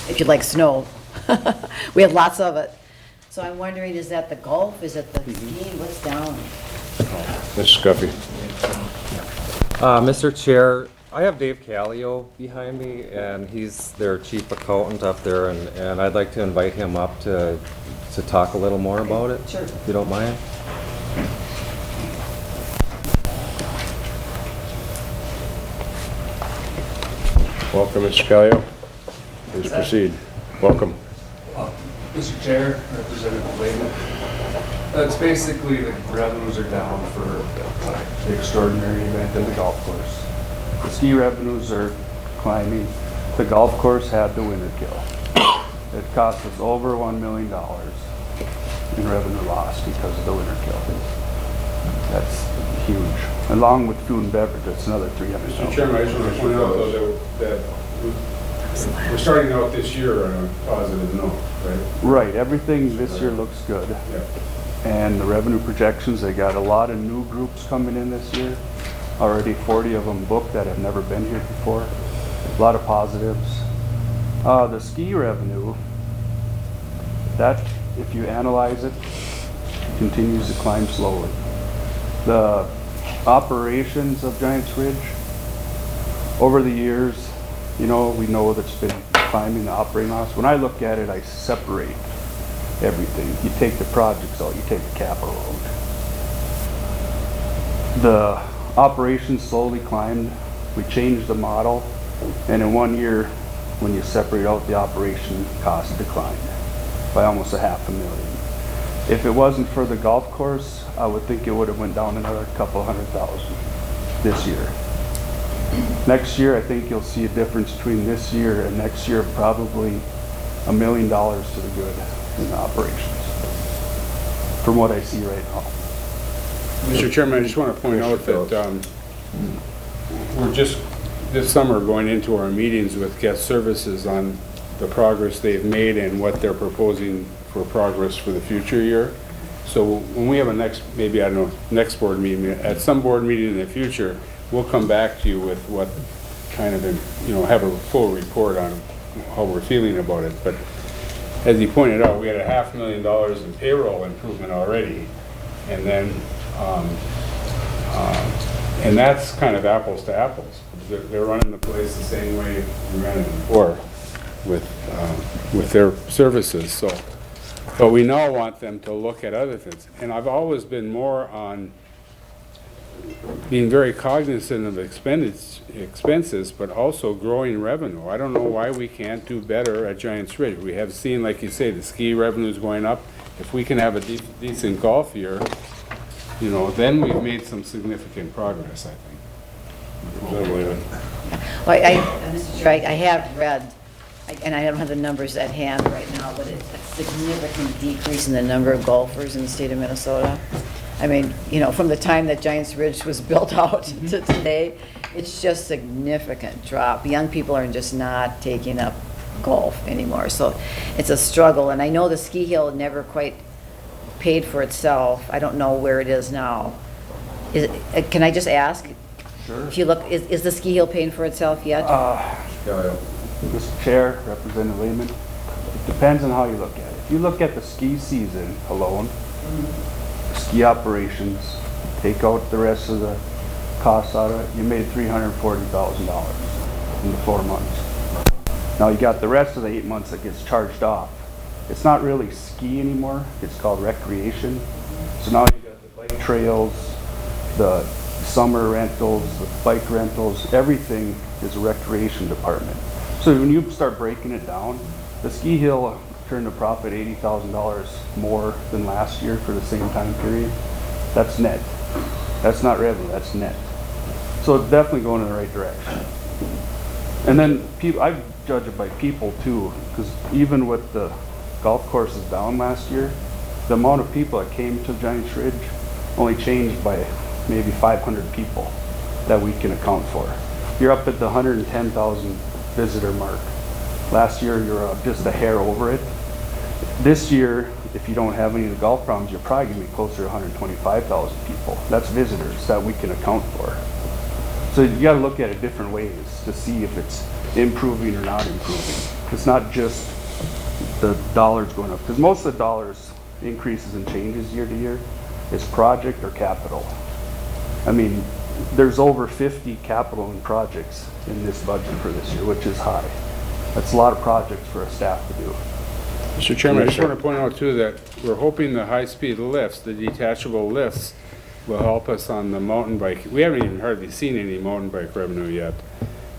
if you like snow. We had lots of it. So I'm wondering, is that the golf? Is it the skiing? What's down? Mr. Scuffy. Mr. Chair, I have Dave Callio behind me, and he's their chief accountant up there, and I'd like to invite him up to talk a little more about it. Sure. If you don't mind. Welcome, Mr. Callio. Please proceed. Welcome. Mr. Chair, Representative Lehman. That's basically the revenues are down for the extraordinary event in the golf course. The ski revenues are climbing. The golf course had the winter kill. It cost us over $1 million in revenue loss because of the winter kill. That's huge. Along with food and beverage, that's another $300,000. Mr. Chairman, I just want to point out though that we're starting out this year on a positive note, right? Right, everything this year looks good. Yeah. And the revenue projections, they got a lot of new groups coming in this year. Already 40 of them booked that have never been here before. A lot of positives. The ski revenue, that, if you analyze it, continues to climb slowly. The operations of Giants Ridge, over the years, you know, we know that's been climbing the operating loss. When I look at it, I separate everything. You take the projects out, you take the capital out. The operations slowly climbed. We changed the model, and in 1 year, when you separate out the operation, cost declined by almost $500,000. If it wasn't for the golf course, I would think it would have went down another couple $100,000 this year. Next year, I think you'll see a difference between this year and next year, probably $1 million to the good in the operations, from what I see right now. Mr. Chairman, I just want to point out that we're just this summer going into our meetings with guest services on the progress they've made and what they're proposing for progress for the future year. So when we have a next board meeting, at some board meeting in the future, we'll come back to you with what kind of, have a full report on how we're feeling about it. But as you pointed out, we had $500,000 in payroll improvement already, and then, and that's kind of apples to apples. They're running the place the same way we ran it before with their services. So, but we now want them to look at other things. And I've always been more on being very cognizant of expenses, but also growing revenue. I don't know why we can't do better at Giants Ridge. We have seen, like you say, the ski revenues going up. If we can have a decent golf year, then we've made some significant progress, I think. Well, Mr. Chair, I have read, and I don't have the numbers at hand right now, but it's a significant decrease in the number of golfers in the state of Minnesota. I mean, from the time that Giants Ridge was built out to today, it's just a significant drop. Young people are just not taking up golf anymore, so it's a struggle. And I know the ski hill never quite paid for itself. I don't know where it is now. Can I just ask? Sure. If you look, is the ski hill paying for itself yet? Mr. Chair, Representative Lehman, it depends on how you look at it. If you look at the ski season alone, ski operations, take out the rest of the costs out of it, you made $340,000 in the 4 months. Now you got the rest of the 8 months that gets charged off. It's not really ski anymore, it's called recreation. So now you got the bike trails, the summer rentals, the bike rentals, everything is a recreation department. So when you start breaking it down, the ski hill turned a profit $80,000 more than last year for the same time period. That's net. That's not revenue, that's net. So it's definitely going in the right direction. And then I judge it by people too, because even with the golf courses down last year, the amount of people that came to Giants Ridge only changed by maybe 500 people that we can account for. You're up at the 110,000 visitor mark. Last year, you're just a hair over it. This year, if you don't have any of the golf problems, you're probably going to be closer to 125,000 people. That's visitors that we can account for. So you got to look at it different ways to see if it's improving or not improving. It's not just the dollars going up, because most of the dollars increases and changes year to year is project or capital. I mean, there's over 50 capital and projects in this budget for this year, which is high. That's a lot of projects for a staff to do. Mr. Chairman, I just want to point out too that we're hoping the high-speed lifts, the detachable lifts, will help us on the mountain bike. We haven't even hardly seen any mountain bike revenue yet,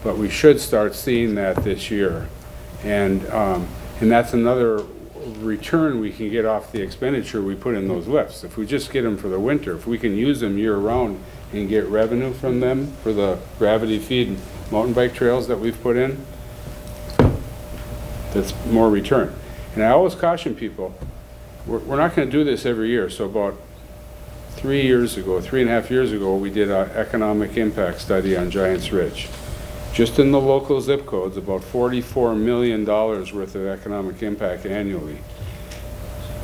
but we should start seeing that this year. And that's another return we can get off the expenditure we put in those lifts. If we just get them for the winter, if we can use them year-round and get revenue from them for the gravity feed mountain bike trails that we've put in, that's more return. And I always caution people, we're not going to do this every year. So about 3.5 years ago, we did an economic impact study on Giants Ridge. Just in the local zip codes, about $44 million worth of economic impact annually.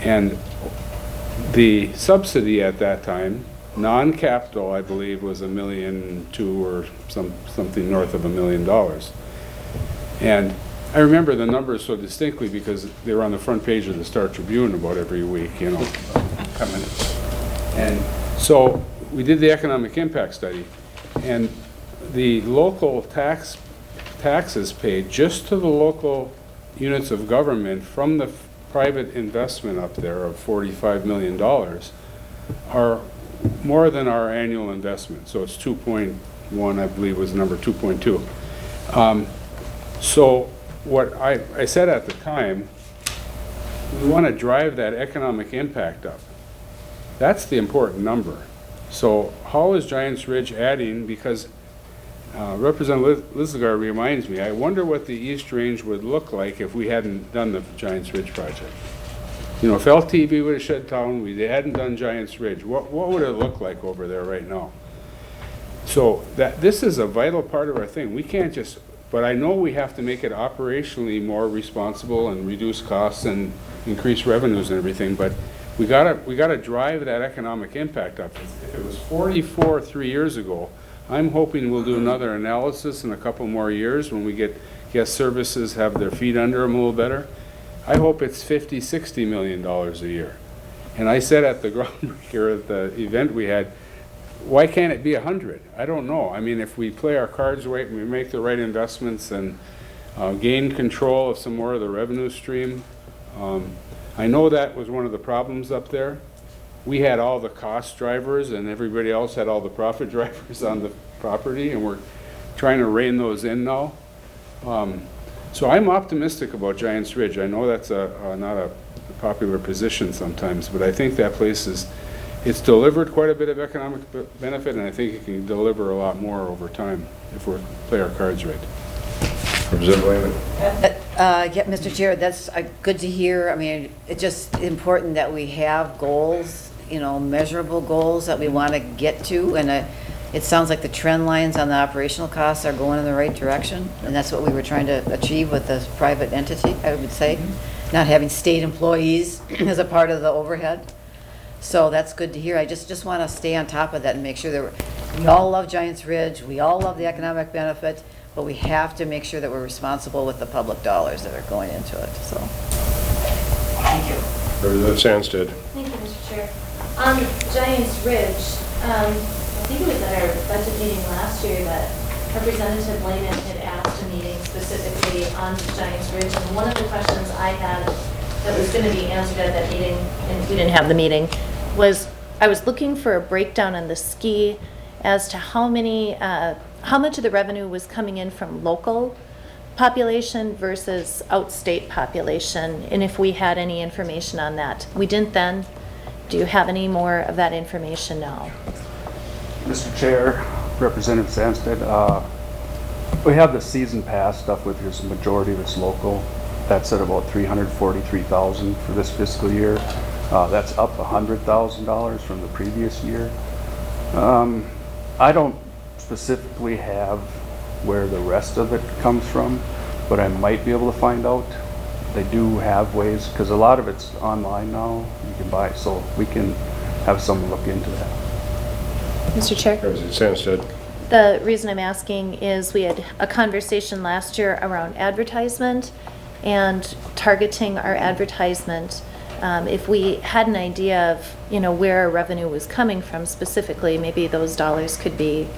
And the subsidy at that time, non-capital, I believe, was $1.2 million or something north of $1 million. And I remember the numbers so distinctly because they were on the front page of the Star Tribune about every week, you know, coming. And so we did the economic impact study, and the local taxes paid just to the local units of government from the private investment up there of $45 million are more than our annual investment. So it's 2.1, I believe was the number, 2.2. So what I said at the time, we want to drive that economic impact up. That's the important number. So how is Giants Ridge adding? Because Representative Lisgar reminds me, I wonder what the East Range would look like if we hadn't done the Giants Ridge project. You know, if LTV would have shut down, we hadn't done Giants Ridge, what would it look like over there right now? So this is a vital part of our thing. We can't just, but I know we have to make it operationally more responsible and reduce costs and increase revenues and everything, but we gotta drive that economic impact up. If it was 44 3 years ago, I'm hoping we'll do another analysis in a couple more years when we get guest services have their feet under them a little better. I hope it's $50, $60 million a year. And I said at the groundbreaker at the event we had, why can't it be 100? I don't know. I mean, if we play our cards right and we make the right investments and gain control of some more of the revenue stream. I know that was one of the problems up there. We had all the cost drivers and everybody else had all the profit drivers on the property, and we're trying to rein those in now. So I'm optimistic about Giants Ridge. I know that's not a popular position sometimes, but I think that place it's delivered quite a bit of economic benefit, and I think it can deliver a lot more over time if we play our cards right. Yeah, Mr. Chair, that's good to hear. I mean, it's just important that we have goals, you know, measurable goals that we want to get to, and it sounds like the trend lines on the operational costs are going in the right direction, and that's what we were trying to achieve with this private entity, I would say, not having state employees as a part of the overhead. So that's good to hear. I just want to stay on top of that and make sure that we all love Giants Ridge, we all love the economic benefit, but we have to make sure that we're responsible with the public dollars that are going into it, so. Thank you. Representative Sandsted. Thank you, Mr. Chair. On Giants Ridge, I think it was at our budget meeting last year that Representative Lehman had asked a meeting specifically on Giants Ridge, and one of the questions I had that was going to be answered at that meeting, and we didn't have the meeting, was I was looking for a breakdown on the ski as to how much of the revenue was coming in from local population versus outstate population, and if we had any information on that. We didn't then. Do you have any more of that information now? Mr. Chair, Representative Sandsted, we have the season pass stuff with your majority of it's local. That's at about $343,000 for this fiscal year. That's up $100,000 from the previous year. I don't specifically have where the rest of it comes from, but I might be able to find out. They do have ways, because a lot of it's online now, you can buy it, so we can have someone look into that. Mr. Chair? Representative Sandsted. The reason I'm asking is we had a conversation last year around advertisement and targeting our advertisement if we had an idea of, where our revenue was coming from specifically, maybe those dollars could be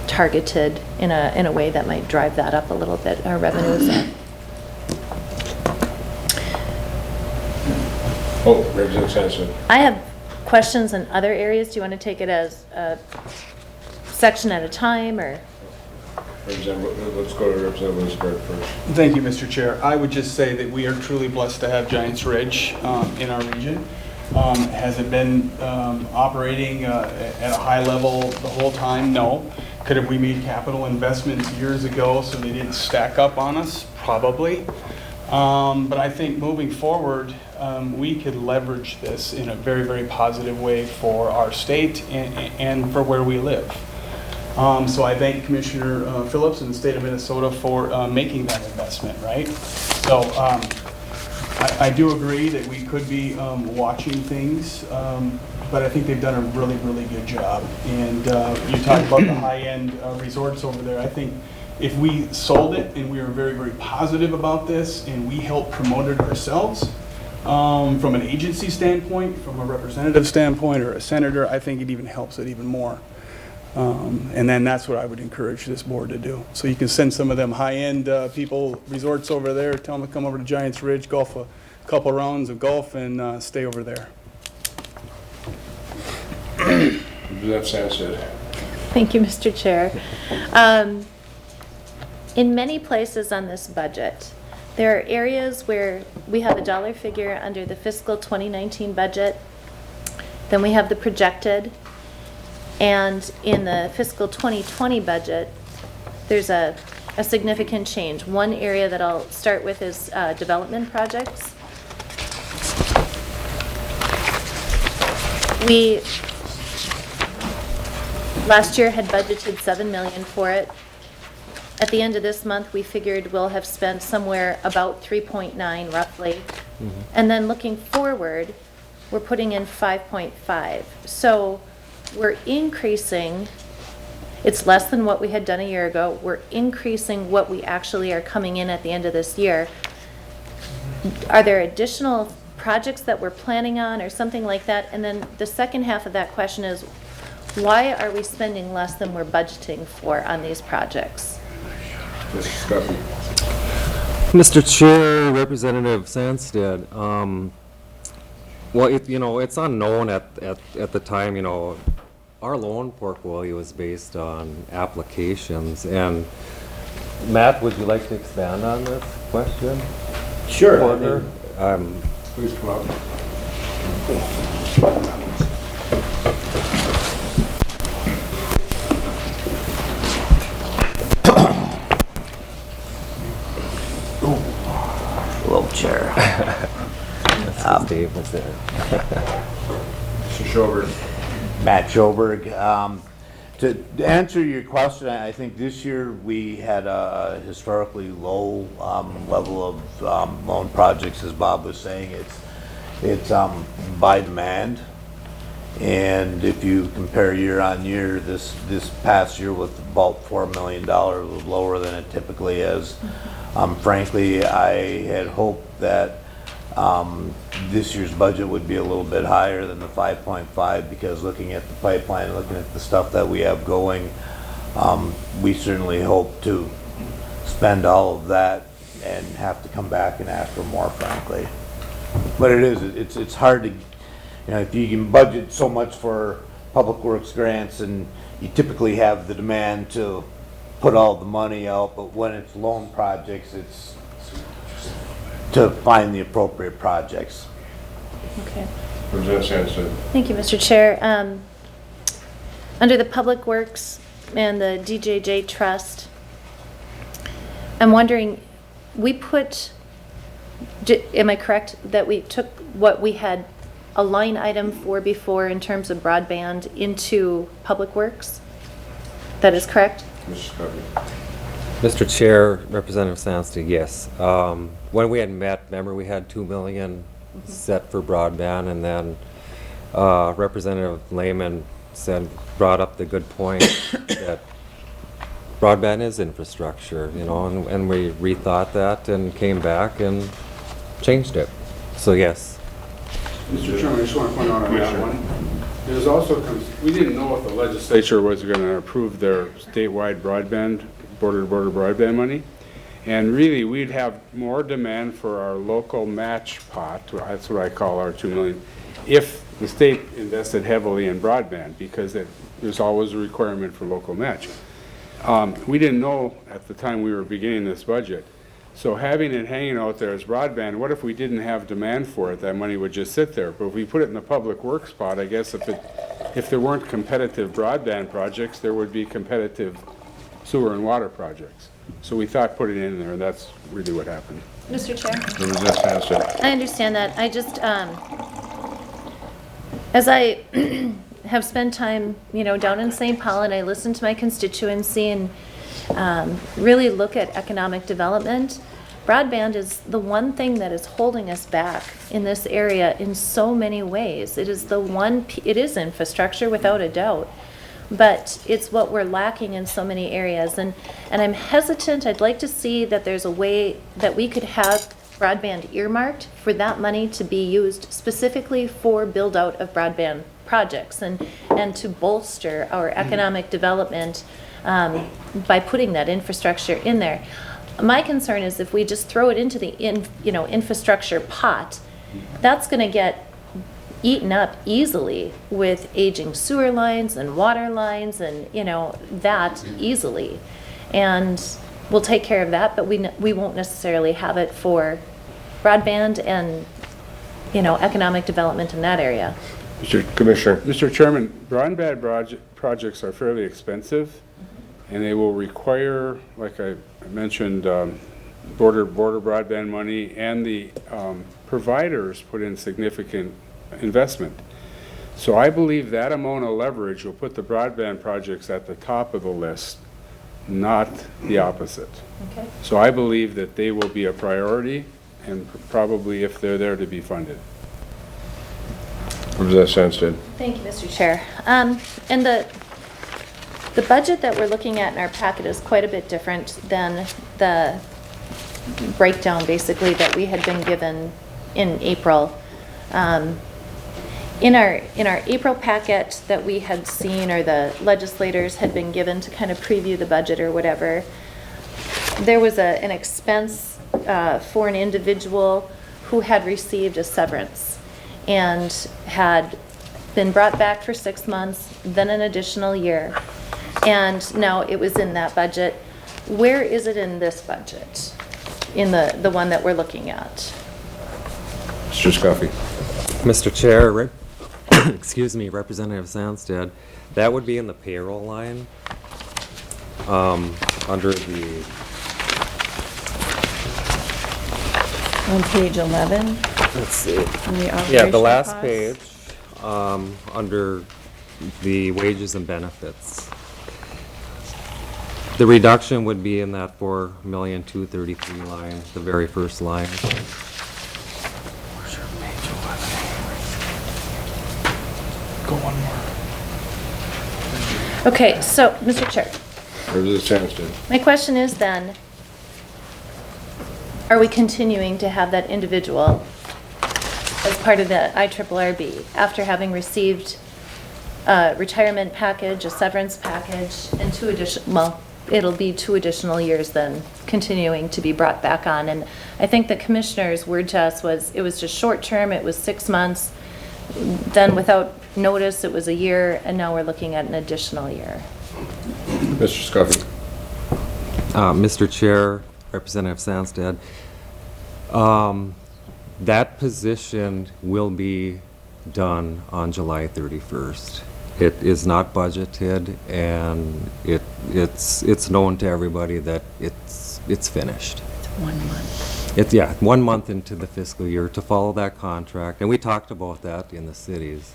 targeted in a way that might drive that up a little bit, our revenues up. Oh, Representative Sampson. I have questions in other areas. Do you want to take it as a section at a time, or? Let's go to Representative Lewisburg first. Thank you, Mr. Chair. I would just say that we are truly blessed to have Giants Ridge in our region. Has it been operating at a high level the whole time? No. Could have we made capital investments years ago so they didn't stack up on us? Probably. But I think moving forward, we could leverage this in a very, very positive way for our state and for where we live. So I thank Commissioner Phillips and the state of Minnesota for making that investment, right? So I do agree that we could be watching things, but I think they've done a really, really good job. And you talk about the high-end resorts over there. I think if we sold it and we were very, very positive about this and we helped promote it ourselves, from an agency standpoint, from a representative standpoint, or a senator, I think it even helps it even more. And then that's what I would encourage this board to do. So you can send some of them high-end people, resorts over there, tell them to come over to Giants Ridge, golf a couple rounds of golf, and stay over there. Representative Sampson. Thank you, Mr. Chair. In many places on this budget, there are areas where we have a dollar figure under the fiscal 2019 budget, then we have the projected, and in the fiscal 2020 budget, there's a significant change. One area that I'll start with is development projects. We last year had budgeted $7 million for it. At the end of this month, we figured we'll have spent somewhere about 3.9 roughly. Mm-hmm. And then looking forward, we're putting in 5.5. So we're increasing, it's less than what we had done a year ago. We're increasing what we actually are coming in at the end of this year. Are there additional projects that we're planning on or something like that? And then the second half of that question is, why are we spending less than we're budgeting for on these projects? Mr. Chair, Representative Sandsted, well, it's unknown at the time, our loan portfolio is based on applications. And Matt, would you like to expand on this question? Sure. Please come up. Chair. Dave was there. Mr. Schoberg. Matt Schoberg. To answer your question, I think this year we had a historically low level of loan projects, as Bob was saying. It's by demand, and if you compare year on year, this past year with about $4 million was lower than it typically is. Frankly, I had hoped that this year's budget would be a little bit higher than the 5.5, because looking at the pipeline, looking at the stuff that we have going, we certainly hope to spend all of that and have to come back and ask for more, frankly. But it's hard to, if you can budget so much for public works grants, and you typically have the demand to put all the money out, but when it's loan projects, it's to find the appropriate projects. Okay. Representative Thank you, Mr. Chair. Under the Public Works and the DJJ Trust, I'm wondering, am I correct that we took what we had a line item for before in terms of broadband into Public Works? That is correct? Mr. Chair, Representative Sandsted, yes. When we had met, remember we had $2 million set for broadband, and then Representative Lehman brought up the good point that broadband is infrastructure, and we rethought that and came back and changed it. So yes, Mr. Chairman, I just want to point out on that one. There's also, we didn't know if the legislature was going to approve their statewide broadband, border-to-border broadband money. And really, we'd have more demand for our local match pot, that's what I call our 2 million, if the state invested heavily in broadband, because there's always a requirement for local match. We didn't know at the time we were beginning this budget. So having it hanging out there as broadband, what if we didn't have demand for it? That money would just sit there. But if we put it in the public works pot, I guess if there weren't competitive broadband projects, there would be competitive sewer and water projects. So we thought put it in there, and that's really what happened. Mr. Chair? Representative Sanchez. I understand that. I just, as I have spent time, down in St. Paul, and I listen to my constituency and really look at economic development, broadband is the one thing that is holding us back in this area in so many ways. It is it is infrastructure without a doubt, but it's what we're lacking in so many areas. And I'm hesitant. I'd like to see that there's a way that we could have broadband earmarked for that money to be used specifically for build out of broadband projects and to bolster our economic development by putting that infrastructure in there. My concern is if we just throw it into the infrastructure pot, that's going to get eaten up easily with aging sewer lines and water lines and that easily, and we'll take care of that, but we won't necessarily have it for broadband and economic development in that area. Commissioner. Mr. Chairman, broadband projects are fairly expensive, and they will require, like I mentioned, border broadband money, and the providers put in significant investment. So I believe that amount of leverage will put the broadband projects at the top of the list, not the opposite. Okay. So I believe that they will be a priority, and probably if they're there to be funded. Representative Sandsted. Thank you, Mr. Chair. And the budget that we're looking at in our packet is quite a bit different than the breakdown, basically, that we had been given in April. In our April packet that we had seen, or the legislators had been given to kind of preview the budget or whatever, there was an expense for an individual who had received a severance and had been brought back for 6 months, then an additional year. And now it was in that budget. Where is it in this budget? In the one that we're looking at? Mr. Scuffy. Mr. Chair, excuse me, Representative Sandsted, that would be in the payroll line, under the... On page 11? Let's see. The Yeah, the last costs? page, under the wages and benefits. The reduction would be in that 4,233,000 line, the very first line. Go one more. Okay, so, Mr. Chair, Representative Sandsted. my question is then, are we continuing to have that individual as part of the IRRB after having received a retirement package, a severance package, and it'll be 2 additional years then continuing to be brought back on? And I think the commissioner's word to us was it was just short term, it was 6 months, then without notice it was a year, and now we're looking at an additional year. Mr. Scuffy. Mr. Chair, Representative Sandsted, that position will be done on July 31st. It is not budgeted, and it's known to everybody that it's finished. It's 1 month. It's 1 month into the fiscal year to follow that contract, and we talked about that in the cities,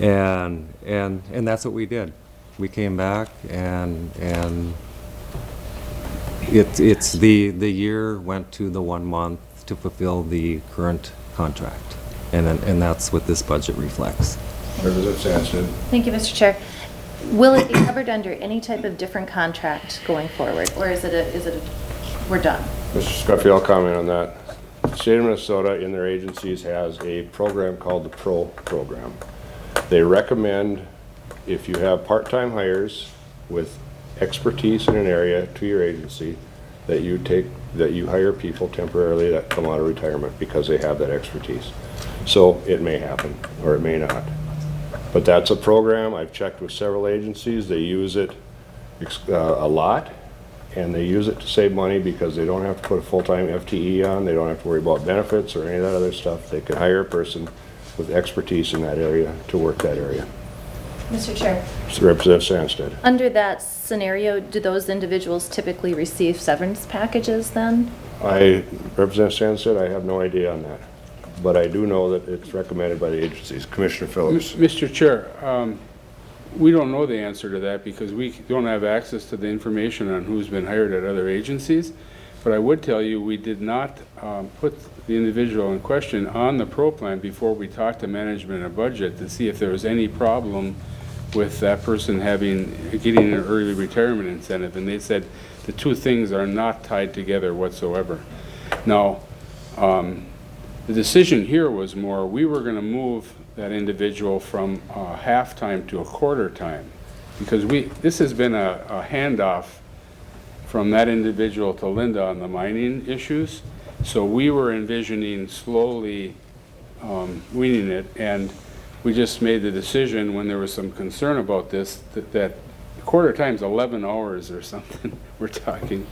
and that's what we did. We came back, and it's the year went to the 1 month to fulfill the current contract, and that's what this budget reflects. Representative Sandsted. Thank you, Mr. Chair. Will it be covered under any type of different contract going forward, or is it we're done? Mr. Scuffy, I'll comment on that. the state of Minnesota in their agencies has a program called the PRO program. They recommend if you have part-time hires with expertise in an area to your agency, that you hire people temporarily that come out of retirement because they have that expertise. So it may happen or it may not. But that's a program. I've checked with several agencies. They use it a lot, and they use it to save money because they don't have to put a full-time FTE on. They don't have to worry about benefits or any of that other stuff. They can hire a person with expertise in that area to work that area. Mr. Chair. Representative Sandstead. Under that scenario, do those individuals typically receive severance packages then? Representative Sandstead, I have no idea on that. But I do know that it's recommended by the agencies. Commissioner Phillips. Mr. Chair, we don't know the answer to that because we don't have access to the information on who's been hired at other agencies. But I would tell you, we did not put the individual in question on the PRO plan before we talked to management and budget to see if there was any problem with that person getting an early retirement incentive. And they said the two things are not tied together whatsoever. Now, the decision here was more, we were going to move that individual from half-time to a quarter time because this has been a handoff from that individual to Linda on the mining issues. So we were envisioning slowly weaning it, and we just made the decision when there was some concern about this that quarter time's 11 hours or something we're talking.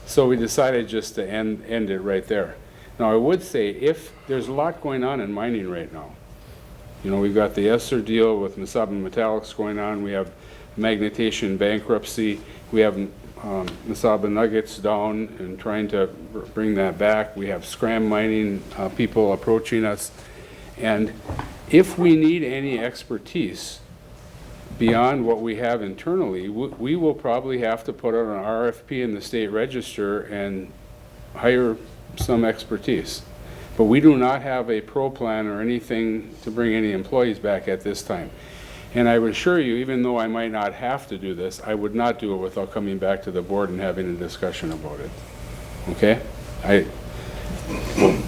So we decided just to end it right there. Now I would say if there's a lot going on in mining right now, you know, we've got the Esser deal with Mesaba Metallics going on, we have Magnetation bankruptcy, we have Mesaba Nuggets down and trying to bring that back, we have Scram Mining people approaching us, and if we need any expertise beyond what we have internally, we will probably have to put out an RFP in the state register and hire some expertise. But we do not have a PRO plan or anything to bring any employees back at this time. And I would assure you, even though I might not have to do this, I would not do it without coming back to the board and having a discussion about it. Okay?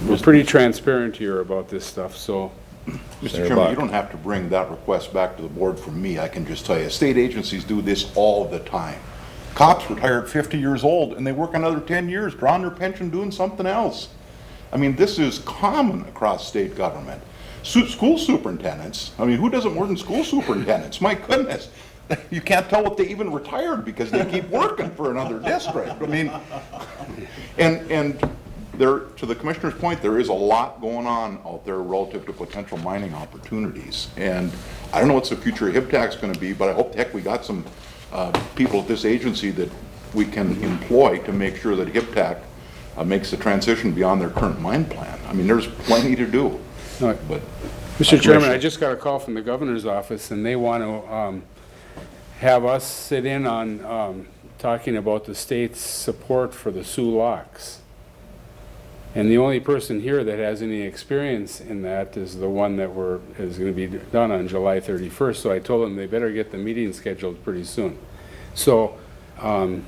We're pretty transparent here about this stuff, so. Mr. Chairman, you don't have to bring that request back to the board from me. I can just tell you, state agencies do this all the time. Cops retire at 50 years old and they work another 10 years, drawing their pension, doing something else. I mean, this is common across state government. School superintendents, I mean, who doesn't more than school superintendents? My goodness. You can't tell if they even retired because they keep working for another district. I mean, and there, to the commissioner's point, there is a lot going on out there relative to potential mining opportunities. And I don't know what the future of HIPTAC is going to be, but I hope heck we got some people at this agency that we can employ to make sure that HIPTAC makes the transition beyond their current mine plan. I mean, there's plenty to do. No, but Mr. Chairman, I just got a call from the governor's office, and they want to have us sit in on talking about the state's support for the Sioux locks. And the only person here that has any experience in that is the one that is going to be done on July 31st. So I told them they better get the meeting scheduled pretty soon. So I'm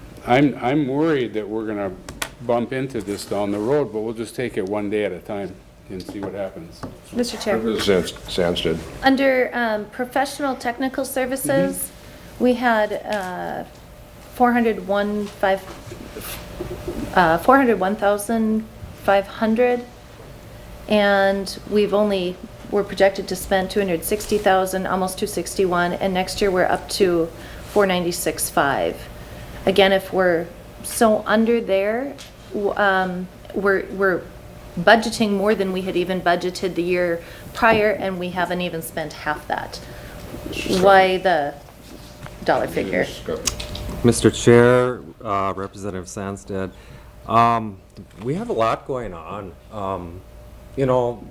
worried that we're going to bump into this down the road, but we'll just take it one day at a time and see what happens. Mr. Chair. Representative Sandstead. Under professional technical services, we had 401,500, and we're projected to spend 260,000, almost 261, and next year we're up to 496.5. Again, if we're so under there, we're budgeting more than we had even budgeted the year prior, and we haven't even spent half that. Why the dollar figure? Mr. Chair, Representative Sandstead, we have a lot going on. You know,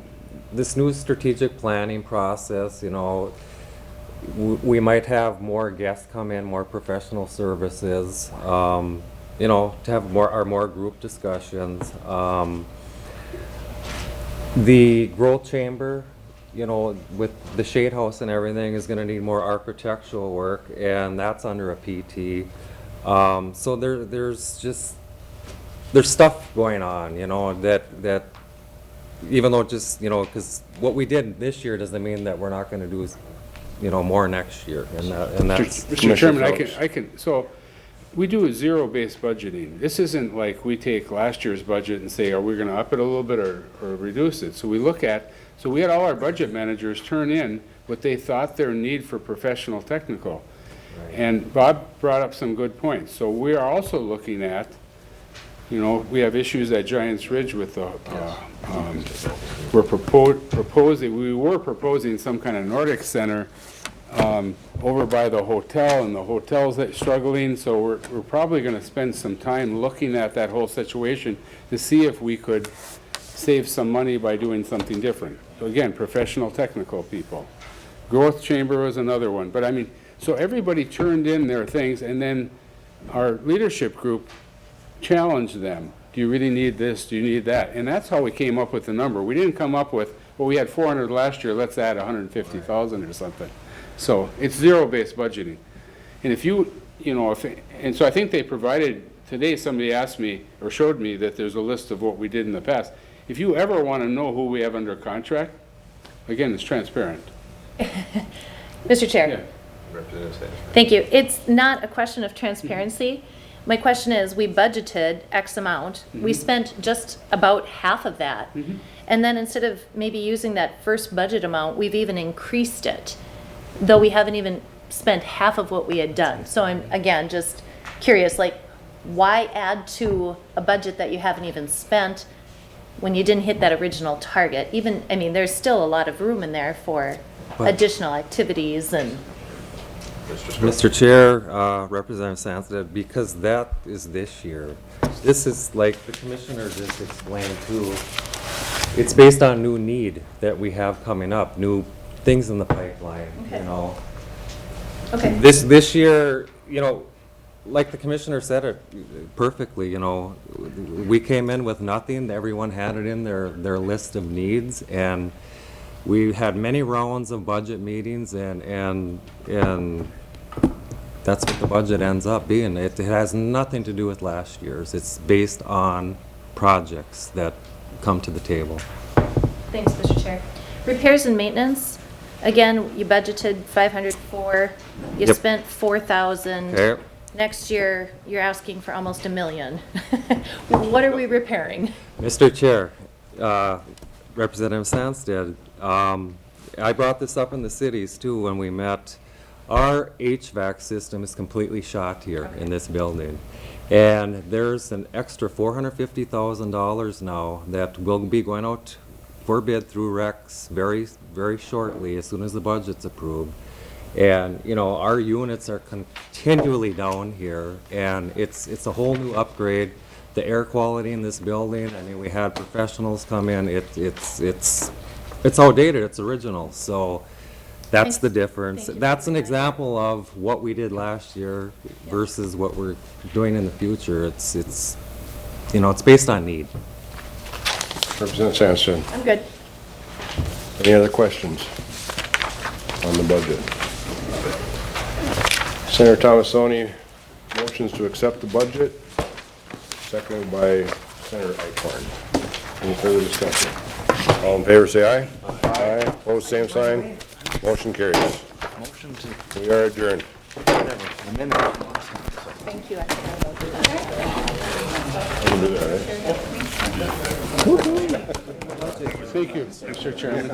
this new strategic planning process, you know, we might have more guests come in, more professional services, you know, to have more group discussions. The growth chamber, you know, with the shade house and everything, is going to need more architectural work, and that's under a PT. So there's just there's stuff going on, you know, that even though just, you know, because what we did this year doesn't mean that we're not going to do, you know, more next year. And that's. Mr. Chairman, I can, so we do a zero-based budgeting. This isn't like we take last year's budget and say, are we going to up it a little bit or reduce it? So we look at, so we had all our budget managers turn in what they thought their need for professional technical. And Bob brought up some good points. So we are also looking at, you know, we have issues at Giants Ridge with the, we were proposing some kind of Nordic Center over by the hotel, and the hotel's struggling, so we're probably going to spend some time looking at that whole situation to see if we could save some money by doing something different. So again, professional technical people. Growth Chamber was another one, but I mean, so everybody turned in their things, and then our leadership group challenged them. Do you really need this? Do you need that? And that's how we came up with the number. We didn't come up with, well, we had 400 last year, let's add 150,000 or something. So it's zero-based budgeting. And if you know, and so I think they provided, today somebody asked me or showed me that there's a list of what we did in the past. If you ever want to know who we have under contract, again, it's transparent. Mr. Chair. Yeah. Thank you. It's not a question of transparency. My question is, we budgeted X amount. We spent just about half of that. And then instead of maybe using that first budget amount, we've even increased it, though we haven't even spent half of what we had done. So I'm, again, just curious, like, why add to a budget that you haven't even spent when you didn't hit that original target? Even, I mean, there's still a lot of room in there for additional activities and. Mr. Chair, Representative Sandsted, because that is this year. This is like the commissioner just explained too. It's based on new need that we have coming up, new things in the pipeline, you know. Okay. This year, you know, like the commissioner said it perfectly, you know, we came in with nothing. Everyone had it in their list of needs, and we had many rounds of budget meetings, and that's what the budget ends up being. It has nothing to do with last year's. It's based on projects that come to the table. Thanks, Mr. Chair. Repairs and maintenance, again, you budgeted 504, you Yep. spent 4,000. Okay. Next year, you're asking for almost $1 million. What are we repairing? Mr. Chair, Representative Sandsted, I brought this up in the cities too when we met. Our HVAC system is completely shot here in this building. And there's an extra $450,000 now that will be going out for bid through REX very, very shortly, as soon as the budget's approved. And, you know, our units are continually down here, and it's a whole new upgrade. The air quality in this building, I mean, we had professionals come in, it's outdated, it's original, so that's the difference. That's an example of what we did last year versus what we're doing in the future. It's you know, it's based on need. Representative Sampson. I'm good. Any other questions on the budget? Senator Thomasoni motions to accept the budget, seconded by Senator Eichhorn. Any further discussion? All in favor, say aye. Aye. Opposed, same sign. Motion carries. We are adjourned. Thank you. I can do that, right? Thank you, Mr. Chairman.